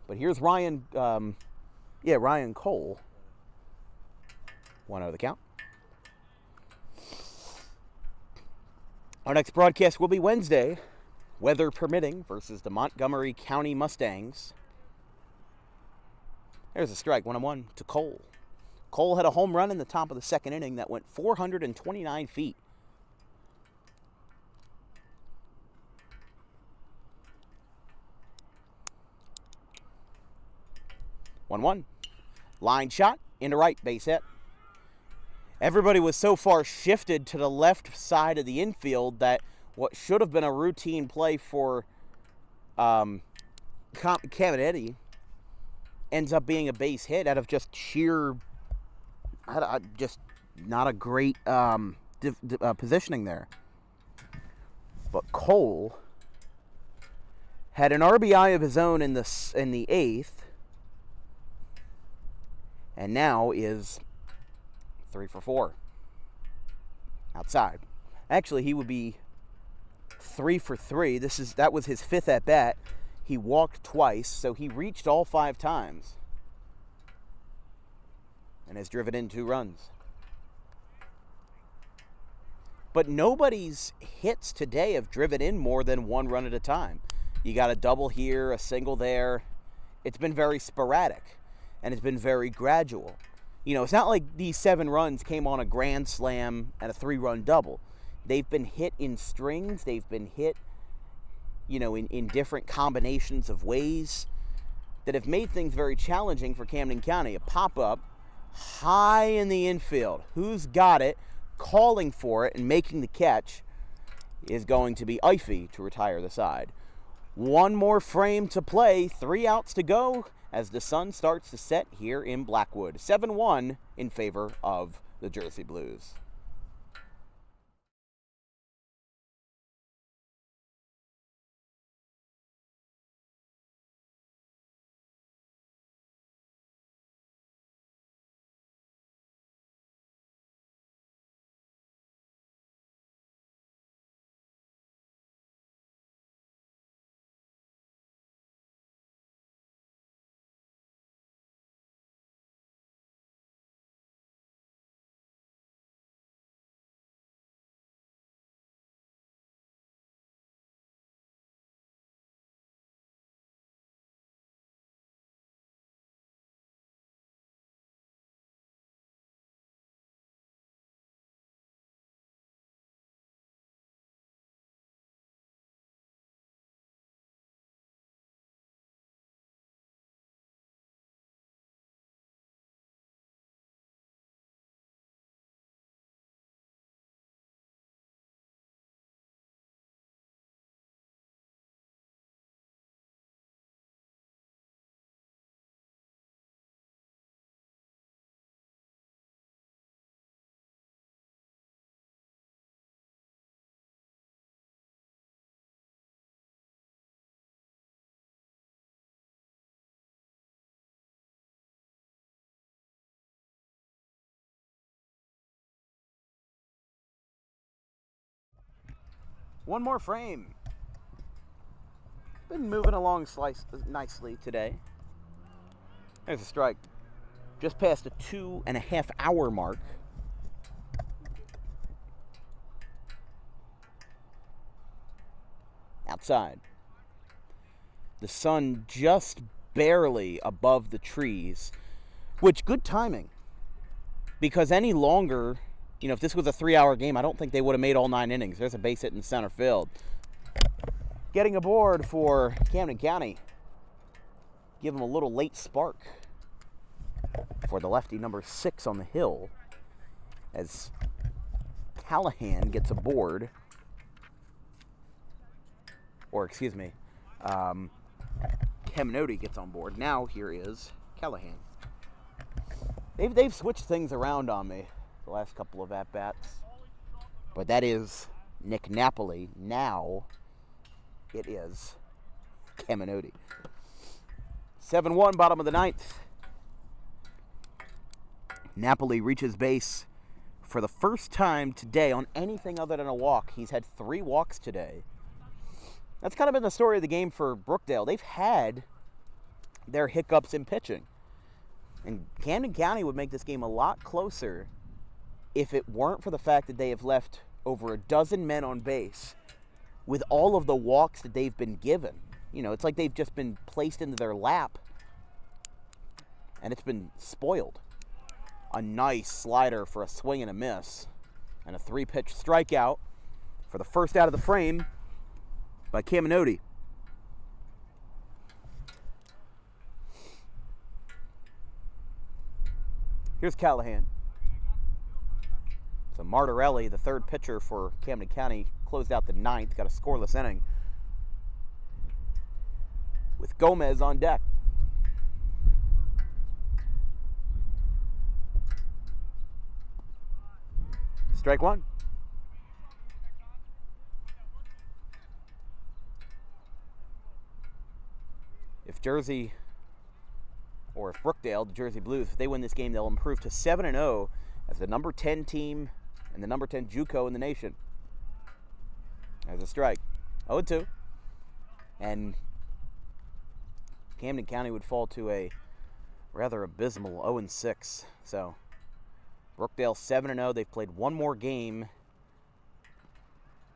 [SPEAKER 1] But here's Ryan Cole. 1-0 the count. Our next broadcast will be Wednesday, weather permitting, versus the Montgomery County Mustangs. There's a strike, 1-1 to Cole. Cole had a home run in the top of the second inning that went 429 feet. One. Line shot into right, base hit. Everybody was so far shifted to the left side of the infield that what should have been a routine play for Cavinetti ends up being a base hit out of just sheer, just not a great positioning there. But Cole had an RBI of his own in the 8th, and now is 3 for 4 outside. Actually, he would be 3 for 3. That was his 5th at bat. He walked twice, so he reached all 5 times and has driven in 2 runs. But nobody's hits today have driven in more than 1 run at a time. You got a double here, a single there. It's been very sporadic, and it's been very gradual. You know, it's not like these 7 runs came on a grand slam and a 3-run double. They've been hit in strings. They've been hit, you know, in different combinations of ways that have made things very challenging for Camden County. A pop-up high in the infield. Who's got it, calling for it, and making the catch is going to be Ify to retire the side. 1 more frame to play, 3 outs to go as the sun starts to set here in Blackwood. 7-1 in favor of the Jersey Blues. One more frame. Been moving along nicely today. There's a strike. Just past the 2.5 hour mark. Outside. The sun just barely above the trees, which good timing. Because any longer, if this was a 3-hour game, I don't think they would have made all 9 innings. There's a base hit in center field. Getting aboard for Camden County. Give them a little late spark for the lefty, number 6 on the hill, as Callahan gets aboard. Or, excuse me, Caminoti gets on board. Now here is Callahan. They've switched things around on me the last couple of at-bats. But that is Nick Napoli. Now it is Caminoti. 7-1, bottom of the 9th. Napoli reaches base for the first time today on anything other than a walk. He's had 3 walks today. That's kind of been the story of the game for Brookdale. They've had their hiccups in pitching. And Camden County would make this game a lot closer if it weren't for the fact that they have left over a dozen men on base with all of the walks that they've been given. It's like they've just been placed into their lap, and it's been spoiled. A nice slider for a swing and a miss, and a 3-pitch strikeout for the first out of the frame by Caminoti. Here's Callahan. So Martorelli, the third pitcher for Camden County, closed out the 9th, got a scoreless inning, with Gomez on deck. Strike 1. If Jersey, or if Brookdale, the Jersey Blues, if they win this game, they'll improve to 7-0 as the number 10 team and the number 10 JUCO in the nation. There's a strike. 0-2. And Camden County would fall to a rather abysmal 0-6. So Brookdale 7-0. They've played one more game.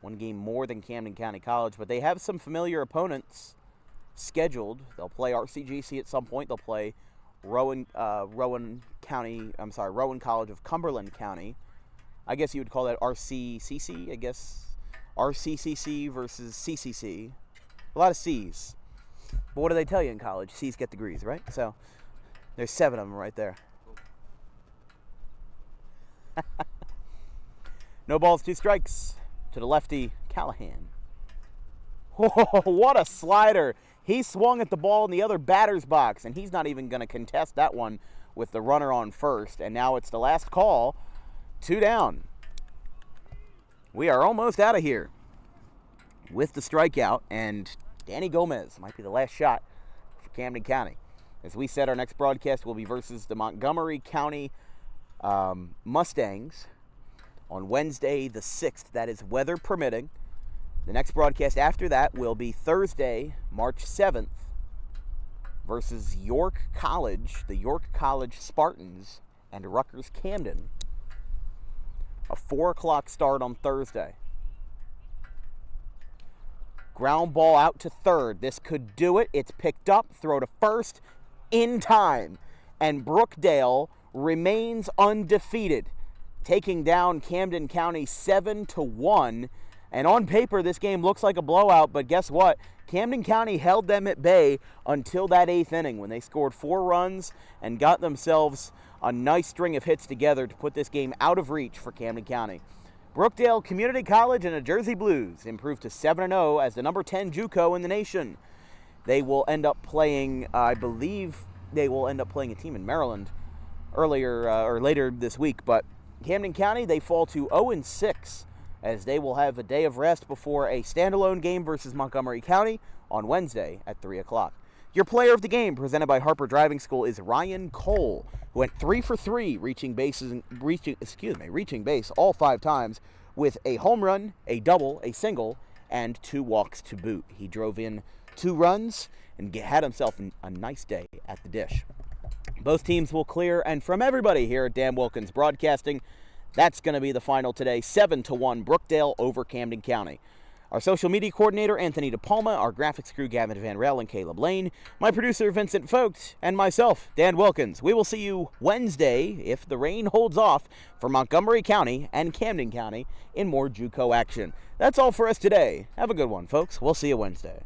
[SPEAKER 1] One game more than Camden County College. But they have some familiar opponents scheduled. They'll play RCGC at some point. They'll play Rowan College of Cumberland County. I guess you would call that RCCC. I guess RCCC versus CCC. A lot of C's. But what do they tell you in college? C's get degrees, right? So there's 7 of them right there. No balls, 2 strikes to the lefty, Callahan. Oh, what a slider. He swung at the ball in the other batter's box, and he's not even going to contest that one with the runner on first. And now it's the last call. 2 down. We are almost out of here with the strikeout, and Danny Gomez might be the last shot for Camden County. As we said, our next broadcast will be versus the Montgomery County Mustangs on Wednesday the 6th. That is weather permitting. The next broadcast after that will be Thursday, March 7th, versus York College, the York College Spartans, and Rutgers Camden. A 4 o'clock start on Thursday. Ground ball out to third. This could do it. It's picked up. Throw to first in time. And Brookdale remains undefeated, taking down Camden County 7-1. And on paper, this game looks like a blowout, but guess what? Camden County held them at bay until that 8th inning when they scored 4 runs and got themselves a nice string of hits together to put this game out of reach for Camden County. Brookdale Community College and the Jersey Blues improved to 7-0 as the number 10 JUCO in the nation. They will end up playing, I believe they will end up playing a team in Maryland later this week. But Camden County, they fall to 0-6 as they will have a day of rest before a standalone game versus Montgomery County on Wednesday at 3 o'clock. Your player of the game, presented by Harper Driving School, is Ryan Cole, who went 3 for 3, reaching base all 5 times with a home run, a double, a single, and 2 walks to boot. He drove in 2 runs and had himself a nice day at the dish. Both teams will clear, and from everybody here at Dan Wilkins Broadcasting, that's going to be the final today, 7-1 Brookdale over Camden County. Our social media coordinator, Anthony DePalma, our graphics crew, Gavin Van Rel and Caleb Lane, my producer, Vincent Folks, and myself, Dan Wilkins. We will see you Wednesday, if the rain holds off, for Montgomery County and Camden County in more JUCO action. That's all for us today. Have a good one, folks. We'll see you Wednesday.